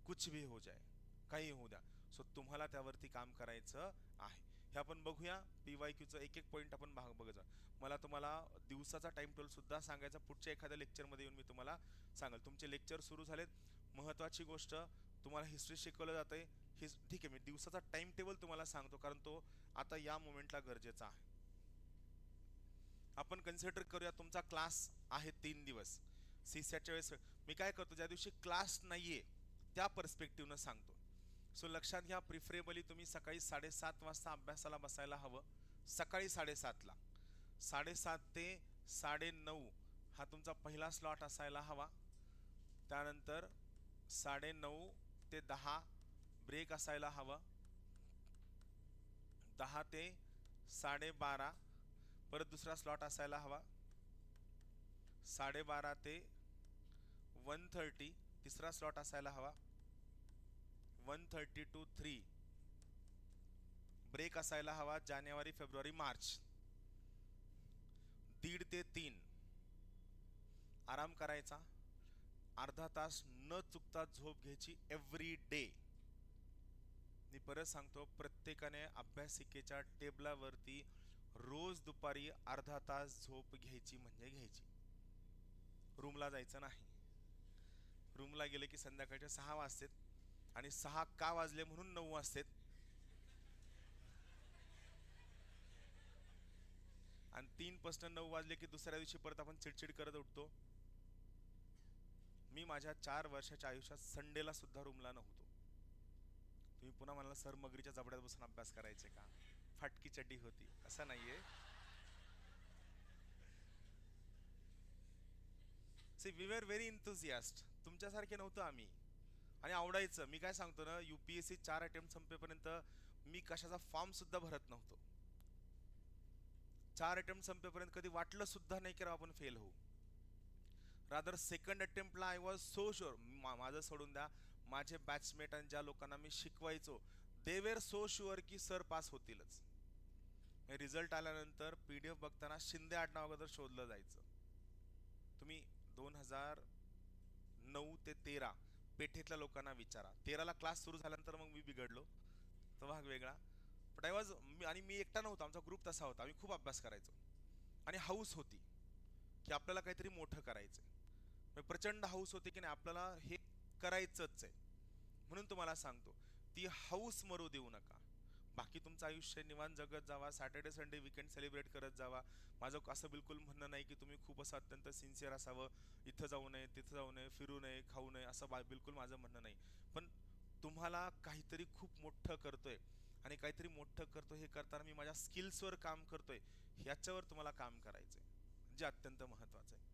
कुछ भी हो जाए, काही होऊ द्या. सो तुम्हाला त्यावरती काम करायचं आहे. हे आपण बघूया, PYQचं एक एक पॉईंट आपण बघायचं. मला तुम्हाला दिवसाचा टाइम टेबल सुद्धा सांगायचा, पुढच्या एखाद्या लेक्चरमध्ये येऊन मी तुम्हाला सांगेल. तुमचे लेक्चर सुरू झालेत. महत्त्वाची गोष्ट, तुम्हाला हिस्ट्री शिकवलं जाते, ठीक आहे, मी दिवसाचा टाइम टेबल तुम्हाला सांगतो, कारण तो आता या मोमेंटला गरजेचा आहे. आपण कन्सिडर करूया तुमचा क्लास आहे 3 दिवस. CSATच्या वेळेस मी काय करतो, ज्या दिवशी क्लास नाहीये त्या पर्स्पेक्टिव्हनं सांगतो. सो लक्षात घ्या, प्रिफरेबली तुम्ही सकाळी 7:30 वाजता अभ्यासाला बसायला हवं. सकाळी 7:30ला, 7:30 ते 9:30 हा तुमचा पहिला स्लॉट असायला हवा. त्यानंतर 9:30 ते 10 ब्रेक असायला हवा. 10 ते 12:30 परत दुसरा स्लॉट असायला हवा. 12:30 ते 1:30 तिसरा स्लॉट असायला हवा. 1:30 to 3 ब्रेक असायला हवा. जानेवारी, फेब्रुवारी, मार्च 1:30 ते 3 आराम करायचा. अर्धा तास न चुकता झोप घ्यायची एव्हरी डे. मी परत सांगतो, प्रत्येकाने अभ्यासिकेच्या टेबलावरती रोज दुपारी अर्धा तास झोप घ्यायची म्हणजे घ्यायची. रूमला जायचं नाही. रूमला गेले की संध्याकाळचे 6 वाजतात आणि 6 का वाजले म्हणून 9 वाजतात. आणि 3 पासून 9 वाजले की दुसऱ्या दिवशी परत आपण चिडचिड करत उठतो. मी माझ्या 4 वर्षाच्या आयुष्यात संडेला सुद्धा रूमला नव्हतो. तुम्ही पुन्हा म्हणाला सर मगरीच्या जबड्यात बसून अभ्यास करायचे का? फाटकी चड्डी होती असं नाहीये. See we were very enthusiast. तुमच्यासारखे नव्हतो आम्ही. आणि आवडायचं. मी काय सांगतो ना, UPSC 4 अटेम्प्ट संपेपर्यंत मी कशाचा फॉर्म सुद्धा भरत नव्हतो. 4 अटेम्प्ट संपेपर्यंत कधी वाटलं सुद्धा नाही की आपण फेल होऊ. रादर सेकंड अटेम्प्टला आय वॉज सो शुअर. माझं सोडून द्या, माझे बॅचमेट आणि ज्या लोकांना मी शिकवायचो दे वेर सो शुअर की सर पास होतीलच. रिझल्ट आल्यानंतर PDF बघताना शिंदे आडनाव अगोदर शोधलं जायचं. तुम्ही 2009 ते 13 पेठेतल्या लोकांना विचारा. 13ला क्लास सुरू झाल्यानंतर मग मी बिघडलो, तो भाग वेगळा. बट आय वॉज, आणि मी एकटा नव्हता, आमचा ग्रुप तसा होता. आम्ही खूप अभ्यास करायचो आणि हाऊस होती की आपल्याला काहीतरी मोठं करायचंय. प्रचंड हाऊस होते की नाही आपल्याला हे करायचंच आहे. म्हणून तुम्हाला सांगतो, ती हाऊस मरू देऊ नका. बाकी तुमचं आयुष्य निवांत जगत जावा, सॅटर्डे संडे वीकेंड सेलिब्रेट करत जावा. माझं असं बिलकुल म्हणणं नाही की तुम्ही खूप असं अत्यंत सिन्सिअर असावं, इथं जाऊ नये तिथं जाऊ नये, फिरू नये खाऊ नये, असं बिलकुल माझं म्हणणं नाही. पण तुम्हाला काहीतरी खूप मोठं करतोय आणि काहीतरी मोठं करतोय हे करताना मी माझ्या स्किल्सवर काम करतोय ह्याच्यावर तुम्हाला काम करायचंय, जे अत्यंत महत्वाचं आहे.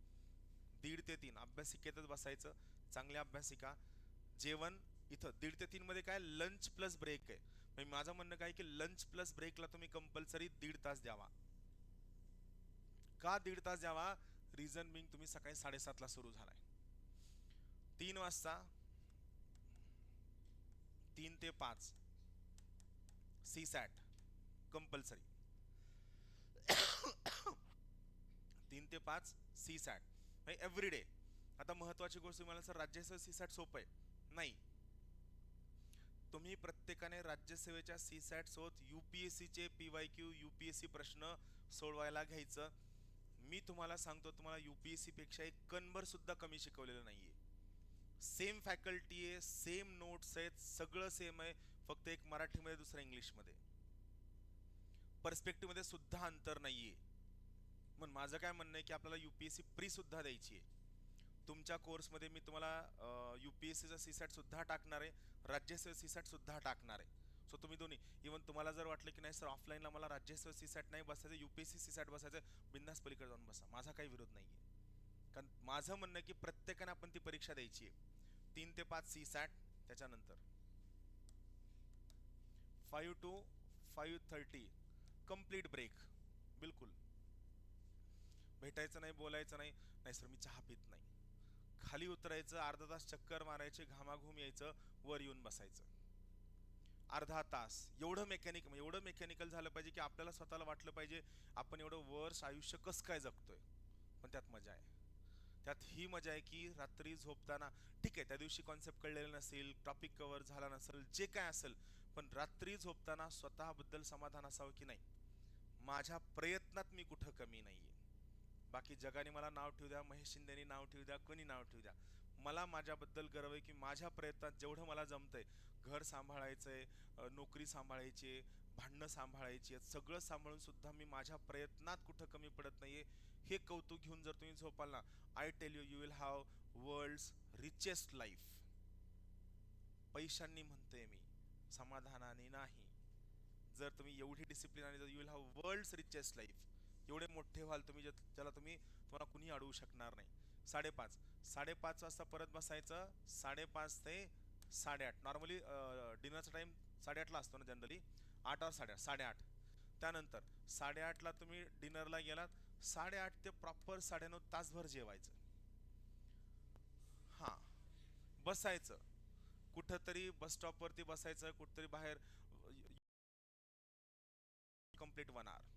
1:30 ते 3 अभ्यासिकेतच बसायचं. चांगल्या अभ्यासिका. जेवण इथं 1:30 ते 3 मध्ये काय लंच प्लस ब्रेक आहे. माझं म्हणणं काय की लंच प्लस ब्रेकला तुम्ही कंपल्सरी 1.5 तास द्यावा. का 1.5 तास द्यावा? रिझन बिंग तुम्ही सकाळी 7:30ला सुरू झालाय. 3 वाजता 3 ते 5 CSAT कंपल्सरी. 3 ते 5 CSAT एव्हरी डे. आता महत्वाची गोष्ट तुम्हाला सर राज्यसेवा CSAT सोपं आहे नाही. तुम्ही प्रत्येकाने राज्यसेवेच्या CSAT सोबत UPSC चे PYQ UPSC प्रश्न सोडवायला घ्यायचं. मी तुम्हाला सांगतो, तुम्हाला UPSC पेक्षा एक कणभर सुद्धा कमी शिकवलेलं नाहीये. सेम फॅकल्टी आहे, सेम नोट्स आहेत, सगळं सेम आहे, फक्त एक मराठीमध्ये दुसरं इंग्लिशमध्ये. पर्स्पेक्टिव्ह मध्ये सुद्धा अंतर नाहीये. मग माझं काय म्हणणं आहे की आपल्याला UPSC प्री सुद्धा द्यायची आहे. तुमच्या कोर्समध्ये मी तुम्हाला UPSCचा CSAT सुद्धा टाकणार आहे, राज्यसेवा CSAT सुद्धा टाकणार आहे. सो तुम्ही दोन्ही, इव्हन तुम्हाला जर वाटलं की नाही सर ऑफलाईनला मला राज्यसेवा CSAT नाही बसायचं, UPSC CSAT बसायचं, बिंदास पलीकडे जाऊन बसा, माझा काही विरोध नाहीये. कारण माझं म्हणणं आहे की प्रत्येकाने आपण ती परीक्षा द्यायची आहे. 3 ते 5 CSAT, त्याच्यानंतर 5 to 5:30 कम्प्लीट ब्रेक. बिलकुल भेटायचं नाही, बोलायचं नाही. नाही सर मी चहा पित नाही. खाली उतरायचं, अर्धा तास चक्कर मारायचे, घामाघूम यायचं, वर येऊन बसायचं. अर्धा तास एवढं मेकॅनिकल झालं पाहिजे की आपल्याला स्वतःला वाटलं पाहिजे आपण एवढं वर्ष आयुष्य कसं काय जगतोय. पण त्यात मजा आहे. त्यात ही मजा आहे की रात्री झोपताना, ठीक आहे त्या दिवशी कॉन्सेप्ट कळलेला नसेल, टॉपिक कव्हर झाला नसेल, जे काय असेल, पण रात्री झोपताना स्वतःबद्दल समाधान असावं की नाही माझ्या प्रयत्नात मी कुठं कमी नाहीये. बाकी जगाने मला नाव ठेवू द्या, महेश शिंदेनी नाव ठेवू द्या, कोणी नाव ठेवू द्या, मला माझ्याबद्दल गर्व आहे की माझ्या प्रयत्नात जेवढं मला जमतंय, घर सांभाळायचंय, नोकरी सांभाळायची, भांडणं सांभाळायची, सगळं सांभाळून सुद्धा मी माझ्या प्रयत्नात कुठं कमी पडत नाहीये. हे कौतुक घेऊन जर तुम्ही झोपाल ना, I tell you, you will have world's richest life. पैशांनी म्हणतोय मी, समाधानाने नाही. जर तुम्ही एवढी डिसिप्लिन आणि you will have world's richest life. एवढे मोठे व्हाल तुम्ही ज्याला तुम्हाला कुणी अडवू शकणार नाही. 5:30 वाजता परत बसायचं. 5:30 ते 8:30 नॉर्मली डिनरचा टाइम 8:30ला असतो ना जनरली. 8 और 8:30. त्यानंतर 8:30ला तुम्ही डिनरला गेलात, 8:30 ते प्रॉपर 9:30 तासभर जेवायचं. हा, बसायचं कुठंतरी बस स्टॉप वरती बसायचं, कुठतरी बाहेर कंप्लीट 1 आवर.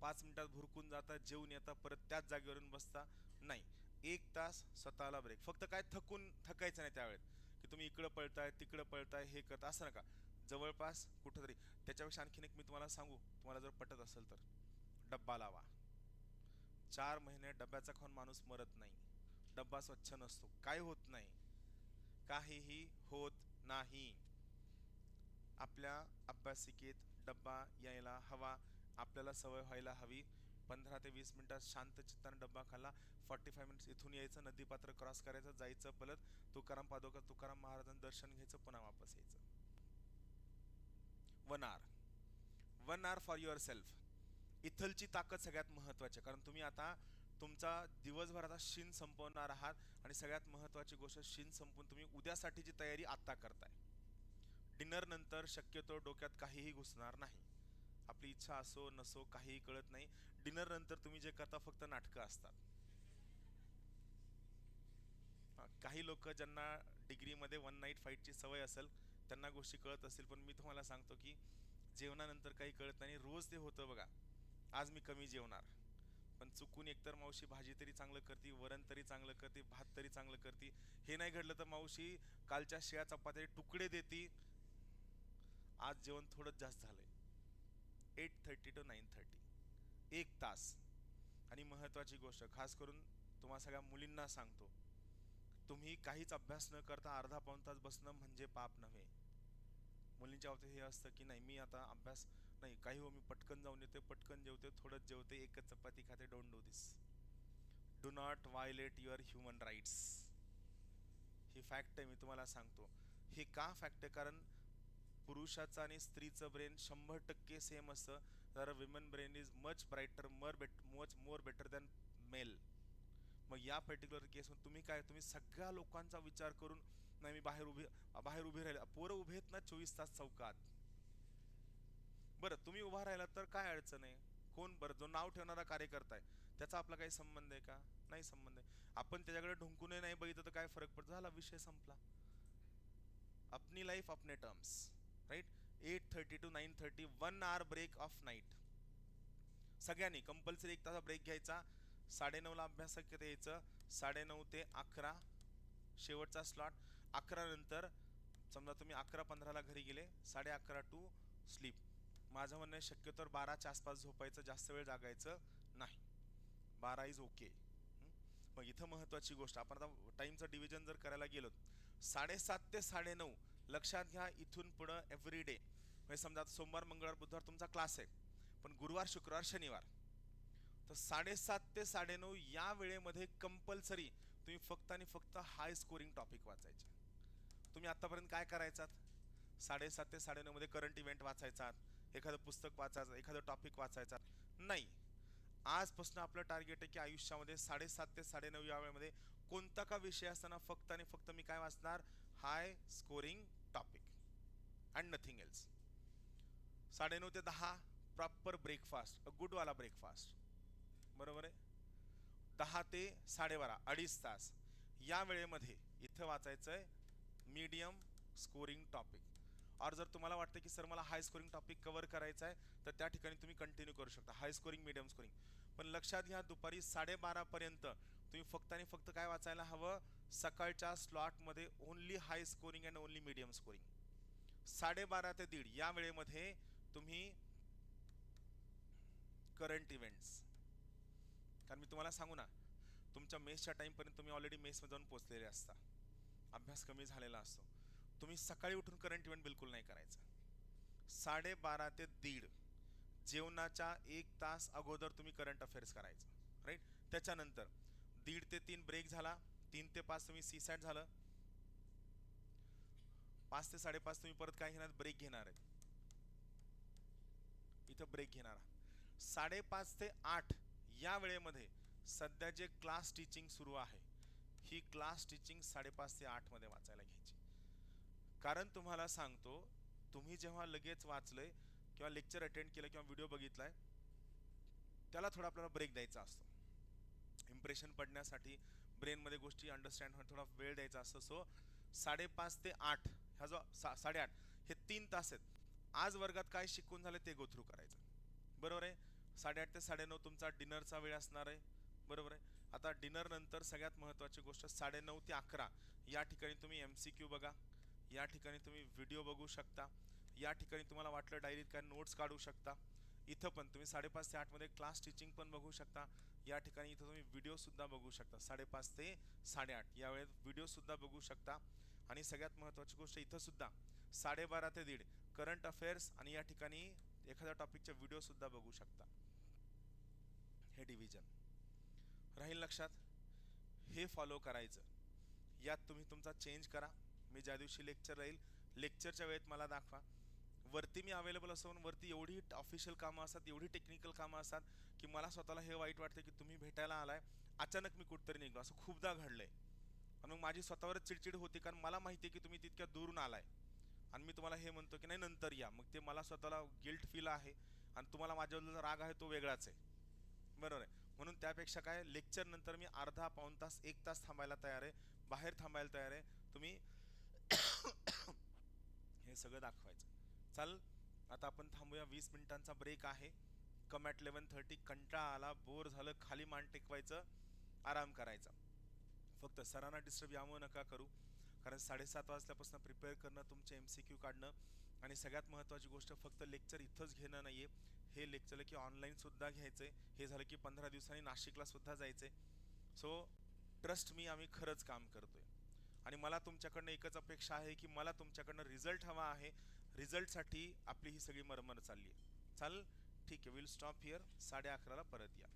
5 मिनिटात भुरकून जाता, जेवून येता, परत त्याच जागेवरून बसता. नाही, 1 तास स्वतःला ब्रेक. फक्त काय थकायचं नाही त्यावेळेत की तुम्ही इकडं पळताय तिकडं पळताय हे करता, असं नका. जवळपास कुठंतरी. त्याच्यापेक्षा आणखीन एक मी तुम्हाला सांगू, तुम्हाला जर पटत असेल तर, डब्बा लावा. 4 महिने डब्याचा खाऊन माणूस मरत नाही. डब्बा स्वच्छ नसतो, काय होत नाही, काहीही होत नाही. आपल्या अभ्यासिकेत डब्बा यायला हवा, आपल्याला सवय व्हायला हवी. 15 ते 20 मिनिटात शांत चित्ताने डब्बा खाल्ला. 45 मिनिट्स इथून यायचं, नदीपात्र क्रॉस करायचं, जायचं पलत तुकाराम पादोका तुकाराम महाराजांचं दर्शन घ्यायचं, पुन्हा वापस यायचं. 1 hour, 1 hour for your self. इथलची ताकद सगळ्यात महत्वाची, कारण तुम्ही आता तुमचा दिवसभराचा शिन संपवणार आहात आणि सगळ्यात महत्वाची गोष्ट, शिन संपून तुम्ही उद्यासाठीची तयारी आता करताय. डिनर नंतर शक्यतो डोक्यात काहीही घुसणार नाही. आपली इच्छा असो नसो काहीही कळत नाही. डिनर नंतर तुम्ही जे करता फक्त नाटकं असतात. काही लोक ज्यांना डिग्रीमध्ये 1 नाईट फाईटची सवय असेल त्यांना गोष्टी कळत असतील, पण मी तुम्हाला सांगतो की जेवणानंतर काही कळत नाही. रोज ते होतं बघा, आज मी कमी जेवणार, पण चुकून एकतर मावशी भाजी तरी चांगलं करते, वरण तरी चांगलं करते, भात तरी चांगलं करते. हे नाही घडलं तर मावशी कालच्या शिळ्या चपात्या तुकडे देते. आज जेवण थोडंच जास्त झालंय. 8:30 to 9:30, 1 तास. आणि महत्वाची गोष्ट खास करून तुम्हा सगळ्या मुलींना सांगतो, तुम्ही काहीच अभ्यास न करता अर्धा पाऊण तास बसणं म्हणजे पाप नव्हे. मुलींच्या बाबतीत हे असतं की नाही, मी आता अभ्यास नाही, काही हो, मी पटकन जाऊन येते, पटकन जेवते, थोडंच जेवते, एकच चपाती खाते. Don't do this. Do not violate your human rights. ही फॅक्ट आहे, मी तुम्हाला सांगतो. हे का फॅक्ट आहे, कारण पुरुषाचं आणि स्त्रीचं ब्रेन 100% सेम असतं. तर women brain is much brighter, much more better than male. मग या पर्टिक्युलर केसमध्ये तुम्ही काय, तुम्ही सगळ्या लोकांचा विचार करून नाही, मी बाहेर उभे राहिले, पोरं उभे आहेत ना 24 तास चौकात. बरं तुम्ही उभा राहिला तर काय अडचण आहे. कोण बरं, जो नाव ठेवणारा कार्यकर्ता आहे त्याचा आपला काही संबंध आहे का, नाही संबंध आहे. आपण त्याच्याकडे ढुंकूनही नाही बघितलं तर काय फरक पडतो, झाला विषय संपला. अपनी लाईफ अपने terms, right. 8:30 to 9:30, 1 hour break of night. सगळ्यांनी कंपल्सरी 1 तास ब्रेक घ्यायचा. 9:30ला अभ्यासात यायचं, 9:30 ते 11 शेवटचा स्लॉट. 11 नंतर समजा तुम्ही 11:15ला घरी गेले, 11:30 टू स्लीप. माझं म्हणणं आहे शक्यतो 12च्या आसपास झोपायचं, जास्त वेळ जागायचं नाही. 12 इज ओके. मग इथं महत्वाची गोष्ट, आपण आता टाइमचं डिव्हिजन जर करायला गेलो, 7:30 ते 9:30 लक्षात घ्या. इथून पुढं एव्हरी डे, म्हणजे समजा सोमवार मंगळवार बुधवार तुमचा क्लास आहे, पण गुरुवार शुक्रवार शनिवार तर 7:30 ते 9:30 या वेळेमध्ये कंपल्सरी तुम्ही फक्त आणि फक्त हाय स्कोरिंग टॉपिक वाचायचे. तुम्ही आतापर्यंत काय करायचात, 7:30 ते 9:30 मध्ये करंट इव्हेंट वाचायचा, एखादं पुस्तक वाचायचं, एखादं टॉपिक वाचायचा नाही. आजपासून आपलं टार्गेट आहे की आयुष्यामध्ये 7:30 ते 9:30 या वेळेमध्ये कोणता का विषय असताना फक्त आणि फक्त मी काय वाचणार, high scoring topic and nothing else. 9:30 ते 10 प्रॉपर ब्रेकफास्ट, अ गुड वाला ब्रेकफास्ट, बरोबर आहे. 10 ते 12:30 2.5 तास या वेळेमध्ये इथं वाचायचंय मीडियम स्कोरिंग टॉपिक. और जर तुम्हाला वाटतं की सर मला हाय स्कोरिंग टॉपिक कव्हर करायचा आहे तर त्या ठिकाणी तुम्ही कंटिन्यू करू शकता हाय स्कोरिंग मीडियम स्कोरिंग. पण लक्षात घ्या दुपारी 12:30 पर्यंत तुम्ही फक्त आणि फक्त काय वाचायला हवं, सकाळच्या स्लॉटमध्ये only high scoring and only medium scoring. 12:30 ते 1:30 या वेळेमध्ये तुम्ही करंट इव्हेंट्स, कारण मी तुम्हाला सांगू ना, तुमच्या मेसच्या टाइमपर्यंत तुम्ही ऑलरेडी मेसमध्ये जाऊन पोहोचलेले असता, अभ्यास कमी झालेला असतो. तुम्ही सकाळी उठून करंट इव्हेंट बिलकुल नाही करायचं. 12:30 ते 1:30 जेवणाच्या 1 तास अगोदर तुम्ही करंट अफेअर्स करायचं, राईट. त्याच्यानंतर 1:30 ते 3 ब्रेक झाला, 3 ते 5 तुम्ही सीसॅट झालं, 5 ते 5:30 तुम्ही परत काय घेणार, ब्रेक घेणार आहे. इथं ब्रेक घेणार. 5:30 ते 8 या वेळेमध्ये सध्या जे क्लास टीचिंग सुरू आहे, ही क्लास टीचिंग 5:30 ते 8 मध्ये वाचायला घ्यायची. कारण तुम्हाला सांगतो, तुम्ही जेव्हा लगेच वाचलंय किंवा लेक्चर अटेंड केलं किंवा व्हिडिओ बघितलाय, त्याला थोडा आपल्याला ब्रेक द्यायचा असतो. इम्प्रेशन पडण्यासाठी, ब्रेनमध्ये गोष्टी अंडरस्टँड होण्यासाठी थोडा वेळ द्यायचा असतो. सो 5:30 ते 8 ह्या जो 8:30 हे 3 तास आहेत. आज वर्गात काय शिकून झाले ते गो थ्रू करायचं, बरोबर आहे. 8:30 ते 9:30 तुमचा डिनरचा वेळ असणार आहे, बरोबर आहे. आता डिनर नंतर सगळ्यात महत्त्वाची गोष्ट 9:30 ते 11 या ठिकाणी तुम्ही MCQ बघा, या ठिकाणी तुम्ही व्हिडिओ बघू शकता, या ठिकाणी तुम्हाला वाटलं डायरीत काय नोट्स काढू शकता. इथं पण तुम्ही 5:30 ते 8 मध्ये क्लास टीचिंग पण बघू शकता. या ठिकाणी इथं तुम्ही व्हिडिओ सुद्धा बघू शकता. 5:30 ते 8:30 या वेळेत व्हिडिओ सुद्धा बघू शकता. आणि सगळ्यात महत्त्वाची गोष्ट इथं सुद्धा 12:30 ते 1:30 करंट अफेअर्स आणि या ठिकाणी एखाद्या टॉपिकचे व्हिडिओ सुद्धा बघू शकता. हे डिव्हिजन राहील लक्षात. हे फॉलो करायचं. यात तुम्ही तुमचा चेंज करा. मी ज्या दिवशी लेक्चर राहील लेक्चरच्या वेळेत मला दाखवा. वरती मी अवेलेबल असतो पण वरती एवढी ऑफिशियल कामं असतात, एवढी टेक्निकल कामं असतात की मला स्वतःला हे वाईट वाटतं की तुम्ही भेटायला आलाय, अचानक मी कुठतरी निघलो. असं खूपदा घडलंय आणि मग माझी स्वतःवरच चिडचिड होती, कारण मला माहिती आहे की तुम्ही तितक्या दूरून आलाय आणि मी तुम्हाला हे म्हणतो की नाही नंतर या. मग ते मला स्वतःला गिल्ट फील आहे आणि तुम्हाला माझ्याबद्दल राग आहे तो वेगळाच आहे. बरोबर आहे. म्हणून त्यापेक्षा काय लेक्चर नंतर मी अर्धा पाऊण तास 1 तास थांबायला तयार आहे, बाहेर थांबायला तयार आहे. तुम्ही हे सगळं दाखवायचं. चाल आता आपण थांबूया. 20 मिनिटांचा ब्रेक आहे. Come at 11:30. कंटाळा आला, बोर झालं, खाली मान टेकवायचं, आराम करायचा. फक्त सरांना डिस्टर्ब यामुळे नका करू, कारण 7:30 वाजल्यापासून प्रिपेअर करणं, तुमचे MCQ काढणं आणि सगळ्यात महत्त्वाची गोष्ट फक्त लेक्चर इथंच घेणं नाही आहे. हे लेक्चर की ऑनलाईनसुद्धा घ्यायचं आहे. हे झालं की 15 दिवसांनी नाशिकला सुद्धा जायचं आहे. सो ट्रस्ट मी, आम्ही खरंच काम करतोय आणि मला तुमच्याकडनं एकच अपेक्षा आहे की मला तुमच्याकडनं रिझल्ट हवा आहे. रिझल्टसाठी आपली ही सगळी मरमर चालली आहे. चाल ठीक आहे, विल स्टॉप हिअर. 11:30ला परत या.